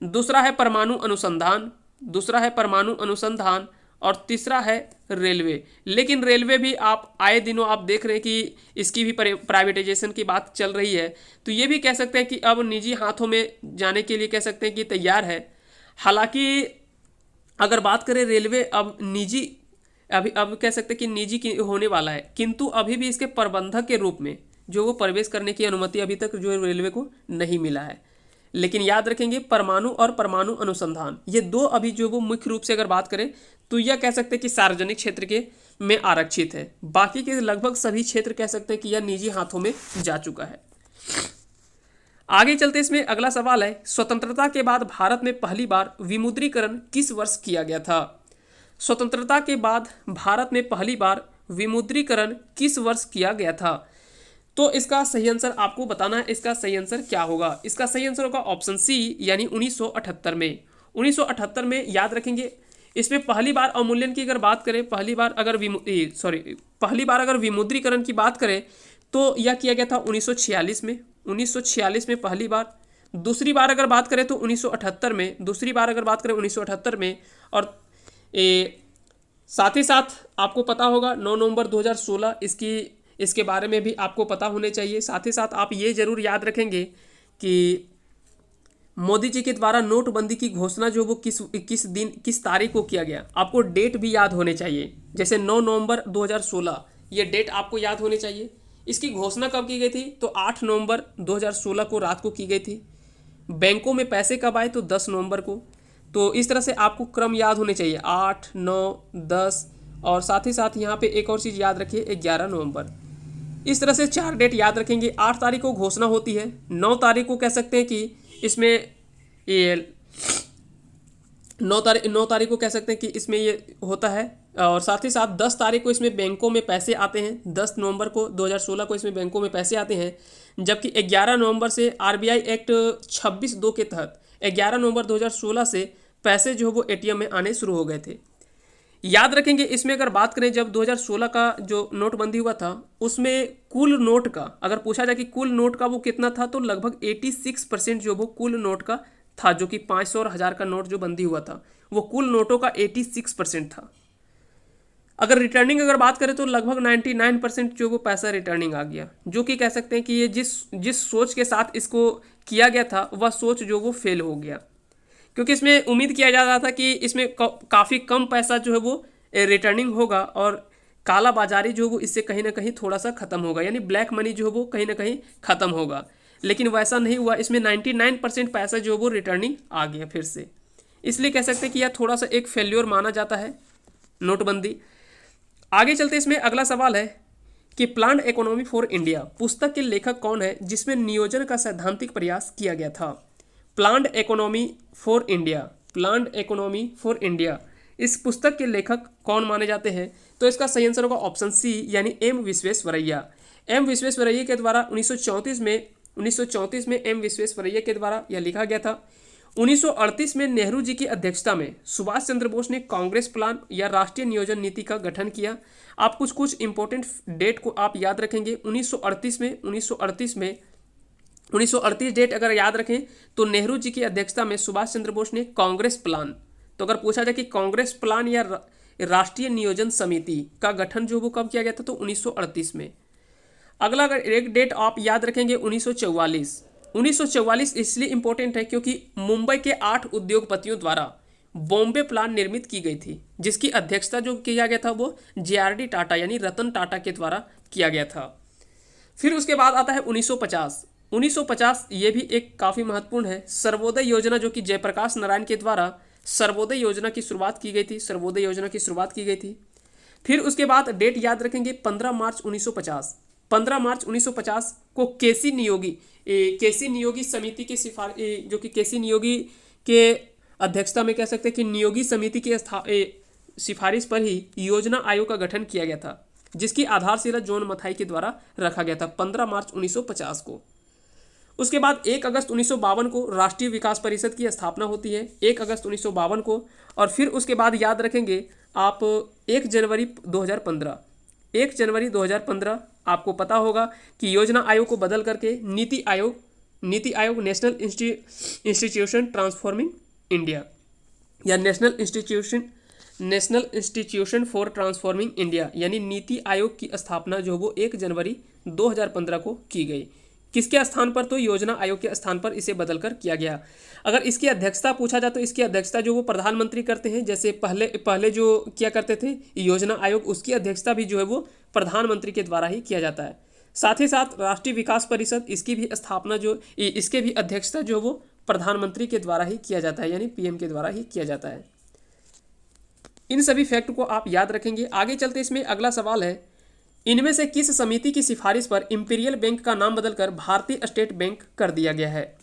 दूसरा है परमाणु अनुसंधान, और तीसरा है रेलवे। लेकिन रेलवे भी आप आए दिनों आप देख रहे हैं कि इसकी भी प्राइवेटाइजेशन की बात चल रही है, तो ये भी कह सकते हैं कि अब निजी हाथों में जाने के लिए कह सकते हैं कि तैयार है। हालांकि अगर बात करें रेलवे अब निजी, अभी अब कह सकते हैं कि निजी की होने वाला है, किंतु अभी भी इसके प्रबंधक के रूप में जो वो प्रवेश करने की अनुमति अभी तक जो रेलवे को नहीं मिला है। लेकिन याद रखेंगे परमाणु और परमाणु अनुसंधान, ये दो अभी जो वो मुख्य रूप से अगर बात करें तो यह कह सकते हैं कि सार्वजनिक क्षेत्र के में आरक्षित है। बाकी के लगभग सभी क्षेत्र कह सकते हैं कि यह निजी हाथों में जा चुका है। आगे चलते इसमें अगला सवाल है, स्वतंत्रता के बाद भारत में पहली बार विमुद्रीकरण किस वर्ष किया गया था? स्वतंत्रता के बाद भारत में पहली बार विमुद्रीकरण किस वर्ष किया गया था? तो इसका सही आंसर आपको बताना है। इसका सही आंसर क्या होगा? इसका सही आंसर होगा ऑप्शन सी, यानी 1978 में। 1978 में याद रखेंगे। इसमें पहली बार अवमूल्यन की अगर बात करें, पहली बार अगर विमुद्रीकरण की बात करें तो यह किया गया था 1946 में। 1946 में पहली बार। दूसरी बार अगर बात करें तो 1978 में। दूसरी बार अगर बात करें 1978 में। और साथ ही साथ आपको पता होगा 9 नवंबर 2016 इसके बारे में भी आपको पता होने चाहिए। साथ ही साथ आप ये जरूर याद रखेंगे कि मोदी जी के द्वारा नोटबंदी की घोषणा जो वो किस दिन किस तारीख को किया गया, आपको डेट भी याद होने चाहिए। जैसे 9 नवंबर 2016 ये डेट आपको याद होने चाहिए। इसकी घोषणा कब की गई थी? तो 8 नवंबर 2016 को रात को की गई थी। बैंकों में पैसे कब आए? तो 10 नवंबर को। तो इस तरह से आपको क्रम याद होने चाहिए, 8, 9, 10, और साथ ही साथ यहाँ पे एक और चीज़ याद रखिए, 11 नवंबर। इस तरह से 4 डेट याद रखेंगे। 8 तारीख को घोषणा होती है। 9 तारीख को कह सकते हैं कि इसमें ये 9 तारीख को कह सकते हैं कि इसमें ये होता है। और साथ ही साथ 10 तारीख को इसमें बैंकों में पैसे आते हैं। 10 नवंबर को 2016 को इसमें बैंकों में पैसे आते हैं। जबकि 11 नवंबर से आरबीआई एक्ट 26(2) के तहत 11 नवंबर 2016 से पैसे जो वो एटीएम में आने शुरू हो गए थे। याद रखेंगे इसमें अगर बात करें जब 2016 का जो नोटबंदी हुआ था उसमें कुल नोट का अगर पूछा जाए कि कुल नोट का वो कितना था, तो लगभग 86% जो वो कुल नोट का था, जो कि 500 और 1000 का नोट जो बंदी हुआ था वो कुल नोटों का 86% था। अगर रिटर्निंग अगर बात करें तो लगभग 99% जो वो पैसा रिटर्निंग आ गया, जो कि कह सकते हैं कि ये जिस सोच के साथ इसको किया गया था वह सोच जो वो फेल हो गया। क्योंकि इसमें उम्मीद किया जा रहा था कि इसमें काफ़ी कम पैसा जो है वो रिटर्निंग होगा और काला बाजारी जो वो इससे कहीं ना कहीं थोड़ा सा खत्म होगा, यानी ब्लैक मनी जो है वो कहीं ना कहीं खत्म होगा। लेकिन वैसा नहीं हुआ। इसमें 99% पैसा जो वो रिटर्निंग आ गया फिर से। इसलिए कह सकते हैं कि यह थोड़ा सा एक फेल्योर माना जाता है नोटबंदी। आगे चलते इसमें अगला सवाल है कि प्लान्ड इकोनॉमी फॉर इंडिया पुस्तक के लेखक कौन है जिसमें नियोजन का सैद्धांतिक प्रयास किया गया था? Planned economy for India, planned economy for India, इस पुस्तक के लेखक कौन माने जाते हैं? तो इसका सही आंसर होगा ऑप्शन सी, यानी एम विश्वेश्वरैया। एम विश्वेश्वरैया के द्वारा 1934 में एम विश्वेश्वरैया के द्वारा यह लिखा गया था। 1938 में नेहरू जी की अध्यक्षता में सुभाष चंद्र बोस ने कांग्रेस प्लान या राष्ट्रीय नियोजन नीति का गठन किया। आप कुछ इंपॉर्टेंट डेट को आप याद रखेंगे। 1938 डेट अगर याद रखें तो नेहरू जी की अध्यक्षता में सुभाष चंद्र बोस ने कांग्रेस प्लान, तो अगर पूछा जाए कि कांग्रेस प्लान या राष्ट्रीय नियोजन समिति का गठन जो वो कब किया गया था, तो 1938 में। अगला अगर एक डेट आप याद रखेंगे 1944 इसलिए इंपॉर्टेंट है क्योंकि मुंबई के 8 उद्योगपतियों द्वारा बॉम्बे प्लान निर्मित की गई थी, जिसकी अध्यक्षता जो किया गया था वो जेआरडी टाटा यानी रतन टाटा के द्वारा किया गया था। फिर उसके बाद आता है 1950 ये भी एक काफ़ी महत्वपूर्ण है। सर्वोदय योजना जो कि जयप्रकाश नारायण के द्वारा सर्वोदय योजना की शुरुआत की गई थी, सर्वोदय योजना की शुरुआत की गई थी। फिर उसके बाद डेट याद रखेंगे 15 मार्च 1950। 15 मार्च 1950 को केसी नियोगी समिति की सिफारिश, जो कि केसी नियोगी के अध्यक्षता में कह सकते हैं कि नियोगी समिति की सिफारिश पर ही योजना आयोग का गठन किया गया था, जिसकी आधारशिला जॉन मथाई के द्वारा रखा गया था 15 मार्च 1950 को। उसके बाद 1 अगस्त 1952 को राष्ट्रीय विकास परिषद की स्थापना होती है, 1 अगस्त 1952 को। और फिर उसके बाद याद रखेंगे आप 1 जनवरी 2015 आपको पता होगा कि योजना आयोग को बदल करके NITI Aayog national institution transforming India या national national institution for transforming India यानी नीति आयोग की स्थापना जो वो 1 जनवरी 2015 को की गई। किसके स्थान पर? तो योजना आयोग के स्थान पर इसे बदलकर किया गया। अगर इसकी अध्यक्षता पूछा जाए तो इसकी अध्यक्षता जो वो प्रधानमंत्री करते हैं। जैसे पहले पहले जो किया करते थे योजना आयोग, उसकी अध्यक्षता भी जो है वो प्रधानमंत्री के द्वारा ही किया जाता है। साथ ही साथ राष्ट्रीय विकास परिषद, इसकी भी स्थापना जो इसके भी अध्यक्षता जो वो प्रधानमंत्री के द्वारा ही किया जाता है, यानी पीएम के द्वारा ही किया जाता है। इन सभी फैक्ट को आप याद रखेंगे। आगे चलते इसमें अगला सवाल है, इनमें से किस समिति की सिफारिश पर इंपीरियल बैंक का नाम बदलकर भारतीय स्टेट बैंक कर दिया गया है?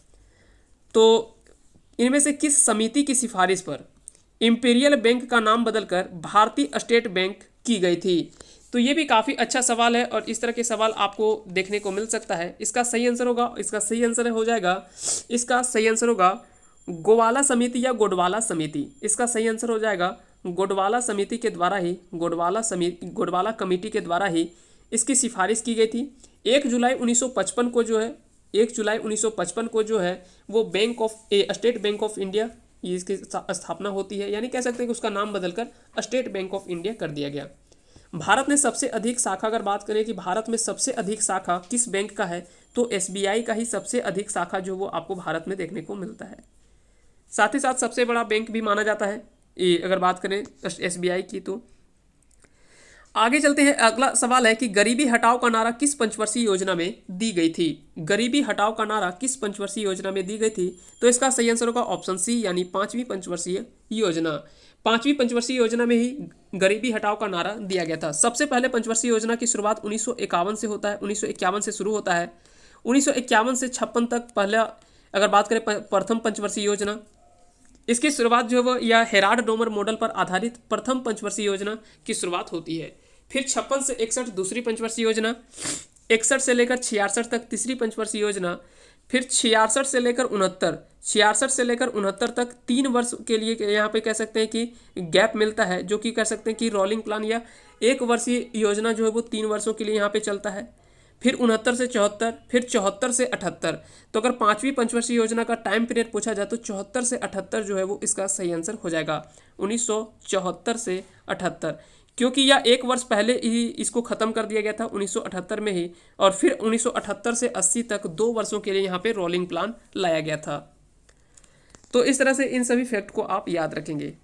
तो इनमें से किस समिति की सिफारिश पर इंपीरियल बैंक का नाम बदलकर भारतीय स्टेट बैंक की गई थी? तो ये भी काफ़ी अच्छा सवाल है और इस तरह के सवाल आपको देखने को मिल सकता है। इसका सही आंसर होगा, इसका सही आंसर हो जाएगा, इसका सही आंसर होगा गोवाला समिति या गोडवाला समिति। इसका सही आंसर हो जाएगा गोडवाला समिति के द्वारा ही, गोडवाला कमेटी के द्वारा ही इसकी सिफारिश की गई थी। 1 जुलाई 1955 को जो है 1 जुलाई 1955 को जो है वो स्टेट बैंक ऑफ इंडिया इसकी स्थापना होती है, यानी कह सकते हैं कि उसका नाम बदलकर स्टेट बैंक ऑफ इंडिया कर दिया गया। भारत में सबसे अधिक शाखा, अगर बात करें कि भारत में सबसे अधिक शाखा किस बैंक का है, तो एसबीआई का ही सबसे अधिक शाखा जो वो आपको भारत में देखने को मिलता है। साथ ही साथ सबसे बड़ा बैंक भी माना जाता है अगर बात करें एसबीआई की। तो आगे चलते हैं, अगला सवाल है कि गरीबी हटाओ का नारा किस पंचवर्षीय योजना में दी गई थी? गरीबी हटाओ का नारा किस पंचवर्षीय योजना में दी गई थी? तो इसका सही आंसर होगा ऑप्शन सी, यानी 5वीं पंचवर्षीय योजना। 5वीं पंचवर्षीय योजना में ही गरीबी हटाओ का नारा दिया गया था। सबसे पहले पंचवर्षीय योजना की शुरुआत 1951 से होता है, 1951 से शुरू होता है। 1951 से 56 तक पहला अगर बात करें प्रथम पंचवर्षीय योजना, इसकी शुरुआत जो है वो या हेराल्ड डोमर मॉडल पर आधारित प्रथम पंचवर्षीय योजना की शुरुआत होती है। फिर 56 से 61 दूसरी पंचवर्षीय योजना, 61 से लेकर 66 तक तीसरी पंचवर्षीय योजना, फिर 66 से लेकर 69 तक 3 वर्ष के लिए यहाँ पे कह सकते हैं कि गैप मिलता है, जो कि कह सकते हैं कि रोलिंग प्लान या 1 वर्षीय योजना जो है वो 3 वर्षों के लिए यहाँ पे चलता है। फिर 69 से 74, फिर 74 से 78। तो अगर 5वीं पंचवर्षीय योजना का टाइम पीरियड पूछा जाए तो 74 से 78 जो है वो इसका सही आंसर हो जाएगा, 1974 से 78, क्योंकि यह 1 वर्ष पहले ही इसको ख़त्म कर दिया गया था 1978 में ही, और फिर 1978 से 80 तक 2 वर्षों के लिए यहाँ पे रोलिंग प्लान लाया गया था। तो इस तरह से इन सभी फैक्ट को आप याद रखेंगे।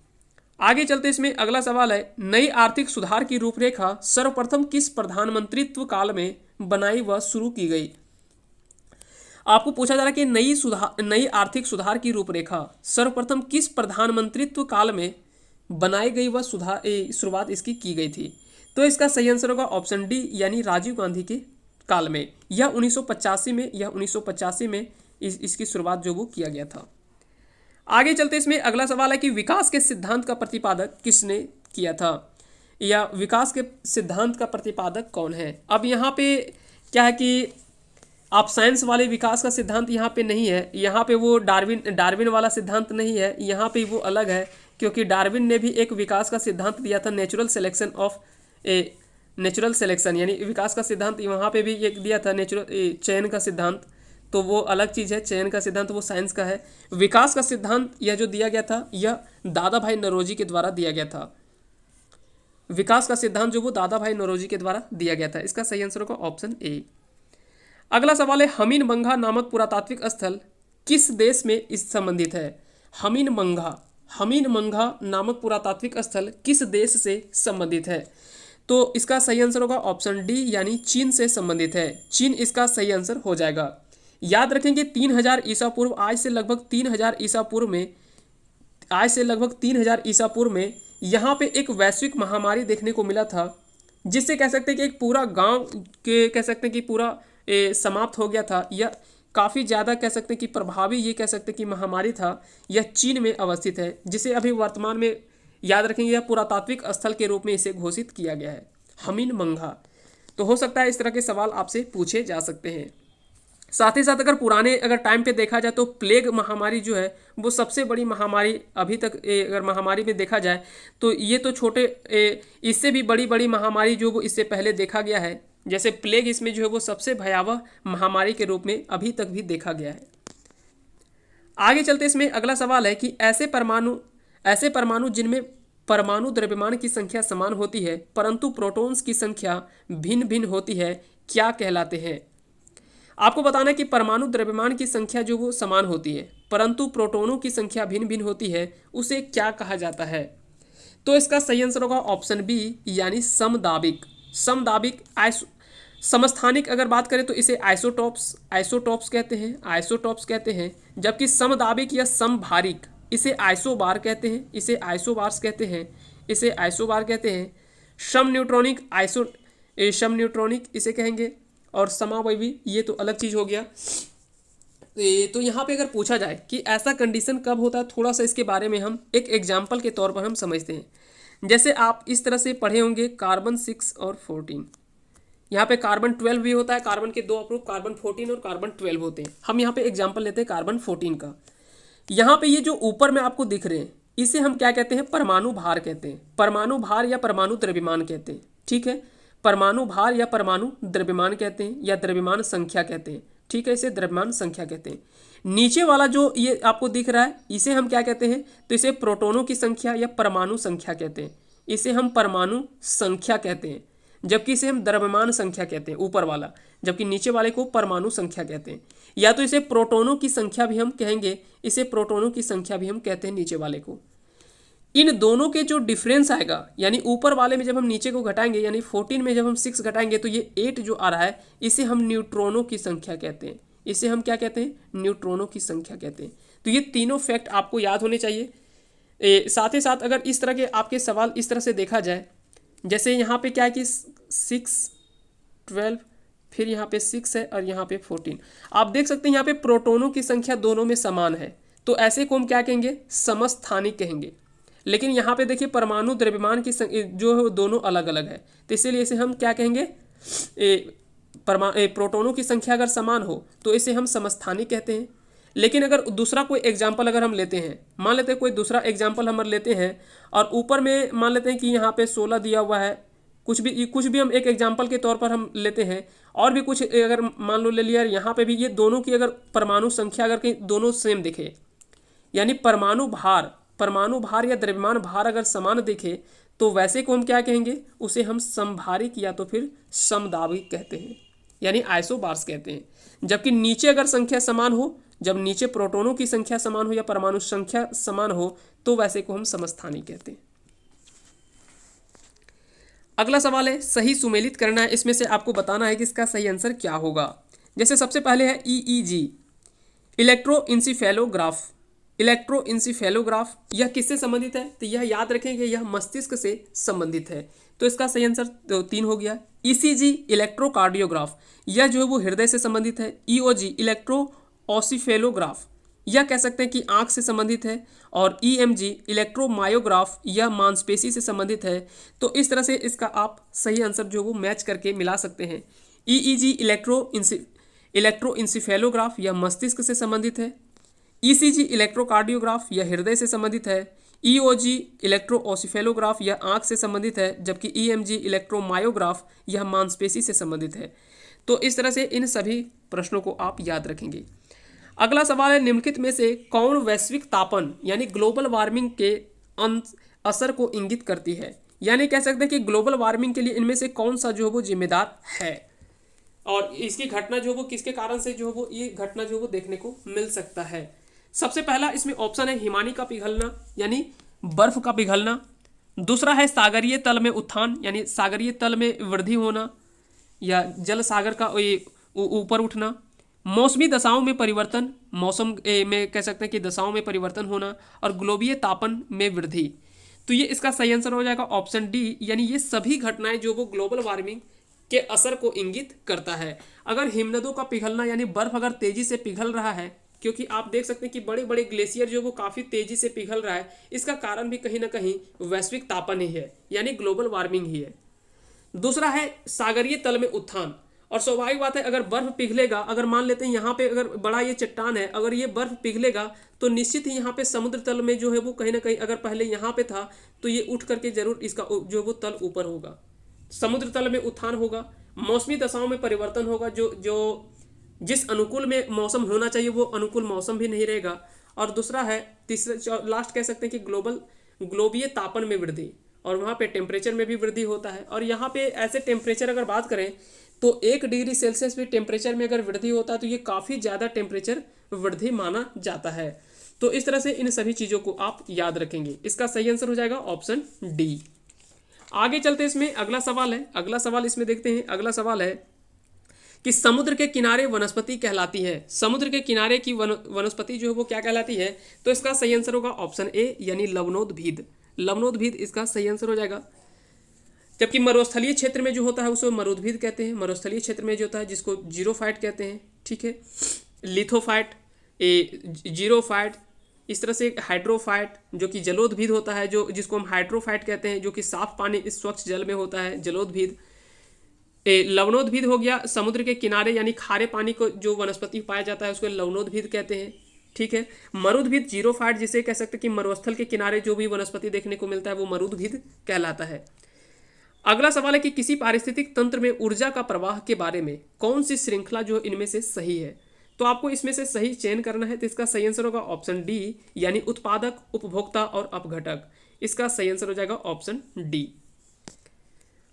आगे चलते इसमें अगला सवाल है, नई आर्थिक सुधार की रूपरेखा सर्वप्रथम किस प्रधानमंत्रित्व काल में बनाई व शुरू की गई? आपको पूछा जा रहा है कि नई आर्थिक सुधार की रूपरेखा सर्वप्रथम किस प्रधानमंत्रित्व काल में बनाई गई व शुरुआत इसकी की गई थी? तो इसका सही आंसर होगा ऑप्शन डी, यानी राजीव गांधी के काल में। यह 1985 में इसकी शुरुआत जो वो किया गया था। आगे चलते इसमें अगला सवाल है कि विकास के सिद्धांत का प्रतिपादक किसने किया था, या विकास के सिद्धांत का प्रतिपादक कौन है? अब यहाँ पे क्या है कि आप साइंस वाले विकास का सिद्धांत यहाँ पे नहीं है, यहाँ पे वो डार्विन वाला सिद्धांत नहीं है, यहाँ पे वो अलग है, क्योंकि डार्विन ने भी एक विकास का सिद्धांत दिया था, नेचुरल सिलेक्शन, यानी विकास का सिद्धांत वहाँ पे भी एक दिया था, चयन का सिद्धांत, तो वो अलग चीज़ है। चयन का सिद्धांत वो साइंस का है। विकास का सिद्धांत यह जो दिया गया था यह दादा भाई नौरोजी के द्वारा दिया गया था। विकास का सिद्धांत जो वो दादा भाई नौरोजी के द्वारा दिया गया था। इसका सही आंसर होगा ऑप्शन ए। अगला सवाल है, हमीनबंगा नामक पुरातात्विक स्थल किस देश में इस संबंधित है? हमीनबंगा नामक पुरातात्विक स्थल किस देश से संबंधित है? तो इसका सही आंसर होगा ऑप्शन डी, यानी चीन से संबंधित है। चीन इसका सही आंसर हो जाएगा। याद रखेंगे 3000 ईसा पूर्व, आज से लगभग 3000 ईसा पूर्व में यहाँ पे एक वैश्विक महामारी देखने को मिला था, जिससे कह सकते हैं कि एक पूरा गांव के कह सकते हैं कि पूरा समाप्त हो गया था। यह काफ़ी ज़्यादा कह सकते हैं कि प्रभावी ये कह सकते हैं कि महामारी था। यह चीन में अवस्थित है, जिसे अभी वर्तमान में याद रखेंगे यह पुरातात्विक स्थल के रूप में इसे घोषित किया गया है, हमीनबंगा। तो हो सकता है इस तरह के सवाल आपसे पूछे जा सकते हैं। साथ ही साथ अगर टाइम पे देखा जाए तो प्लेग महामारी जो है वो सबसे बड़ी महामारी अभी तक अगर महामारी में देखा जाए तो ये तो छोटे इससे भी बड़ी महामारी जो वो इससे पहले देखा गया है, जैसे प्लेग इसमें जो है वो सबसे भयावह महामारी के रूप में अभी तक भी देखा गया है। आगे चलते इसमें अगला सवाल है कि ऐसे परमाणु जिनमें परमाणु द्रव्यमान की संख्या समान होती है परंतु प्रोटॉन्स की संख्या भिन्न भिन्न होती है क्या कहलाते हैं? आपको बताना है कि परमाणु द्रव्यमान की संख्या जो वो समान होती है परंतु प्रोटॉनों की संख्या भिन्न भिन्न होती है, उसे क्या कहा जाता है? तो इसका सही आंसर होगा ऑप्शन बी यानी समदाबिक। समदाबिक समस्थानिक अगर बात करें तो इसे आइसोटॉप्स कहते हैं। जबकि समदाबिक या समभारिक इसे आइसोबार कहते हैं, इसे आइसोबार कहते हैं। सम न्यूट्रॉनिक इसे कहेंगे और समावयवी ये तो अलग चीज़ हो गया। तो यहाँ पे अगर पूछा जाए कि ऐसा कंडीशन कब होता है, थोड़ा सा इसके बारे में हम एक एग्जाम्पल के तौर पर हम समझते हैं। जैसे आप इस तरह से पढ़े होंगे कार्बन 6 और 14, यहाँ पे कार्बन 12 भी होता है, कार्बन के दो अप्रूप कार्बन 14 और कार्बन 12 होते हैं। हम यहाँ पे एग्जाम्पल लेते हैं कार्बन 14 का। यहाँ पे ये जो ऊपर में आपको दिख रहे हैं इसे हम क्या कहते हैं? परमाणु भार कहते हैं। परमाणु भार या परमाणु द्रव्यमान कहते हैं, ठीक है। परमाणु भार या परमाणु द्रव्यमान कहते हैं या द्रव्यमान संख्या कहते हैं, ठीक है, इसे द्रव्यमान संख्या कहते हैं। नीचे वाला जो ये आपको दिख रहा है इसे हम क्या कहते हैं? तो इसे प्रोटॉनों की संख्या या परमाणु संख्या कहते हैं, इसे हम परमाणु संख्या कहते हैं। जबकि इसे हम द्रव्यमान संख्या कहते हैं ऊपर वाला, जबकि नीचे वाले को परमाणु संख्या कहते हैं। या तो इसे प्रोटॉनों की संख्या भी हम कहेंगे, इसे प्रोटॉनों की संख्या भी हम कहते हैं नीचे वाले को। इन दोनों के जो डिफरेंस आएगा यानी ऊपर वाले में जब हम नीचे को घटाएंगे यानी 14 में जब हम 6 घटाएंगे तो ये 8 जो आ रहा है इसे हम न्यूट्रॉनों की संख्या कहते हैं, इसे हम क्या कहते हैं? न्यूट्रॉनों की संख्या कहते हैं। तो ये तीनों फैक्ट आपको याद होने चाहिए। साथ ही साथ अगर इस तरह के आपके सवाल इस तरह से देखा जाए, जैसे यहाँ पे क्या है कि 6, 12 फिर यहाँ पे 6 है और यहाँ पे 14, आप देख सकते हैं यहाँ पे प्रोटॉनों की संख्या दोनों में समान है, तो ऐसे को हम क्या कहेंगे? समस्थानिक कहेंगे। लेकिन यहाँ पे देखिए परमाणु द्रव्यमान की जो है वो दोनों अलग अलग है, तो इसीलिए इसे हम क्या कहेंगे? प्रोटॉनों की संख्या अगर समान हो तो इसे हम समस्थानिक कहते हैं। लेकिन अगर दूसरा कोई एग्जाम्पल अगर हम लेते हैं, मान लेते हैं कोई दूसरा एग्जाम्पल हम लेते हैं और ऊपर में मान लेते हैं कि यहाँ पे 16 दिया हुआ है, कुछ भी हम एक एग्जाम्पल के तौर पर हम लेते हैं, और भी कुछ अगर मान लो ले लिया यहाँ पे भी, ये दोनों की अगर परमाणु संख्या अगर कहीं दोनों सेम दिखे यानी परमाणु भार या द्रव्यमान भार अगर समान दिखे तो वैसे को हम क्या कहेंगे? उसे हम समभारिक या तो फिर समदाबिक कहते हैं यानी आइसोबार्स कहते हैं। जबकि नीचे अगर संख्या समान हो, जब नीचे प्रोटॉनों की संख्या समान हो या परमाणु संख्या समान हो तो वैसे को हम समस्थानिक कहते हैं। अगला सवाल है सही सुमेलित करना है, इसमें से आपको बताना है कि इसका सही आंसर क्या होगा। जैसे सबसे पहले है EEG इलेक्ट्रोइंसिफेलोग्राफ, यह किससे संबंधित है? तो यह याद रखेंगे यह मस्तिष्क से संबंधित है, तो इसका सही आंसर 3 हो गया। ECG इलेक्ट्रोकार्डियोग्राफ, यह जो है वो हृदय से संबंधित है। EOG इलेक्ट्रोओसिफेलोग्राफ, यह कह सकते हैं कि आंख से संबंधित है। और EMG इलेक्ट्रोमायोग्राफ, यह मांसपेशी से संबंधित है। तो इस तरह से इसका आप सही आंसर जो वो मैच करके मिला सकते हैं। EEG इलेक्ट्रोइंसिफेलोग्राफ, यह मस्तिष्क से संबंधित है। ECG इलेक्ट्रोकार्डियोग्राफ, यह हृदय से संबंधित है। EOG इलेक्ट्रोओसिफेलोग्राफ, यह आंख से संबंधित है। जबकि EMG इलेक्ट्रोमायोग्राफ, यह मांसपेशी से संबंधित है। तो इस तरह से इन सभी प्रश्नों को आप याद रखेंगे। अगला सवाल है निम्नलिखित में से कौन वैश्विक तापन यानी ग्लोबल वार्मिंग के असर को इंगित करती है? यानी कह सकते हैं कि ग्लोबल वार्मिंग के लिए इनमें से कौन सा जो है वो जिम्मेदार है और इसकी घटना जो वो किसके कारण से जो वो ये घटना जो वो देखने को मिल सकता है। सबसे पहला इसमें ऑप्शन है हिमानी का पिघलना यानी बर्फ का पिघलना। दूसरा है सागरीय तल में उत्थान यानी सागरीय तल में वृद्धि होना या जल सागर का ऊपर उठना। मौसमी दशाओं में परिवर्तन, मौसम में कह सकते हैं कि दशाओं में परिवर्तन होना। और ग्लोबीय तापन में वृद्धि। तो ये इसका सही आंसर हो जाएगा ऑप्शन डी, यानी ये सभी घटनाएं जो वो ग्लोबल वार्मिंग के असर को इंगित करता है। अगर हिमनदों का पिघलना यानी बर्फ अगर तेजी से पिघल रहा है, क्योंकि आप देख सकते हैं कि बड़े बड़े ग्लेशियर जो वो काफ़ी तेजी से पिघल रहा है, इसका कारण भी कहीं ना कहीं वैश्विक तापन ही है यानी ग्लोबल वार्मिंग ही है। दूसरा है सागरीय तल में उत्थान। और स्वाभाविक बात है अगर बर्फ पिघलेगा, अगर मान लेते हैं यहाँ पे अगर बड़ा ये चट्टान है, अगर ये बर्फ पिघलेगा तो निश्चित ही यहाँ पे समुद्र तल में जो है वो कहीं ना कहीं अगर पहले यहाँ पे था तो ये उठ करके जरूर इसका जो वो तल ऊपर होगा, समुद्र तल में उत्थान होगा। मौसमी दशाओं में परिवर्तन होगा, जो जिस अनुकूल में मौसम होना चाहिए वो अनुकूल मौसम भी नहीं रहेगा। और दूसरा है तीसरा लास्ट कह सकते हैं कि ग्लोबल ग्लोबीय तापन में वृद्धि, और वहाँ पे टेम्परेचर में भी वृद्धि होता है। और यहाँ पे ऐसे टेम्परेचर अगर बात करें तो 1 डिग्री सेल्सियस भी टेम्परेचर में अगर वृद्धि होता है तो ये काफ़ी ज़्यादा टेम्परेचर वृद्धि माना जाता है। तो इस तरह से इन सभी चीज़ों को आप याद रखेंगे। इसका सही आंसर हो जाएगा ऑप्शन डी। आगे चलते इसमें अगला सवाल है, अगला सवाल इसमें देखते हैं। अगला सवाल है कि समुद्र के किनारे वनस्पति कहलाती है। समुद्र के किनारे की वनस्पति जो है वो क्या कहलाती है? तो इसका सही आंसर होगा ऑप्शन ए यानी लवणोद्भिद। लवणोद्भिद इसका सही आंसर हो जाएगा। जबकि मरुस्थलीय क्षेत्र में जो होता है उसको मरुद्भिद कहते हैं। मरुस्थलीय क्षेत्र में जो होता है जिसको जीरोफाइट कहते हैं, ठीक है, लिथोफाइट, जीरोफाइट, इस तरह से हाइड्रोफाइट जो कि जलोद्भिद होता है, जो जिसको हम हाइड्रोफाइट कहते हैं, जो कि साफ पानी स्वच्छ जल में होता है, जलोद्भिद। लवणोद्भिद हो गया समुद्र के किनारे यानी खारे पानी को जो वनस्पति पाया जाता है उसको लवणोद्भिद कहते हैं, ठीक है। मरुद्भिद जीरोफाइट जिसे कह सकते हैं कि मरुस्थल के किनारे जो भी वनस्पति देखने को मिलता है वो मरुद्भिद कहलाता है। अगला सवाल है कि किसी पारिस्थितिक तंत्र में ऊर्जा का प्रवाह के बारे में कौन सी श्रृंखला जो इनमें से सही है? तो आपको इसमें से सही चयन करना है। तो इसका सही आंसर होगा ऑप्शन डी यानी उत्पादक, उपभोक्ता और अपघटक। इसका सही आंसर हो जाएगा ऑप्शन डी।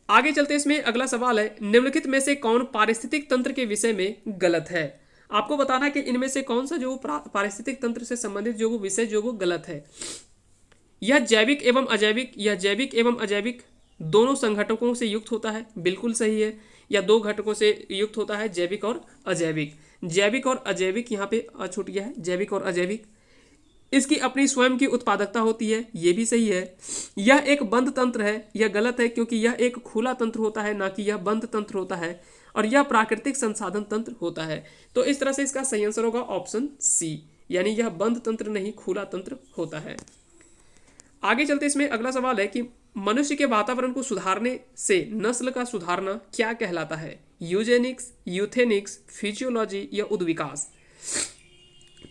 आगे चलते इसमें अगला सवाल है, निम्नलिखित में से कौन पारिस्थितिक तंत्र के विषय में गलत है? आपको बताना है कि इनमें से कौन सा जो पारिस्थितिक तंत्र से संबंधित जो वो विषय जो वो गलत है। यह जैविक एवं अजैविक दोनों संघटकों से युक्त होता है, बिल्कुल सही है। या दो घटकों से युक्त होता है, जैविक और अजैविक। जैविक और अजैविक यहाँ पे छूट गया है, जैविक और अजैविक। इसकी अपनी स्वयं की उत्पादकता होती है, ये भी सही है। यह एक बंद तंत्र है, यह गलत है क्योंकि यह एक खुला तंत्र होता है, ना कि यह बंद तंत्र होता है। और यह प्राकृतिक संसाधन तंत्र होता है। तो इस तरह से इसका सही आंसर होगा ऑप्शन सी यानी यह बंद तंत्र नहीं खुला तंत्र होता है। आगे चलते इसमें अगला सवाल है कि मनुष्य के वातावरण को सुधारने से नस्ल का सुधारना क्या कहलाता है? यूजेनिक्स, यूथेनिक्स, फिजियोलॉजी या उद्विकास।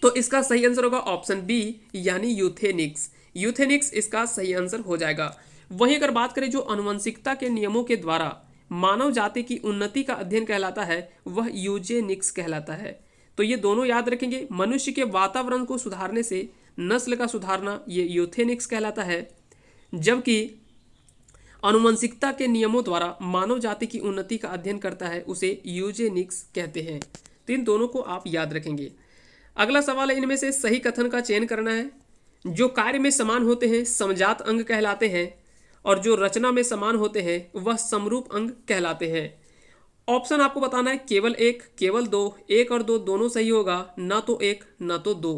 तो इसका सही आंसर होगा ऑप्शन बी यानी यूथेनिक्स। यूथेनिक्स इसका सही आंसर हो जाएगा। वहीं अगर बात करें जो आनुवंशिकता के नियमों के द्वारा मानव जाति की उन्नति का अध्ययन कहलाता है वह यूजेनिक्स कहलाता है। तो ये दोनों याद रखेंगे। मनुष्य के वातावरण को सुधारने से नस्ल का सुधारना ये यूथेनिक्स कहलाता है, जबकि आनुवंशिकता के नियमों द्वारा मानव जाति की उन्नति का अध्ययन करता है उसे यूजेनिक्स कहते हैं। तो इन दोनों को आप याद रखेंगे। अगला सवाल है, इनमें से सही कथन का चयन करना है। जो कार्य में समान होते हैं समजात अंग कहलाते हैं, और जो रचना में समान होते हैं वह समरूप अंग कहलाते हैं। ऑप्शन आपको बताना है केवल एक, केवल दो, एक और दो दोनों सही होगा, ना तो एक ना तो दो।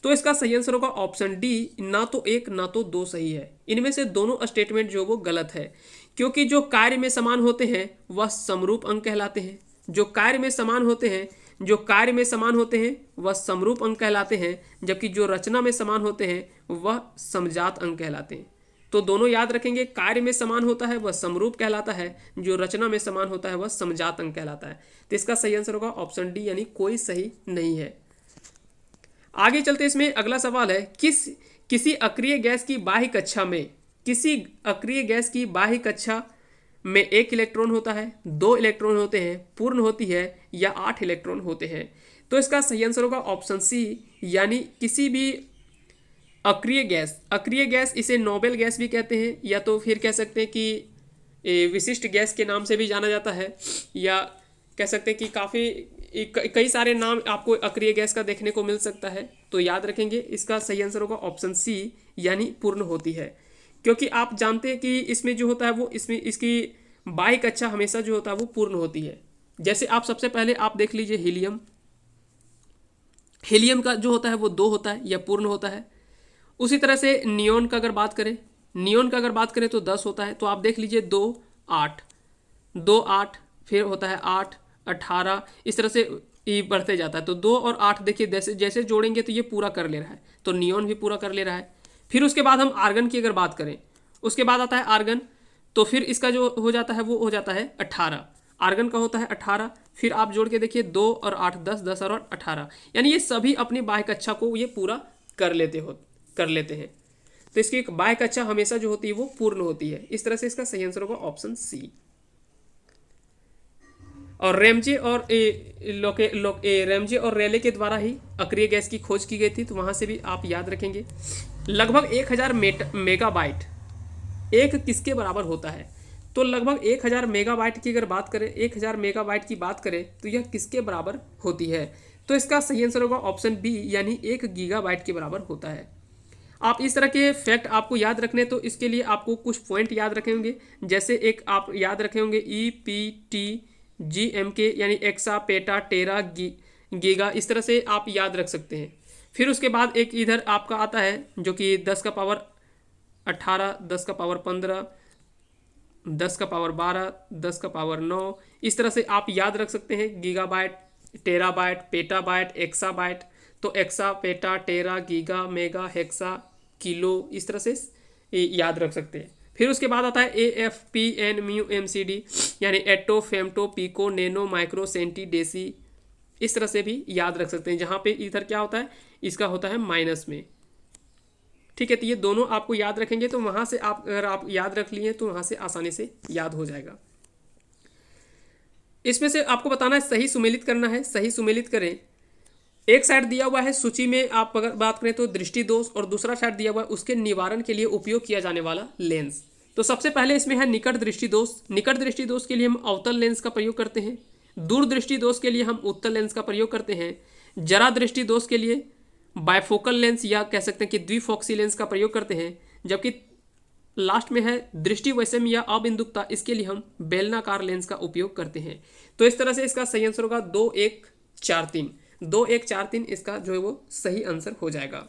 तो इसका सही आंसर होगा ऑप्शन डी, ना तो एक ना तो दो सही है। इनमें से दोनों स्टेटमेंट जो वो गलत है, क्योंकि जो कार्य में समान होते हैं वह समरूप अंग कहलाते हैं। जो कार्य में समान होते हैं वह समरूप अंग कहलाते हैं, जबकि जो रचना में समान होते हैं वह समजात अंग कहलाते हैं। तो दोनों याद रखेंगे, कार्य में समान होता है वह समरूप कहलाता है, जो रचना में समान होता है वह समजात अंग कहलाता है। तो इसका सही आंसर होगा ऑप्शन डी यानी कोई सही नहीं है। आगे चलते इसमें अगला सवाल है, किसी अक्रिय गैस की बाह्य कक्षा में 1 इलेक्ट्रॉन होता है, 2 इलेक्ट्रॉन होते हैं, पूर्ण होती है या 8 इलेक्ट्रॉन होते हैं। तो इसका सही आंसर होगा ऑप्शन सी यानी किसी भी अक्रिय गैस इसे नोबेल गैस भी कहते हैं, या तो फिर कह सकते हैं कि विशिष्ट गैस के नाम से भी जाना जाता है, या कह सकते हैं कि कई सारे नाम आपको अक्रिय गैस का देखने को मिल सकता है। तो याद रखेंगे इसका सही आंसर होगा ऑप्शन सी यानी पूर्ण होती है, क्योंकि आप जानते हैं कि इसमें जो होता है वो इसकी बाह्य कक्षा हमेशा जो होता है वो पूर्ण होती है। जैसे आप सबसे पहले आप देख लीजिए हीलियम का जो होता है वो 2 होता है या पूर्ण होता है। उसी तरह से नियोन का अगर बात करें तो 10 होता है। तो आप देख लीजिए 2 8 फिर होता है 8 18, इस तरह से ये बढ़ते जाता है। तो 2 और 8 देखिए जैसे जैसे जोड़ेंगे तो ये पूरा कर ले रहा है, तो नियोन भी पूरा कर ले रहा है। फिर उसके बाद हम आर्गन की अगर बात करें, उसके बाद आता है आर्गन, तो फिर इसका जो हो जाता है वो हो जाता है 18। आर्गन का होता है 18, फिर आप जोड़ के देखिए 2 और 8 10, 10 और 18, यानी ये सभी अपनी बाह्य कक्षा को ये पूरा कर लेते हैं। तो इसकी बाह्य कक्षा हमेशा जो होती है वो पूर्ण होती है। इस तरह से इसका सही आंसर होगा ऑप्शन सी। और रैमजे और रेले के द्वारा ही अक्रिय गैस की खोज की गई थी, तो वहां से भी आप याद रखेंगे। लगभग 1000 मेगाबाइट एक किसके बराबर होता है? तो लगभग 1000 मेगाबाइट की अगर बात करें, 1000 मेगाबाइट की बात करें तो यह किसके बराबर होती है? तो इसका सही आंसर होगा ऑप्शन बी, यानी 1 गीगाबाइट के बराबर होता है। आप इस तरह के फैक्ट आपको याद रखने, तो इसके लिए आपको कुछ पॉइंट याद रखे होंगे। जैसे एक आप याद रखे होंगे EPTGMK, यानी एक्सा, पेटा, टेरा, गीगा, इस तरह से आप याद रख सकते हैं। फिर उसके बाद एक इधर आपका आता है जो कि 10 का पावर 18, 10 का पावर 15, 10 का पावर 12, 10 का पावर 9, इस तरह से आप याद रख सकते हैं। Gigabyte, terabyte, petabyte, exabyte. तो एक्सा, पेटा, टेरा, गीगा, मेगा, हेक्सा, किलो, इस तरह से याद रख सकते हैं। फिर उसके बाद आता है AFPN, MUMCD, यानी atto, femto, pico, nano, micro, centi, deci, इस तरह से भी याद रख सकते हैं। जहाँ पे इधर क्या होता है, इसका होता है माइनस में। ठीक है, तो ये दोनों आपको याद रखेंगे, तो वहाँ से आप अगर आप याद रख लिए तो वहाँ से आसानी से याद हो जाएगा। इसमें से आपको बताना है, सही सुमेलित करना है, सही सुमेलित करें। एक साइड दिया हुआ है सूची में, आप अगर बात करें तो दृष्टि दोष, और दूसरा साइड दिया हुआ है उसके निवारण के लिए उपयोग किया जाने वाला लेंस। तो सबसे पहले इसमें है निकट दृष्टि दोष। निकट दृष्टि दोष के लिए हम अवतल लेंस का प्रयोग करते हैं। दूर दृष्टि दोष के लिए हम उत्तल लेंस का प्रयोग करते हैं। जरा दृष्टि दोष के लिए बायफोकल लेंस या कह सकते हैं कि द्विफोक्सी लेंस का प्रयोग करते हैं। जबकि लास्ट में है दृष्टि वैषम्य या अबिंदुकता, इसके लिए हम बेलनाकार लेंस का उपयोग करते हैं। तो इस तरह से इसका सही आंसर होगा 2143। 2143 इसका जो है वो सही आंसर हो जाएगा।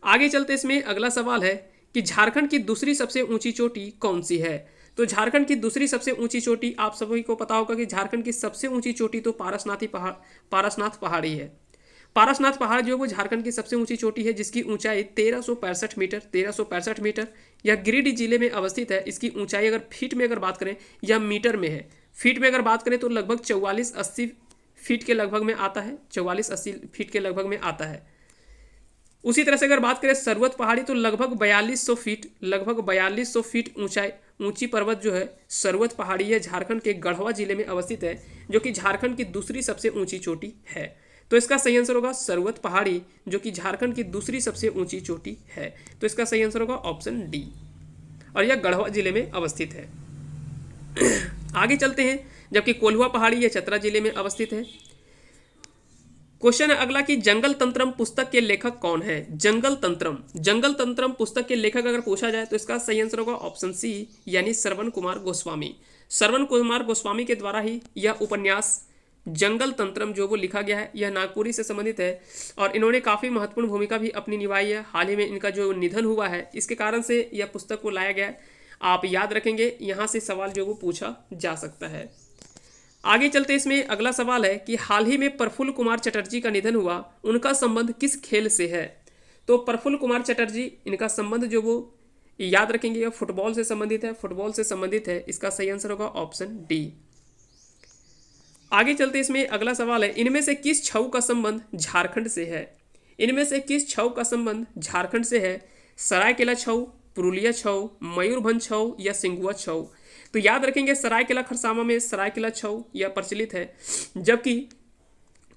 आगे चलते इसमें अगला सवाल है कि झारखंड की दूसरी सबसे ऊंची चोटी कौन सी है? तो झारखंड की दूसरी सबसे ऊंची चोटी, आप सभी को पता होगा कि झारखंड की सबसे ऊंची चोटी तो पारसनाथ पहाड़ी है। पारसनाथ पहाड़ जो है वो झारखंड की सबसे ऊंची चोटी है, जिसकी ऊंचाई 1365 मीटर, 1365 मीटर। यह गिरिडीह जिले में अवस्थित है। इसकी ऊंचाई अगर फीट में अगर बात करें या मीटर में है, फीट में अगर बात करें तो लगभग 44-80 फीट के लगभग में आता है, 44-80 फीट के लगभग में आता है। उसी तरह से अगर बात करें सर्वत पहाड़ी, तो लगभग 4200 फीट, लगभग 4200 फीट ऊंची पर्वत जो है सर्वत पहाड़ी है, झारखंड के गढ़वा जिले में अवस्थित है, जो कि झारखंड की दूसरी सबसे ऊंची चोटी है। तो इसका सही आंसर होगा सर्वत पहाड़ी, जो कि झारखंड की दूसरी सबसे ऊंची चोटी है। तो इसका सही आंसर होगा ऑप्शन डी, और यह गढ़वा जिले में अवस्थित है। आगे चलते हैं, जबकि कोल्हुआ पहाड़ी यह चतरा जिले में अवस्थित है। क्वेश्चन है अगला कि जंगल तंत्रम पुस्तक के लेखक कौन है? जंगल तंत्रम पुस्तक के लेखक अगर पूछा जाए तो इसका सही आंसर होगा ऑप्शन सी, यानी श्रवण कुमार गोस्वामी। श्रवण कुमार गोस्वामी के द्वारा ही यह उपन्यास जंगल तंत्रम जो वो लिखा गया है, यह नागपुरी से संबंधित है, और इन्होंने काफ़ी महत्वपूर्ण भूमिका भी अपनी निभाई है। हाल ही में इनका जो निधन हुआ है, इसके कारण से यह पुस्तक को लाया गया है। आप याद रखेंगे, यहाँ से सवाल जो वो पूछा जा सकता है। आगे चलते इसमें अगला सवाल है कि हाल ही में प्रफुल्ल कुमार चटर्जी का निधन हुआ, उनका संबंध किस खेल से है? तो प्रफुल्ल कुमार चटर्जी, इनका संबंध जो वो याद रखेंगे यह फुटबॉल से संबंधित है, फुटबॉल से संबंधित है। इसका सही आंसर होगा ऑप्शन डी। आगे चलते इसमें अगला सवाल है, इनमें से किस छऊ का संबंध झारखंड से है? इनमें से किस छऊ का संबंध झारखंड से है? सरायकेला छऊ, पुरुलिया छऊ, मयूरभंज छऊ या सिंगुआ छऊ? तो याद रखेंगे सरायकेला खरसावां में सरायकेला छऊ यह प्रचलित है, जबकि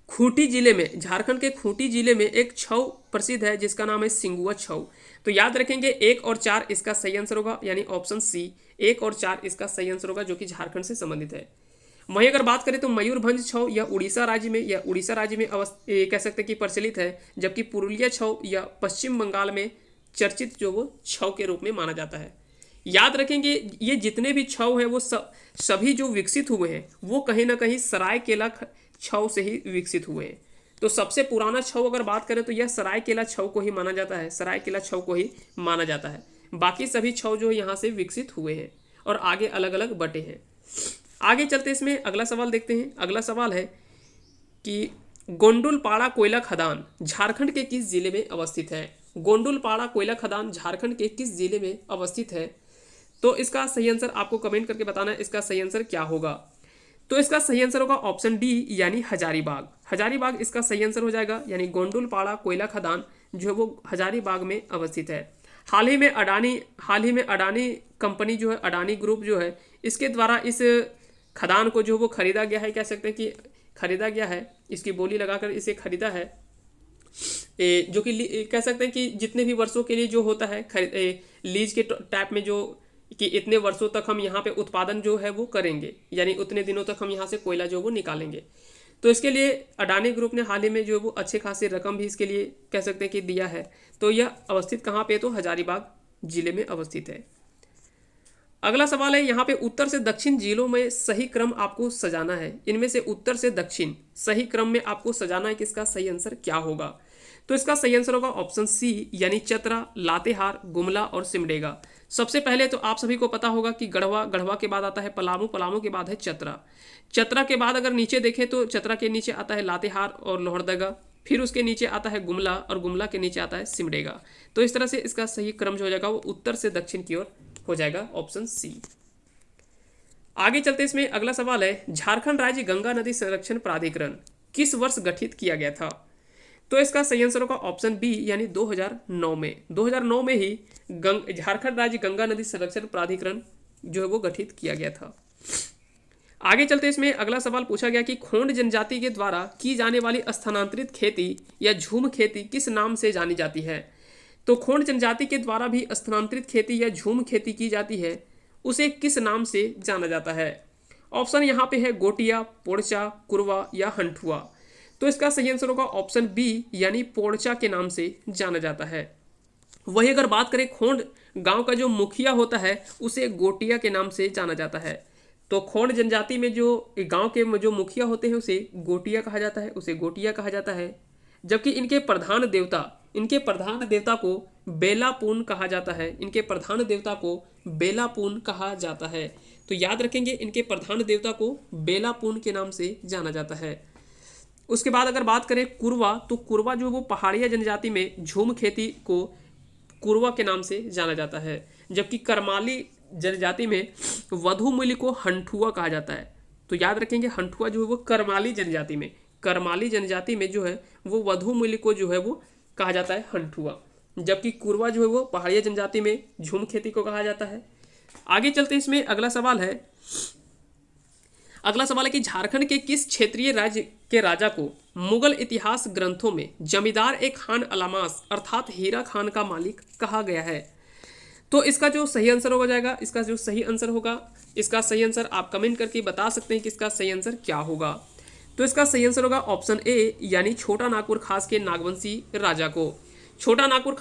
खूंटी जिले में, झारखंड के खूंटी जिले में एक छऊ प्रसिद्ध है जिसका नाम है सिंगुआ छऊ। तो याद रखेंगे 1 और 4 इसका सही आंसर होगा, यानी ऑप्शन सी 1 और 4 इसका सही आंसर होगा, जो कि झारखंड से संबंधित है। वहीं अगर बात करें तो मयूरभंज छऊ यह उड़ीसा राज्य में कह सकते हैं कि प्रचलित है, जबकि पुरुलिया छऊ यह पश्चिम बंगाल में चर्चित जो वो छऊ के रूप में माना जाता है। याद रखेंगे ये जितने भी छऊ हैं वो सभी जो विकसित हुए हैं वो कहीं ना कहीं सरायकेला छऊ से ही विकसित हुए हैं। तो सबसे पुराना छऊ अगर बात करें तो यह सरायकेला छऊ को ही माना जाता है, सरायकेला छऊ को ही माना जाता है। बाकी सभी छऊ जो यहाँ से विकसित हुए हैं और आगे अलग अलग बटे हैं। आगे चलते इसमें अगला सवाल देखते हैं। अगला सवाल है कि गोंडुलपाड़ा कोयला खदान झारखंड के किस जिले में अवस्थित है? गोंडुलपाड़ा कोयला खदान झारखंड के किस जिले में अवस्थित है? तो इसका सही आंसर आपको कमेंट करके बताना है, इसका सही आंसर क्या होगा। तो इसका सही आंसर होगा ऑप्शन डी, यानी हजारीबाग। हजारीबाग इसका सही आंसर हो जाएगा, यानी गोंडुलपाड़ा कोयला खदान जो है वो हजारीबाग में अवस्थित है। हाल ही में अडानी कंपनी जो है, अडानी ग्रुप जो है, इसके द्वारा इस खदान को जो वो खरीदा गया है, कह सकते हैं कि खरीदा गया है, इसकी बोली लगाकर इसे खरीदा है। जो कि कह सकते हैं कि जितने भी वर्षों के लिए जो होता है लीज के टाइप में, जो कि इतने वर्षों तक हम यहाँ पे उत्पादन जो है वो करेंगे, यानी उतने दिनों तक हम यहाँ से कोयला जो वो निकालेंगे। तो इसके लिए अडानी ग्रुप ने हाल ही में जो है वो अच्छे खासी रकम भी इसके लिए कह सकते हैं कि दिया है। तो यह अवस्थित कहाँ पे, तो हजारीबाग जिले में अवस्थित है। अगला सवाल है यहाँ पे, उत्तर से दक्षिण जिलों में सही क्रम आपको सजाना है। इनमें से उत्तर से दक्षिण सही क्रम में आपको सजाना है कि इसका सही आंसर क्या होगा। तो इसका सही आंसर होगा ऑप्शन सी, यानी चतरा, लातेहार, गुमला और सिमडेगा। सबसे पहले तो आप सभी को पता होगा कि गढ़वा, गढ़वा के बाद आता है पलामू, पलामू के बाद है चतरा, चतरा के बाद अगर नीचे देखें तो चतरा के नीचे आता है लातेहार और लोहरदगा, फिर उसके नीचे आता है गुमला और गुमला के नीचे आता है सिमडेगा। तो इस तरह से इसका सही क्रम जो हो जाएगा वो उत्तर से दक्षिण की ओर हो जाएगा, ऑप्शन सी। आगे चलते इसमें अगला सवाल है, झारखंड राज्य गंगा नदी संरक्षण प्राधिकरण किस वर्ष गठित किया गया था। तो इसका सही आंसर होगा ऑप्शन बी, यानी 2009 में। 2009 में ही झारखंड राज्य गंगा नदी संरक्षण प्राधिकरण जो है वो गठित किया गया था। आगे चलते इसमें अगला सवाल पूछा गया कि खोंड जनजाति के द्वारा की जाने वाली स्थानांतरित खेती या झूम खेती किस नाम से जानी जाती है। तो खोंड जनजाति के द्वारा भी स्थानांतरित खेती या झूम खेती की जाती है, उसे किस नाम से जाना जाता है। ऑप्शन यहाँ पे है गोटिया, पोड़चा, कुरवा या हंठुआ। तो इसका सही आंसर होगा ऑप्शन बी, यानी पोड़चा के नाम से जाना जाता है। वही अगर बात करें खोंड गांव का जो मुखिया होता है उसे गोटिया के नाम से जाना जाता है। तो खोंड जनजाति में जो गांव के जो मुखिया होते हैं उसे गोटिया कहा जाता है, उसे गोटिया कहा जाता है। जबकि इनके प्रधान देवता को बेलापून कहा जाता है, इनके प्रधान देवता को बेलापून कहा जाता है। तो याद रखेंगे, इनके प्रधान देवता को बेलापून के नाम से जाना जाता है। उसके बाद अगर बात करें कुरवा, तो कुरवा जो है वो पहाड़िया जनजाति में झूम खेती को कुरवा के नाम से जाना जाता है। जबकि करमाली जनजाति में वधुमूल्य को हंठुआ कहा जाता है। तो याद रखेंगे, हंठुआ जो है वो करमाली जनजाति में जो है वो वधुमूल्य को जो है वो कहा जाता है हंठुआ, जबकि कुरवा जो है वो पहाड़िया जनजाति में झूम खेती को कहा जाता है। आगे चलते इसमें अगला सवाल है कि झारखंड के किस क्षेत्रीय राज्य के राजा को मुगल इतिहास ग्रंथों में जमींदार ए खान अलामास अर्थात हीरा खान का मालिक कहा गया है। तो इसका जो सही आंसर हो जाएगा, इसका सही आंसर आप कमेंट करके बता सकते हैं कि इसका सही आंसर क्या होगा। तो इसका सही आंसर होगा ऑप्शन ए, यानी छोटा नागपुर खास के नागवंशी राजा को। छोटा नागपुर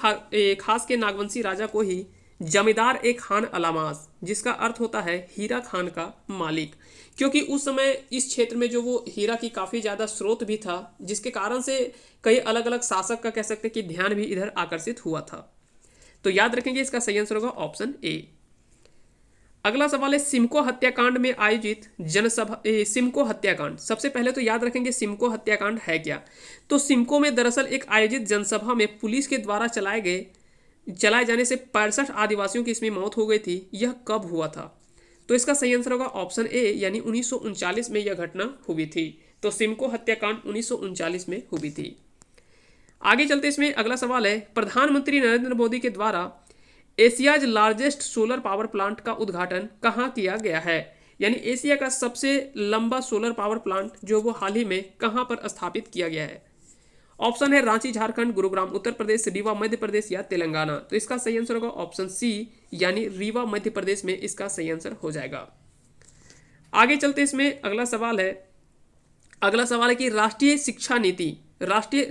खास के नागवंशी राजा को ही जमींदार ए खान अलामास, जिसका अर्थ होता है हीरा खान का मालिक, क्योंकि उस समय इस क्षेत्र में जो वो हीरा की काफ़ी ज़्यादा स्रोत भी था, जिसके कारण से कई अलग अलग शासक का कह सकते हैं कि ध्यान भी इधर आकर्षित हुआ था। तो याद रखेंगे, इसका सही आंसर होगा ऑप्शन ए। अगला सवाल है, सिमको हत्याकांड में आयोजित जनसभा सिमको हत्याकांड। सबसे पहले तो याद रखेंगे सिमको हत्याकांड है क्या। तो सिमको में दरअसल एक आयोजित जनसभा में पुलिस के द्वारा चलाए जाने से 65 आदिवासियों की इसमें मौत हो गई थी। यह कब हुआ था। तो इसका सही आंसर होगा ऑप्शन ए, यानी 1939 में यह घटना हुई थी। तो सिमको हत्याकांड 1939 में हुई थी। आगे चलते इसमें अगला सवाल है, प्रधानमंत्री नरेंद्र मोदी के द्वारा Asia's largest solar power plant का उद्घाटन कहाँ किया गया है। यानी एशिया का सबसे लंबा सोलर पावर प्लांट जो वो हाल ही में कहाँ पर स्थापित किया गया है। ऑप्शन है रांची झारखंड, गुरुग्राम उत्तर प्रदेश, रीवा मध्य प्रदेश या तेलंगाना। तो इसका सही आंसर होगा ऑप्शन सी, यानी रीवा मध्य प्रदेश में इसका सही आंसर हो जाएगा। आगे चलते इसमें अगला सवाल है कि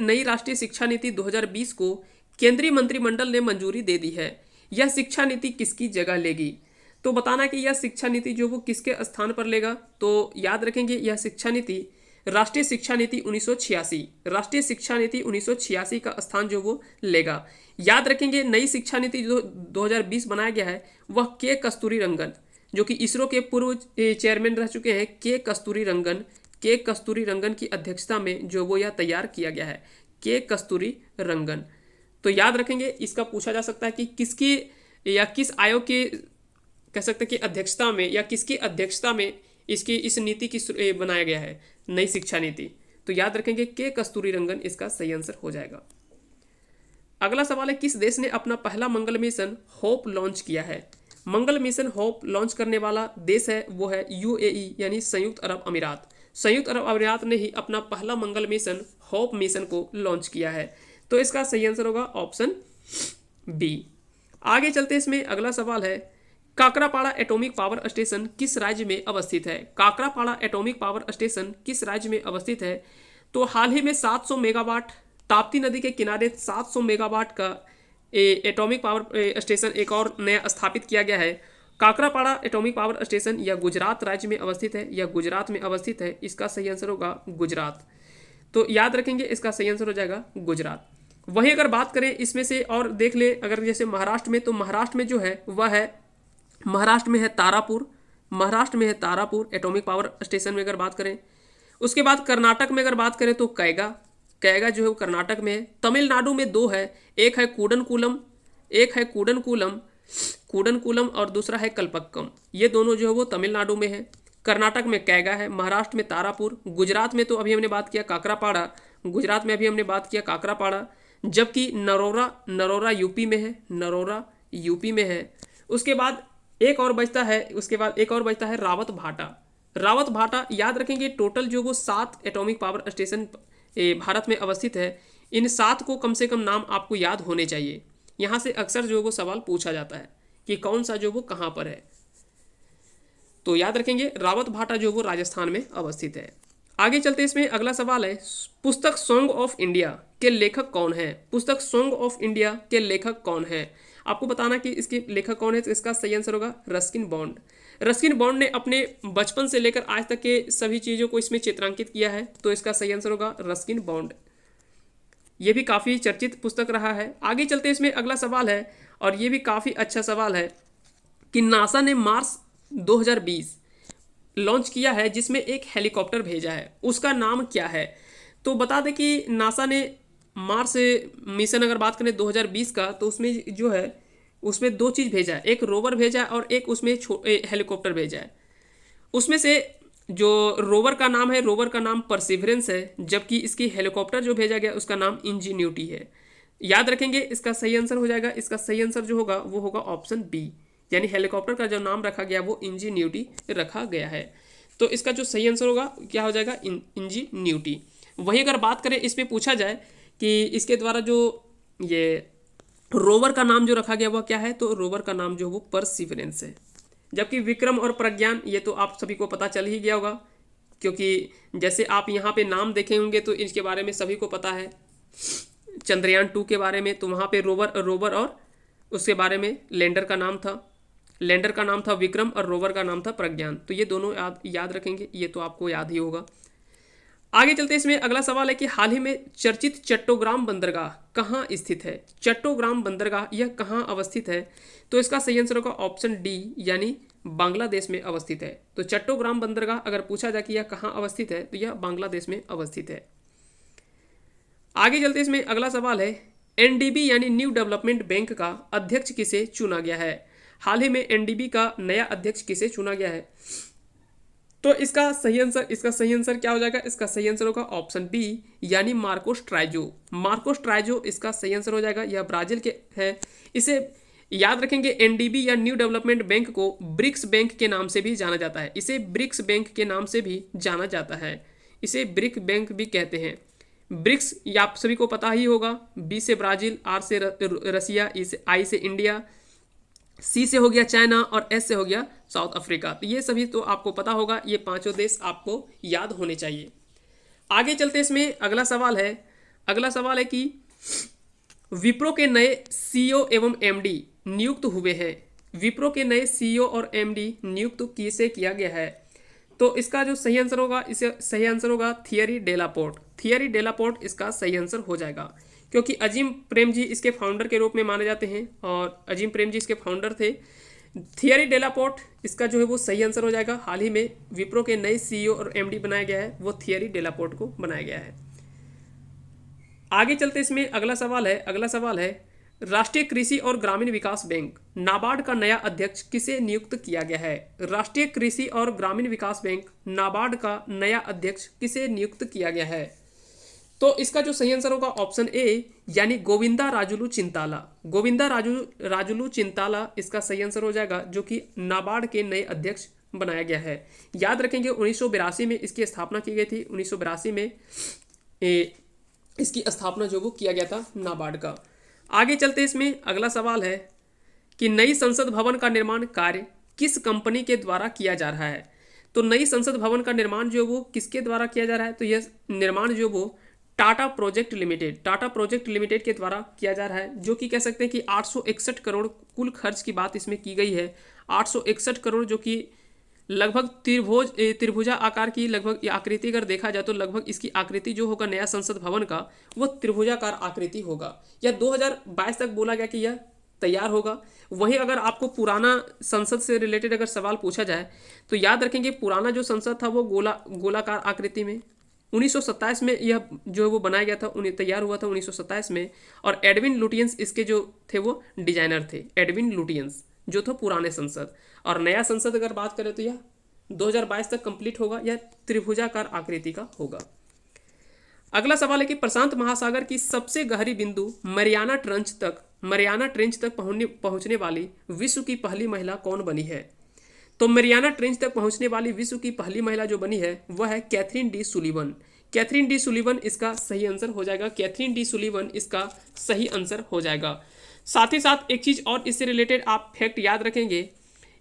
नई राष्ट्रीय शिक्षा नीति 2020 को केंद्रीय मंत्रिमंडल ने मंजूरी दे दी है। यह शिक्षा नीति किसकी जगह लेगी। तो बताना कि यह शिक्षा नीति जो वो किसके स्थान पर लेगा। तो याद रखेंगे, यह शिक्षा नीति राष्ट्रीय शिक्षा नीति 1986 का स्थान जो वो लेगा। याद रखेंगे, नई शिक्षा नीति जो 2020 बनाया गया है वह के कस्तूरी रंगन, जो कि इसरो के पूर्व चेयरमैन रह चुके हैं, के कस्तूरी रंगन की अध्यक्षता में जो वो यह तैयार किया गया है, के कस्तूरी रंगन। तो याद रखेंगे, इसका पूछा जा सकता है कि किसकी या किस आयोग के कह सकते हैं कि अध्यक्षता में या किसकी अध्यक्षता में इस नीति की बनाया गया है नई शिक्षा नीति। तो याद रखेंगे, के कस्तूरी रंगन इसका सही आंसर हो जाएगा। अगला सवाल है, किस देश ने अपना पहला मंगल मिशन होप लॉन्च किया है। मंगल मिशन होप लॉन्च करने वाला देश है वो है यूएई, यानी संयुक्त अरब अमीरात। संयुक्त अरब अमीरात ने ही अपना पहला मंगल मिशन होप मिशन को लॉन्च किया है। तो इसका सही आंसर होगा ऑप्शन बी। आगे चलते इसमें अगला सवाल है, काकरापाड़ा एटॉमिक पावर स्टेशन किस राज्य में अवस्थित है? काकरापाड़ा एटॉमिक पावर स्टेशन किस राज्य में अवस्थित है? तो हाल ही में 700 मेगावाट, ताप्ती नदी के किनारे 700 मेगावाट का एटॉमिक पावर स्टेशन एक और नया स्थापित किया गया है। काकरापाड़ा एटॉमिक पावर स्टेशन यह गुजरात राज्य में अवस्थित है, यह गुजरात में अवस्थित है। इसका सही आंसर होगा गुजरात। तो याद रखेंगे, इसका सही आंसर हो जाएगा गुजरात। वहीं अगर बात करें इसमें से और देख ले, अगर जैसे महाराष्ट्र में, तो महाराष्ट्र में जो है वह है, महाराष्ट्र में है तारापुर, महाराष्ट्र में है तारापुर एटॉमिक पावर स्टेशन में अगर बात करें। उसके बाद कर्नाटक में अगर बात करें तो कैगा, कैगा जो है वो कर्नाटक में है। तमिलनाडु में दो है, एक है कूडनकुलम, एक है कूडनकुलम, कूडनकुलम और दूसरा है कल्पक्कम। ये दोनों जो है वो तमिलनाडु में है। कर्नाटक में कैगा है, महाराष्ट्र में तारापुर, गुजरात में तो अभी हमने बात किया काकरापाड़ा, गुजरात में अभी हमने बात किया काकरापाड़ा, जबकि नरोरा, नरोरा यूपी में है, नरोरा यूपी में है। उसके बाद एक और बचता है, उसके बाद एक और बचता है रावत भाटा। रावत भाटा याद रखेंगे, टोटल जो वो 7 एटॉमिक पावर स्टेशन भारत में अवस्थित है। इन 7 को कम से कम नाम आपको याद होने चाहिए। यहाँ से अक्सर जो वो सवाल पूछा जाता है कि कौन सा जो वो कहाँ पर है। तो याद रखेंगे रावत भाटा जो वो राजस्थान में अवस्थित है। आगे चलते इसमें अगला सवाल है, पुस्तक सॉन्ग ऑफ इंडिया के लेखक कौन है? पुस्तक सॉन्ग ऑफ इंडिया के लेखक कौन है? आपको बताना कि इसके लेखक कौन है। तो इसका सही आंसर होगा रस्किन बॉन्ड। रस्किन बॉन्ड ने अपने बचपन से लेकर आज तक के सभी चीज़ों को इसमें चित्रांकित किया है। तो इसका सही आंसर होगा रस्किन बॉन्ड। ये भी काफ़ी चर्चित पुस्तक रहा है। आगे चलते इसमें अगला सवाल है, और ये भी काफ़ी अच्छा सवाल है कि नासा ने मार्स 2020 लॉन्च किया है, जिसमें एक हेलीकॉप्टर भेजा है, उसका नाम क्या है? तो बता दें कि नासा ने मार्स मिशन अगर बात करें 2020 का, तो उसमें जो है उसमें 2 चीज़ भेजा है, एक रोवर भेजा है और एक उसमें हेलीकॉप्टर भेजा है। उसमें से जो रोवर का नाम है, रोवर का नाम परसिवरेंस है, जबकि इसकी हेलीकॉप्टर जो भेजा गया उसका नाम इंजीन्यूटी है। याद रखेंगे, इसका सही आंसर हो जाएगा, इसका सही आंसर जो होगा वो होगा ऑप्शन बी, यानी हेलीकॉप्टर का जो नाम रखा गया वो इंजीन्यूटी रखा गया है। तो इसका जो सही आंसर होगा क्या हो जाएगा, इंजीन्यूटी। वहीं अगर बात करें, इस पर पूछा जाए कि इसके द्वारा जो ये रोवर का नाम जो रखा गया वह क्या है, तो रोवर का नाम जो वो परसिवरेंस है। जबकि विक्रम और प्रज्ञान ये तो आप सभी को पता चल ही गया होगा, क्योंकि जैसे आप यहाँ पे नाम देखे होंगे तो इसके बारे में सभी को पता है। चंद्रयान 2 के बारे में, तो वहाँ पे रोवर और उसके बारे में लैंडर का नाम था, लैंडर का नाम था विक्रम और रोवर का नाम था प्रज्ञान। तो ये दोनों याद रखेंगे, ये तो आपको याद ही होगा। आगे चलते इसमें अगला सवाल है कि हाल ही में चर्चित चट्टोग्राम बंदरगाह कहाँ स्थित है? चट्टोग्राम बंदरगाह यह कहाँ अवस्थित है? तो इसका सही आंसर होगा ऑप्शन डी, यानी बांग्लादेश में अवस्थित है। तो चट्टोग्राम बंदरगाह अगर पूछा जाए कि यह कहाँ अवस्थित है, तो यह बांग्लादेश में अवस्थित है। आगे चलते इसमें अगला सवाल है, एनडीबी यानी न्यू डेवलपमेंट बैंक का अध्यक्ष किसे चुना गया है? हाल ही में एनडीबी का नया अध्यक्ष किसे चुना गया है? तो इसका सही आंसर क्या हो जाएगा? इसका सही आंसर होगा ऑप्शन बी, यानी मार्कोस ट्राइजो। मार्कोस ट्राइजो इसका सही आंसर हो जाएगा। यह ब्राजील के हैं। इसे याद रखेंगे, एनडीबी या न्यू डेवलपमेंट बैंक को ब्रिक्स बैंक के नाम से भी जाना जाता है। इसे ब्रिक्स बैंक के नाम से भी जाना जाता है, इसे ब्रिक बैंक भी कहते हैं। ब्रिक्स ये आप सभी को पता ही होगा, बी से ब्राज़ील, आर से रसिया, आई से इंडिया, सी से हो गया चाइना और एस से हो गया साउथ अफ्रीका। तो ये सभी तो आपको पता होगा, ये 5 देश आपको याद होने चाहिए। आगे चलते इसमें अगला सवाल है कि विप्रो के नए सीईओ एवं एमडी नियुक्त हुए हैं। विप्रो के नए सीईओ और एमडी नियुक्त किसे किया गया है? तो इसका जो सही आंसर होगा, इसे सही आंसर होगा थियरी डेलापोर्ट। थियरी डेलापोर्ट इसका सही आंसर हो जाएगा, क्योंकि अजीम प्रेम जी इसके फाउंडर के रूप में माने जाते हैं और अजीम प्रेम जी इसके फाउंडर थे। थियरी डेलापोर्ट इसका जो है वो सही आंसर हो जाएगा। हाल ही में विप्रो के नए सीईओ और एमडी बनाया गया है, वो थियरी डेलापोर्ट को बनाया गया है। आगे चलते इसमें अगला सवाल है राष्ट्रीय कृषि और ग्रामीण विकास बैंक नाबार्ड का नया अध्यक्ष किसे नियुक्त किया गया है? राष्ट्रीय कृषि और ग्रामीण विकास बैंक नाबार्ड का नया अध्यक्ष किसे नियुक्त किया गया है? तो इसका जो सही आंसर होगा ऑप्शन ए, यानी गोविंदा राजुलू चिंताला। गोविंदा राजुलू चिंताला इसका सही आंसर हो जाएगा, जो कि नाबार्ड के नए अध्यक्ष बनाया गया है। याद रखेंगे 1982 में इसकी स्थापना की गई थी। 1982 में इसकी स्थापना जो वो किया गया था नाबार्ड का। आगे चलते इसमें अगला सवाल है कि नई संसद भवन का निर्माण कार्य किस कंपनी के द्वारा किया जा रहा है। तो नई संसद भवन का निर्माण जो वो किसके द्वारा किया जा रहा है, तो यह निर्माण जो वो टाटा प्रोजेक्ट लिमिटेड के द्वारा किया जा रहा है, जो कि कह सकते हैं कि 861 करोड़ कुल खर्च की बात इसमें की गई है। 861 करोड़ जो कि लगभग त्रिभुजा आकार की लगभग आकृति अगर देखा जाए तो लगभग इसकी आकृति जो होगा नया संसद भवन का वो त्रिभुजाकार आकृति होगा। यह 2022 तक बोला गया कि यह तैयार होगा। वहीं अगर आपको पुराना संसद से रिलेटेड अगर सवाल पूछा जाए तो याद रखेंगे पुराना जो संसद था वो गोलाकार आकृति में 1927 में यह जो वो बनाया गया था, उन्हें तैयार हुआ था 1927 में। और एडविन लुटियंस इसके जो थे वो डिजाइनर थे, एडविन लुटियंस जो था पुराने संसद। और नया संसद अगर बात करें तो यह 2022 तक कंप्लीट होगा, यह त्रिभुजाकार आकृति का होगा। अगला सवाल है कि प्रशांत महासागर की सबसे गहरी बिंदु मरियाना ट्रेंच तक पहुंचने वाली विश्व की पहली महिला कौन बनी है। तो मरियाना ट्रेंच तक पहुंचने वाली विश्व की पहली महिला जो बनी है वह है Catherine D Sullivan. Catherine D Sullivan इसका सही आंसर हो जाएगा। कैथरीन डी सुलिवन इसका सही आंसर हो जाएगा। साथ ही साथ एक चीज और इससे रिलेटेड आप फैक्ट याद रखेंगे,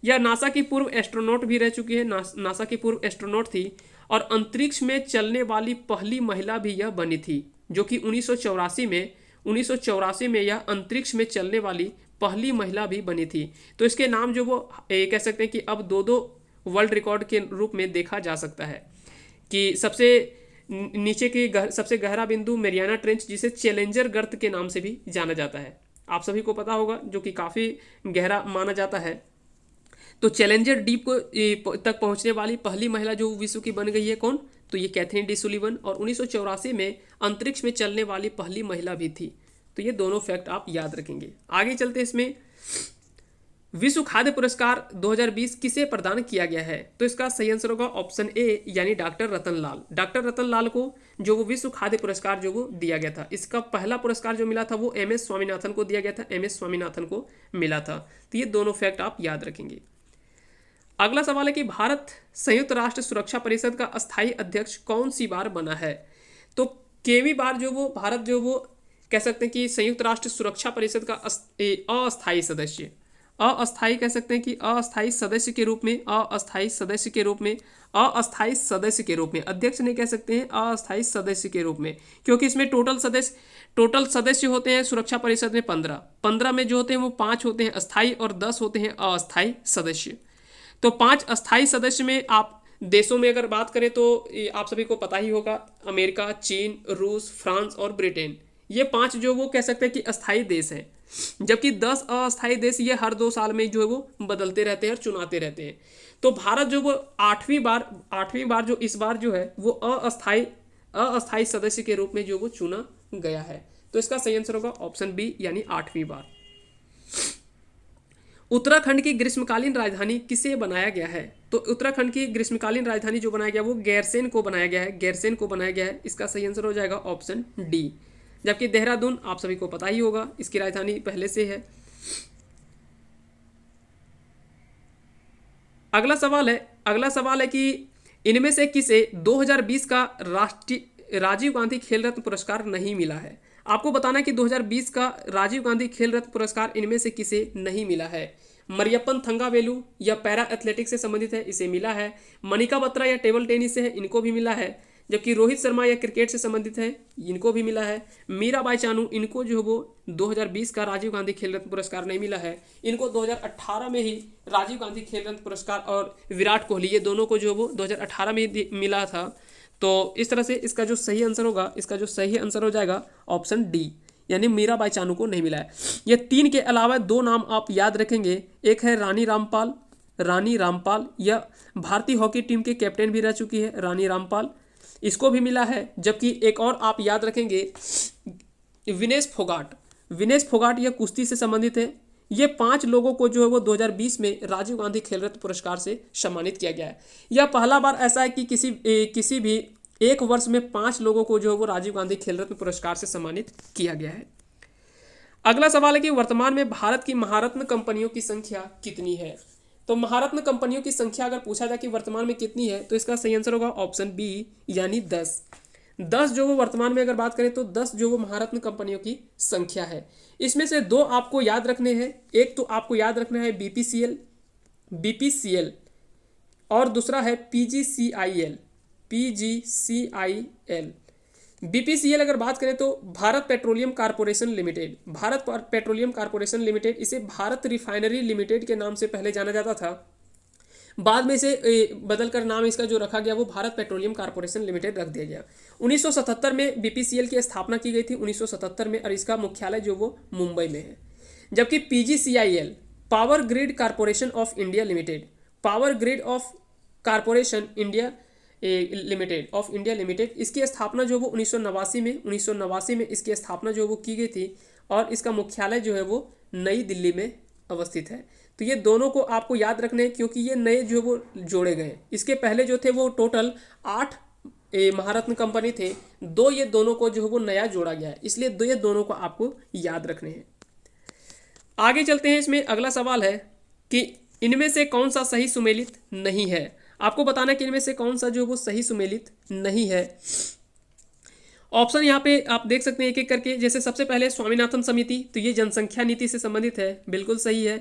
यह नासा की पूर्व एस्ट्रोनॉट भी रह चुकी है, नासा की पूर्व एस्ट्रोनॉट थी और अंतरिक्ष में चलने वाली पहली महिला भी यह बनी थी, जो कि 1984 में यह अंतरिक्ष में चलने वाली पहली महिला भी बनी थी। तो इसके नाम जो वो कह सकते हैं कि अब दो वर्ल्ड रिकॉर्ड के रूप में देखा जा सकता है कि सबसे नीचे की सबसे गहरा बिंदु मैरियाना ट्रेंच, जिसे चैलेंजर गर्त के नाम से भी जाना जाता है, आप सभी को पता होगा, जो कि काफ़ी गहरा माना जाता है। तो चैलेंजर डीप को तक पहुंचने वाली पहली महिला जो विश्व की बन गई है कौन, तो ये कैथरीन डी सुलिवन, और 1984 में अंतरिक्ष में चलने वाली पहली महिला भी थी। तो ये दोनों फैक्ट आप याद रखेंगे। आगे चलते इसमें विश्व खाद्य पुरस्कार 2020 किसे प्रदान किया गया है। तो इसका सही आंसर होगा ऑप्शन ए, यानी डॉक्टर रतन लाल को जो वो विश्व खाद्य पुरस्कार जो वो दिया गया था। इसका पहला पुरस्कार जो मिला था वो MS स्वामीनाथन को दिया गया था, MS स्वामीनाथन को मिला था। तो ये दोनों फैक्ट आप याद रखेंगे। अगला सवाल है कि भारत संयुक्त राष्ट्र सुरक्षा परिषद का अस्थायी अध्यक्ष कौन सी बार बना है। तो केवी बार जो वो भारत जो वो कह सकते हैं कि संयुक्त राष्ट्र सुरक्षा परिषद का अस्थायी सदस्य, अस्थायी कह सकते हैं कि अस्थायी सदस्य के रूप में, अस्थायी सदस्य के रूप में, अस्थायी सदस्य के रूप में, अध्यक्ष नहीं कह सकते हैं, अस्थायी सदस्य के रूप में, क्योंकि इसमें टोटल सदस्य होते हैं सुरक्षा परिषद में 15 में जो होते हैं वो 5 होते हैं अस्थायी और 10 होते हैं अस्थायी सदस्य। तो 5 अस्थायी सदस्य में आप देशों में अगर बात करें तो आप सभी को पता ही होगा, अमेरिका, चीन, रूस, फ्रांस और ब्रिटेन, ये 5 जो वो कह सकते हैं कि अस्थायी देश हैं, जबकि 10 अस्थायी देश ये हर 2 साल में जो है वो बदलते रहते हैं और चुनाते रहते हैं। तो भारत जो वो आठवीं बार जो इस बार जो है वो अस्थायी सदस्य के रूप में जो वो चुना गया है। तो इसका सही आंसर होगा ऑप्शन बी, यानी 8वीं बार। उत्तराखंड की ग्रीष्मकालीन राजधानी किसे बनाया गया है। तो उत्तराखंड की ग्रीष्मकालीन राजधानी जो बनाया गया वो गैरसेन को बनाया गया है। इसका सही आंसर हो जाएगा ऑप्शन डी। जबकि देहरादून आप सभी को पता ही होगा, इसकी राजधानी पहले से है। अगला सवाल है कि इनमें से किसे 2020 का राष्ट्रीय राजीव गांधी खेल रत्न पुरस्कार नहीं मिला है। आपको बताना है कि 2020 का राजीव गांधी खेल रत्न पुरस्कार इनमें से किसे नहीं मिला है। मरियप्पन थंगावेलु या पैरा एथलेटिक्स से संबंधित है, इसे मिला है। मनिका बत्रा या टेबल टेनिस से है, इनको भी मिला है। जबकि रोहित शर्मा या क्रिकेट से संबंधित है, इनको भी मिला है। मीराबाई चानू, इनको जो वो 2020 का राजीव गांधी खेल रत्न पुरस्कार नहीं मिला है, इनको 2018 में ही राजीव गांधी खेल रत्न पुरस्कार, और विराट कोहली, ये दोनों को जो वो 2018 में ही मिला था। तो इस तरह से इसका जो सही आंसर हो जाएगा ऑप्शन डी, यानी मीराबाई चानू को नहीं मिला है। ये 3 के अलावा 2 नाम आप याद रखेंगे, एक है रानी रामपाल, यह भारतीय हॉकी टीम के कैप्टन भी रह चुकी है, रानी रामपाल, इसको भी मिला है। जबकि एक और आप याद रखेंगे विनेश फोगाट, यह कुश्ती से संबंधित है। ये 5 लोगों को जो है वो 2020 में राजीव गांधी खेल रत्न पुरस्कार से सम्मानित किया गया है। यह पहला बार ऐसा है कि किसी भी एक वर्ष में 5 लोगों को जो है वो राजीव गांधी खेल रत्न पुरस्कार से सम्मानित किया गया है। अगला सवाल है कि वर्तमान में भारत की महारत्न कंपनियों की संख्या कितनी है। तो महारत्न कंपनियों की संख्या अगर पूछा जाए कि वर्तमान में कितनी है, तो इसका सही आंसर होगा ऑप्शन बी, यानी 10। 10 जो वो वर्तमान में अगर बात करें तो 10 जो वो महारत्न कंपनियों की संख्या है। इसमें से 2 आपको याद रखने हैं। एक तो आपको याद रखना है बीपीसीएल और दूसरा है पीजीसीआईएल। बीपीसीएल अगर बात करें तो Bharat petroleum corporation limited, Bharat petroleum corporation limited, इसे भारत रिफाइनरी लिमिटेड के नाम से पहले जाना जाता था। बाद में इसे बदलकर नाम इसका जो रखा गया वो भारत पेट्रोलियम कॉर्पोरेशन लिमिटेड रख दिया गया। 1977 में बीपीसीएल की स्थापना की गई थी 1977 में, और इसका मुख्यालय जो वो मुंबई में है। जबकि PGCIL power grid corporation of India limited, power grid of corporation India limited, इसकी स्थापना जो वो 1989 में इसकी स्थापना जो वो की गई थी, और इसका मुख्यालय जो है वो नई दिल्ली में अवस्थित है। तो ये दोनों को आपको याद रखने हैं क्योंकि ये नए जो वो जोड़े गए। इसके पहले जो थे वो टोटल 8 महारत्न कंपनी थे, 2 ये दोनों को जो है वो नया जोड़ा गया है, इसलिए ये दोनों को आपको याद रखने हैं। आगे चलते हैं। इसमें अगला सवाल है कि इनमें से कौन सा सही सुमेलित नहीं है। आपको बताना है कि इनमें से कौन सा जो वो सही सुमेलित नहीं है। ऑप्शन यहाँ पे आप देख सकते हैं एक एक करके। जैसे सबसे पहले स्वामीनाथन समिति, तो ये जनसंख्या नीति से संबंधित है, बिल्कुल सही है।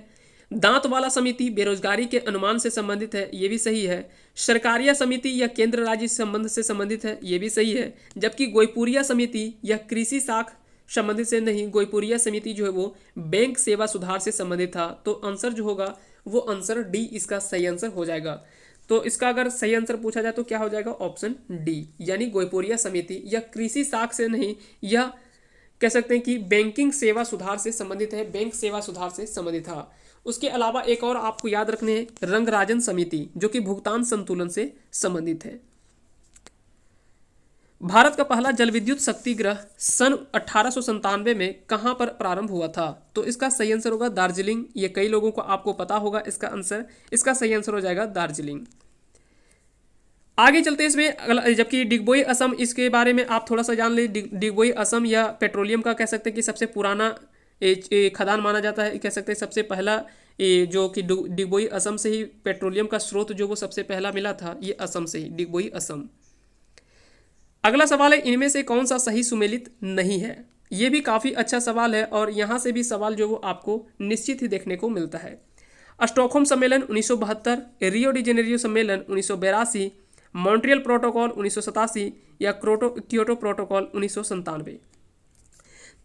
दांत वाला समिति बेरोजगारी के अनुमान से संबंधित है, ये भी सही है। सरकारिया समिति या केंद्र राज्य संबंध से संबंधित है, ये भी सही है। जबकि गोईपुरिया समिति या कृषि साख संबंधित से नहीं, गोईपुरिया समिति जो है वो बैंक सेवा सुधार से संबंधित था। तो आंसर जो होगा वो आंसर डी इसका सही आंसर हो जाएगा। तो इसका अगर सही आंसर पूछा जाए तो क्या हो जाएगा, ऑप्शन डी, यानी गोईपुरिया समिति या कृषि साख से नहीं, यह कह सकते हैं कि बैंकिंग सेवा सुधार से संबंधित है, बैंक सेवा सुधार से संबंधित था। उसके अलावा एक और आपको याद रखने हैं, रंगराजन समिति, जो कि भुगतान संतुलन से संबंधित है। भारत का पहला जल विद्युत शक्ति ग्रह सन 1897 में कहां पर प्रारंभ हुआ था। तो इसका सही आंसर होगा दार्जिलिंग। ये कई लोगों को आपको पता होगा इसका आंसर, इसका सही आंसर हो जाएगा दार्जिलिंग। आगे चलते हैं इसमें। जबकि डिगबोई असम, इसके बारे में आप थोड़ा सा जान ले। डिगबोई असम या पेट्रोलियम का कह सकते हैं कि सबसे पुराना खदान माना जाता है, कह सकते हैं सबसे पहला जो कि डिगबोई असम से ही पेट्रोलियम का स्रोत जो वो सबसे पहला मिला था, ये असम से ही, डिगबोई असम। अगला सवाल है, इनमें से कौन सा सही सुमेलित नहीं है। ये भी काफ़ी अच्छा सवाल है और यहाँ से भी सवाल जो वो आपको निश्चित ही देखने को मिलता है। स्टॉकहोम सम्मेलन 1972, रियो डी जेनेरियो सम्मेलन 1982, मॉन्ट्रियल प्रोटोकॉल 1987 या क्योटो प्रोटोकॉल 1997।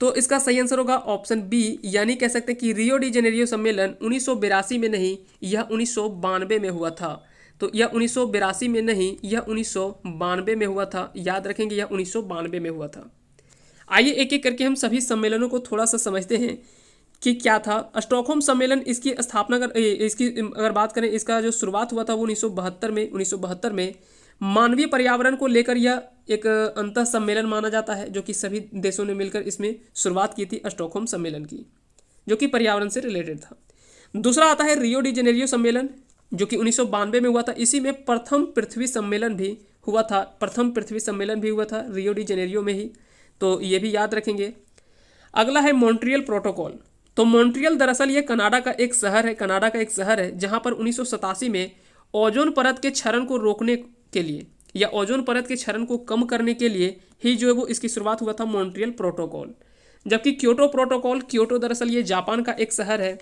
तो इसका सही आंसर होगा ऑप्शन बी, यानी कह सकते हैं कि रियो डी जेनेरियो सम्मेलन 1982 में नहीं, यह 1992 में हुआ था। तो यह 1982 में नहीं, यह 1992 में हुआ था। याद रखेंगे, यह 1992 में हुआ था। आइए एक एक करके हम सभी सम्मेलनों को थोड़ा सा समझते हैं कि क्या था। स्टॉकहोम सम्मेलन, इसकी स्थापना अगर बात करें, इसका जो शुरुआत हुआ था वो 1972 में मानवीय पर्यावरण को लेकर यह एक अंतः सम्मेलन माना जाता है, जो कि सभी देशों ने मिलकर इसमें शुरुआत की थी स्टॉकहोम सम्मेलन की, जो कि पर्यावरण से रिलेटेड था। दूसरा आता है रियो डी जेनेरियो सम्मेलन, जो कि 1992 में हुआ था। इसी में प्रथम पृथ्वी सम्मेलन भी हुआ था, रियो डी जेनेरियो में ही। तो ये भी याद रखेंगे। अगला है मॉन्ट्रियल प्रोटोकॉल। तो मॉन्ट्रियल दरअसल ये कनाडा का एक शहर है, जहां पर 1987 में ओजोन परत के क्षरण को रोकने के लिए या ओजोन परत के क्षरण को कम करने के लिए ही जो है वो इसकी शुरुआत हुआ था, मॉन्ट्रियल प्रोटोकॉल। जबकि क्योटो प्रोटोकॉल, क्योटो दरअसल ये जापान का एक शहर है,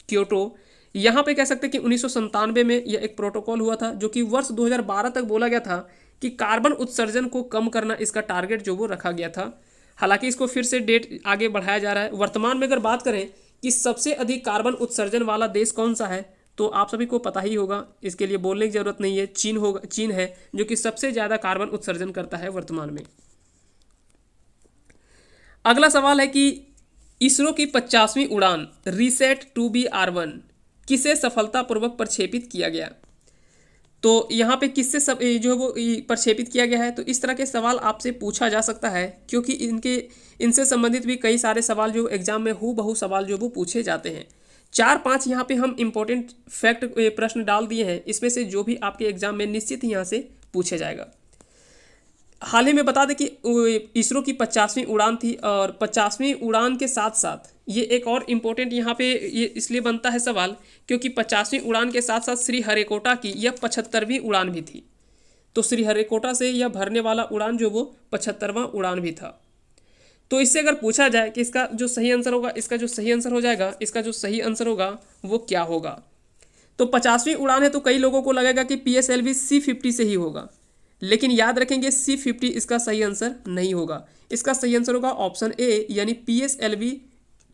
क्योटो। यहाँ पे कह सकते हैं कि 1997 में यह एक प्रोटोकॉल हुआ था, जो कि वर्ष 2012 तक बोला गया था कि कार्बन उत्सर्जन को कम करना इसका टारगेट जो वो रखा गया था। हालांकि इसको फिर से डेट आगे बढ़ाया जा रहा है। वर्तमान में अगर बात करें कि सबसे अधिक कार्बन उत्सर्जन वाला देश कौन सा है, तो आप सभी को पता ही होगा, इसके लिए बोलने की जरूरत नहीं है, चीन है, जो कि सबसे ज़्यादा कार्बन उत्सर्जन करता है वर्तमान में। अगला सवाल है कि इसरो की 50वीं उड़ान रीसेट 2B-R1 किसे सफलतापूर्वक प्रक्षेपित किया गया। तो यहाँ पे किससे जो वो प्रक्षेपित किया गया है। तो इस तरह के सवाल आपसे पूछा जा सकता है, क्योंकि इनसे संबंधित भी कई सारे सवाल जो एग्जाम में हूबहू सवाल जो वो पूछे जाते हैं। 4-5 यहाँ पे हम इंपॉर्टेंट फैक्ट प्रश्न डाल दिए हैं, इसमें से जो भी आपके एग्जाम में निश्चित ही यहाँ से पूछे जाएगा। हाल ही में बता दें कि इसरो की 50वीं उड़ान थी, और 50वीं उड़ान के साथ साथ ये एक और इम्पोर्टेंट यहाँ पे ये इसलिए बनता है सवाल, क्योंकि 50वीं उड़ान के साथ साथ श्रीहरिकोटा की यह 75वीं उड़ान भी थी। तो श्रीहरिकोटा से यह भरने वाला उड़ान जो वो 75वां उड़ान भी था। तो इससे अगर पूछा जाए कि इसका जो सही आंसर होगा, इसका जो सही आंसर हो जाएगा, इसका जो सही आंसर होगा वो क्या होगा? तो 50वीं उड़ान है, तो कई लोगों को लगेगा कि PSLV C50 से ही होगा, लेकिन याद रखेंगे C50 इसका सही आंसर नहीं होगा। इसका सही आंसर होगा ऑप्शन ए, यानी PSLV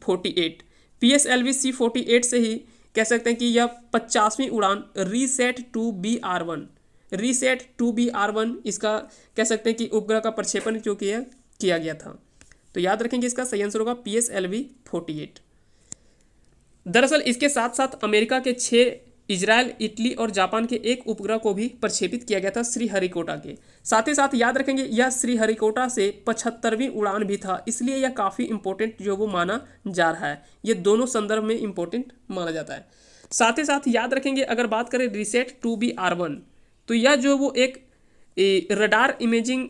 48। PSLV C48 से ही कह सकते हैं कि यह 50वीं उड़ान रीसेट 2BR1, रीसेट 2BR1 इसका कह सकते हैं कि उपग्रह का प्रक्षेपण जो किया गया था। तो याद रखेंगे इसका सही आंसर होगा PSLV 48। दरअसल इसके साथ साथ अमेरिका के 6, इजराइल, इटली और जापान के 1 उपग्रह को भी प्रक्षेपित किया गया था श्रीहरिकोटा के। साथ ही साथ याद रखेंगे यह श्रीहरिकोटा से 75वीं उड़ान भी था, इसलिए यह काफ़ी इंपॉर्टेंट जो वो माना जा रहा है। ये दोनों संदर्भ में इंपॉर्टेंट माना जाता है। साथ ही साथ याद रखेंगे अगर बात करें रीसेट 2BR1, तो यह जो वो एक radar imaging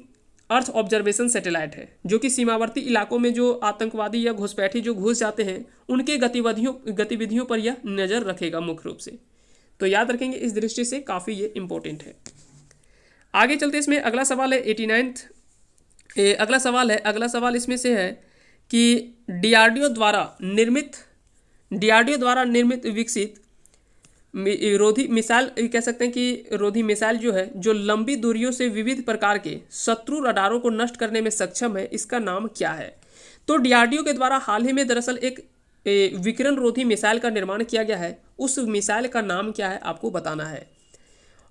earth observation satellite है, जो कि सीमावर्ती इलाकों में जो आतंकवादी या घुसपैठी जो घुस जाते हैं उनके गतिविधियों पर यह नज़र रखेगा मुख्य रूप से। तो याद रखेंगे इस दृष्टि से काफ़ी ये इंपॉर्टेंट है। आगे चलते इसमें अगला सवाल है 89th अगला सवाल इसमें से है कि डीआरडीओ द्वारा निर्मित विकसित रोधी मिसाइल, कह सकते हैं कि रोधी मिसाइल जो है, जो लंबी दूरियों से विविध प्रकार के शत्रु रडारों को नष्ट करने में सक्षम है, इसका नाम क्या है? तो डीआरडीओ के द्वारा हाल ही में दरअसल एक विकिरण रोधी मिसाइल का निर्माण किया गया है। उस मिसाइल का नाम क्या है आपको बताना है।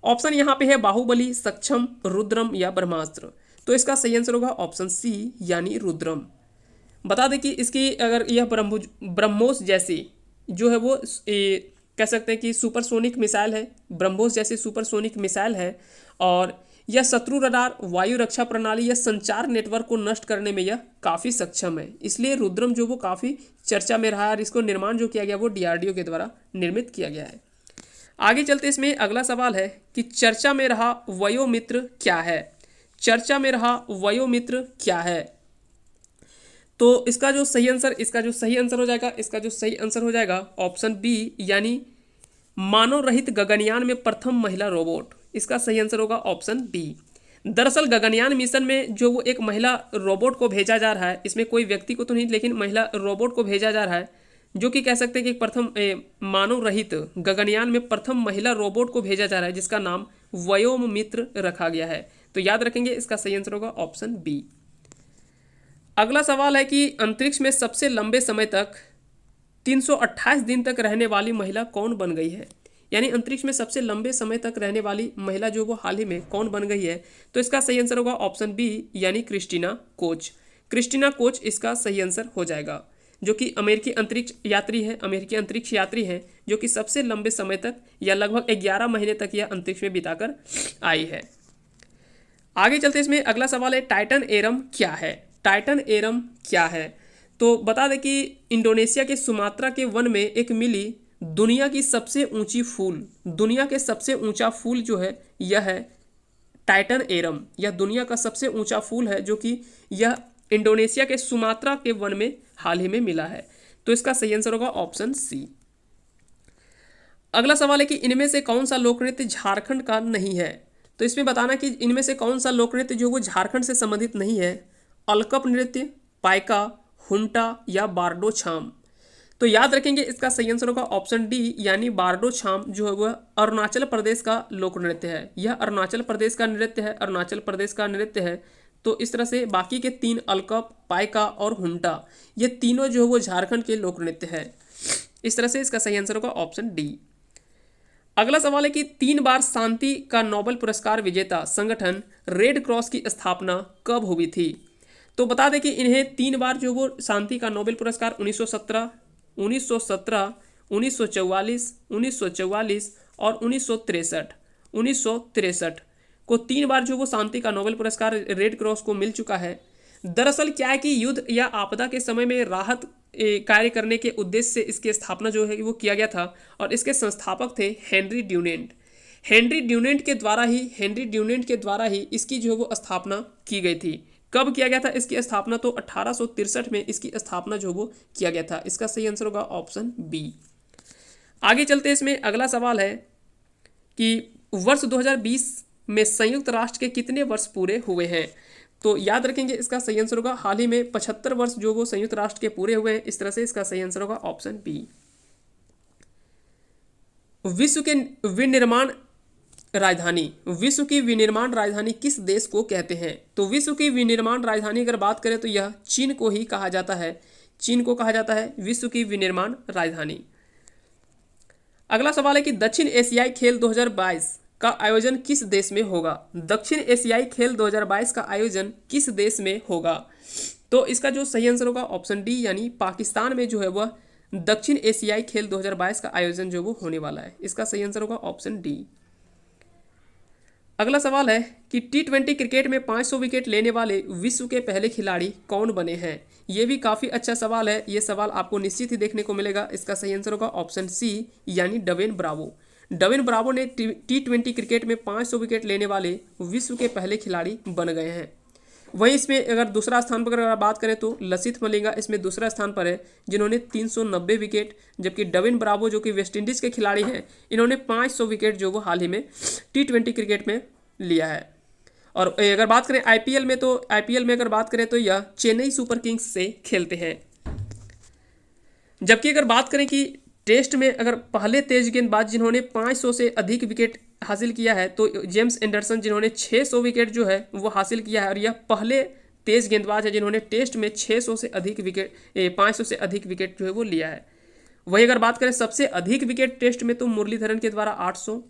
ऑप्शन यहाँ पे है बाहुबली, सक्षम, रुद्रम या ब्रह्मास्त्र। तो इसका सही आंसर होगा ऑप्शन सी, यानी रुद्रम। बता दें कि इसकी अगर यह ब्रह्मोस जैसी जो है वो कह सकते हैं कि सुपरसोनिक मिसाइल है, ब्रह्मोस जैसी सुपरसोनिक मिसाइल है, और यह शत्रु रडार, वायु रक्षा प्रणाली या संचार नेटवर्क को नष्ट करने में यह काफ़ी सक्षम है। इसलिए रुद्रम जो वो काफ़ी चर्चा में रहा है और इसको निर्माण जो किया गया वो डीआरडीओ के द्वारा निर्मित किया गया है। आगे चलते इसमें अगला सवाल है कि चर्चा में रहा वयोमित्र क्या है? चर्चा में रहा वयोमित्र क्या है? तो इसका जो सही आंसर हो जाएगा ऑप्शन बी, यानी मानव रहित गगनयान में प्रथम महिला रोबोट। इसका सही आंसर होगा ऑप्शन बी। दरअसल गगनयान मिशन में जो वो एक महिला रोबोट को भेजा जा रहा है, इसमें कोई व्यक्ति को तो नहीं लेकिन महिला रोबोट को भेजा जा रहा है, जो कि कह सकते हैं कि प्रथम मानव रहित गगनयान में प्रथम महिला रोबोट को भेजा जा रहा है, जिसका नाम वयोमित्र रखा गया है। तो याद रखेंगे इसका सही आंसर होगा ऑप्शन बी। अगला सवाल है कि अंतरिक्ष में सबसे लंबे समय तक 328 दिन तक रहने वाली महिला कौन बन गई है? यानी अंतरिक्ष में सबसे लंबे समय तक रहने वाली महिला जो वो हाल ही में कौन बन गई है? तो इसका सही आंसर होगा ऑप्शन बी, यानी क्रिस्टीना कोच। क्रिस्टीना कोच इसका सही आंसर हो जाएगा, जो कि अमेरिकी अंतरिक्ष यात्री हैं, जो कि सबसे लंबे समय तक या लगभग 11 महीने तक यह अंतरिक्ष में बिताकर आई है। आगे चलते इसमें अगला सवाल है टाइटन एरम क्या है? टाइटन एरम क्या है? तो बता दें कि इंडोनेशिया के सुमात्रा के वन में एक मिली दुनिया के सबसे ऊंचा फूल जो है यह है टाइटन एरम। यह दुनिया का सबसे ऊंचा फूल है, जो कि यह इंडोनेशिया के सुमात्रा के वन में हाल ही में मिला है। तो इसका सही आंसर होगा ऑप्शन सी। अगला सवाल है कि इनमें से कौन सा लोक नृत्य झारखंड का नहीं है? तो इसमें बताना कि इनमें से कौन सा लोक नृत्य जो वो झारखंड से संबंधित नहीं है। अलकप नृत्य, पाइका, हुंटा या बारडो छाम। तो याद रखेंगे इसका सही आंसर होगा ऑप्शन डी, यानी बारडो छाम जो है वह अरुणाचल प्रदेश का लोक नृत्य है। यह अरुणाचल प्रदेश का नृत्य है। तो इस तरह से बाकी के 3 अलकप, पाइका और हुंटा, ये तीनों जो है वो झारखंड के लोक नृत्य है। इस तरह से इसका सही आंसर होगा ऑप्शन डी। अगला सवाल है कि 3 बार शांति का नोबेल पुरस्कार विजेता संगठन रेड क्रॉस की स्थापना कब हुई थी? तो बता दें कि इन्हें 3 बार जो वो शांति का नोबेल पुरस्कार 1917, 1944 और 1963 को 3 बार जो वो शांति का नोबेल पुरस्कार रेड क्रॉस को मिल चुका है। दरअसल क्या है कि युद्ध या आपदा के समय में राहत कार्य करने के उद्देश्य से इसकी स्थापना जो है वो किया गया था, और इसके संस्थापक थे हेनरी ड्यूनेंट के द्वारा ही इसकी जो वो स्थापना की गई थी। कब किया गया था इसकी स्थापना? तो 1863 में इसकी स्थापना जो वो किया गया था। इसका सही आंसर होगा ऑप्शन बी। आगे चलते इसमें अगला सवाल है कि वर्ष 2020 में संयुक्त राष्ट्र के कितने वर्ष पूरे हुए हैं? तो याद रखेंगे इसका सही आंसर होगा हाल ही में 75 वर्ष जो वो संयुक्त राष्ट्र के पूरे हुए हैं। इस तरह से इसका सही आंसर होगा ऑप्शन बी। विश्व के विनिर्माण राजधानी, विश्व की विनिर्माण राजधानी किस देश को कहते हैं? तो विश्व की विनिर्माण राजधानी अगर बात करें तो यह चीन को ही कहा जाता है। चीन को कहा जाता है विश्व की विनिर्माण राजधानी। अगला सवाल है कि दक्षिण एशियाई खेल 2022 का आयोजन किस देश में होगा? दक्षिण एशियाई खेल 2022 का आयोजन किस देश में होगा? तो इसका जो सही आंसर होगा ऑप्शन डी, यानी पाकिस्तान में जो है वह दक्षिण एशियाई खेल 2022 का आयोजन जो वो होने वाला है। इसका सही आंसर होगा ऑप्शन डी। अगला सवाल है कि T20 क्रिकेट में 500 विकेट लेने वाले विश्व के पहले खिलाड़ी कौन बने हैं? ये भी काफ़ी अच्छा सवाल है। ये सवाल आपको निश्चित ही देखने को मिलेगा। इसका सही आंसर होगा ऑप्शन सी, यानी डवेन ब्रावो। डवेन ब्रावो ने T20 क्रिकेट में 500 विकेट लेने वाले विश्व के पहले खिलाड़ी बन गए हैं। वहीं इसमें अगर दूसरा स्थान पर अगर बात करें तो लसिथ मलिंगा इसमें दूसरा स्थान पर है, जिन्होंने 390 विकेट, जबकि डवेन ब्रावो जो कि वेस्टइंडीज़ के खिलाड़ी हैं, इन्होंने 500 विकेट जो वो हाल ही में T20 क्रिकेट में लिया है। और अगर बात करें आईपीएल में, तो आईपीएल में अगर बात करें तो यह चेन्नई सुपर किंग्स से खेलते हैं। जबकि अगर बात करें कि टेस्ट में अगर पहले तेज गेंदबाज जिन्होंने 500 से अधिक विकेट हासिल किया है तो जेम्स एंडरसन, जिन्होंने 600 विकेट जो है वो हासिल किया है, और यह पहले तेज गेंदबाज है जिन्होंने टेस्ट में 600 से अधिक विकेट 500 से अधिक विकेट जो है वो लिया है। वही अगर बात करें सबसे अधिक विकेट टेस्ट में तो मुरलीधरन के द्वारा 800,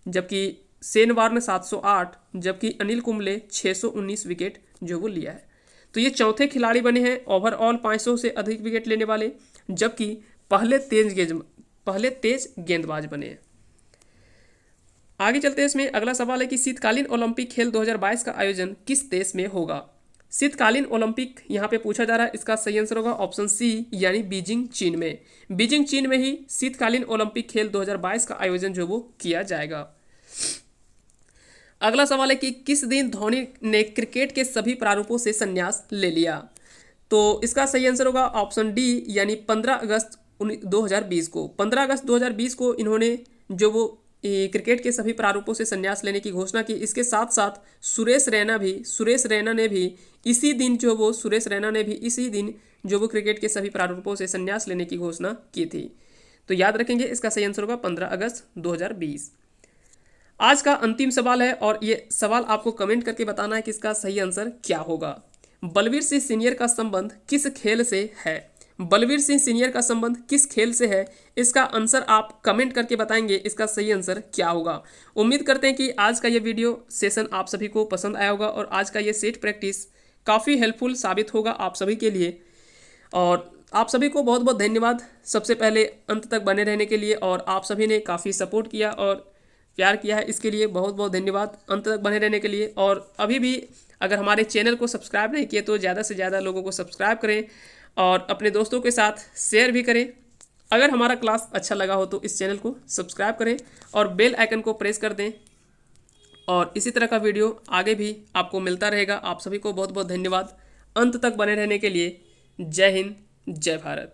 जबकि शेन वार्न 708, जबकि अनिल कुंबले 619 विकेट जो वो लिया है। तो ये चौथे खिलाड़ी बने हैं ओवरऑल 500 से अधिक विकेट लेने वाले, जबकि पहले तेज गेंदबाज बने हैं। आगे चलते हैं। इसमें अगला सवाल है कि शीतकालीन ओलंपिक खेल 2022 का आयोजन किस देश में होगा? शीतकालीन ओलंपिक यहाँ पे पूछा जा रहा है। इसका सही आंसर होगा ऑप्शन सी, यानी बीजिंग चीन में। बीजिंग चीन में ही शीतकालीन ओलंपिक खेल 2022 का आयोजन जो वो किया जाएगा। अगला सवाल है कि किस दिन धोनी ने क्रिकेट के सभी प्रारूपों से संन्यास ले लिया? तो इसका सही आंसर होगा ऑप्शन डी, यानी 15 अगस्त 2020 को। 15 अगस्त 2020 को इन्होंने जो वो क्रिकेट के सभी प्रारूपों से संन्यास लेने की घोषणा की। इसके साथ साथ सुरेश रैना ने भी इसी दिन जो वो क्रिकेट के सभी प्रारूपों से संन्यास लेने की घोषणा की थी। तो याद रखेंगे इसका सही आंसर होगा 15 अगस्त 2020। आज का अंतिम सवाल है और ये सवाल आपको कमेंट करके बताना है कि इसका सही आंसर क्या होगा। बलवीर सिंह सीनियर का संबंध किस खेल से है? बलवीर सिंह सीनियर का संबंध किस खेल से है? इसका आंसर आप कमेंट करके बताएंगे इसका सही आंसर क्या होगा। उम्मीद करते हैं कि आज का ये वीडियो सेशन आप सभी को पसंद आया होगा और आज का ये सेट प्रैक्टिस काफ़ी हेल्पफुल साबित होगा आप सभी के लिए। और आप सभी को बहुत बहुत धन्यवाद सबसे पहले अंत तक बने रहने के लिए, और आप सभी ने काफ़ी सपोर्ट किया और प्यार किया है, इसके लिए बहुत बहुत धन्यवाद अंत तक बने रहने के लिए। और अभी भी अगर हमारे चैनल को सब्सक्राइब नहीं किए तो ज़्यादा से ज़्यादा लोगों को सब्सक्राइब करें और अपने दोस्तों के साथ शेयर भी करें। अगर हमारा क्लास अच्छा लगा हो तो इस चैनल को सब्सक्राइब करें और बेल आइकन को प्रेस कर दें, और इसी तरह का वीडियो आगे भी आपको मिलता रहेगा। आप सभी को बहुत बहुत धन्यवाद अंत तक बने रहने के लिए। जय हिंद, जय भारत।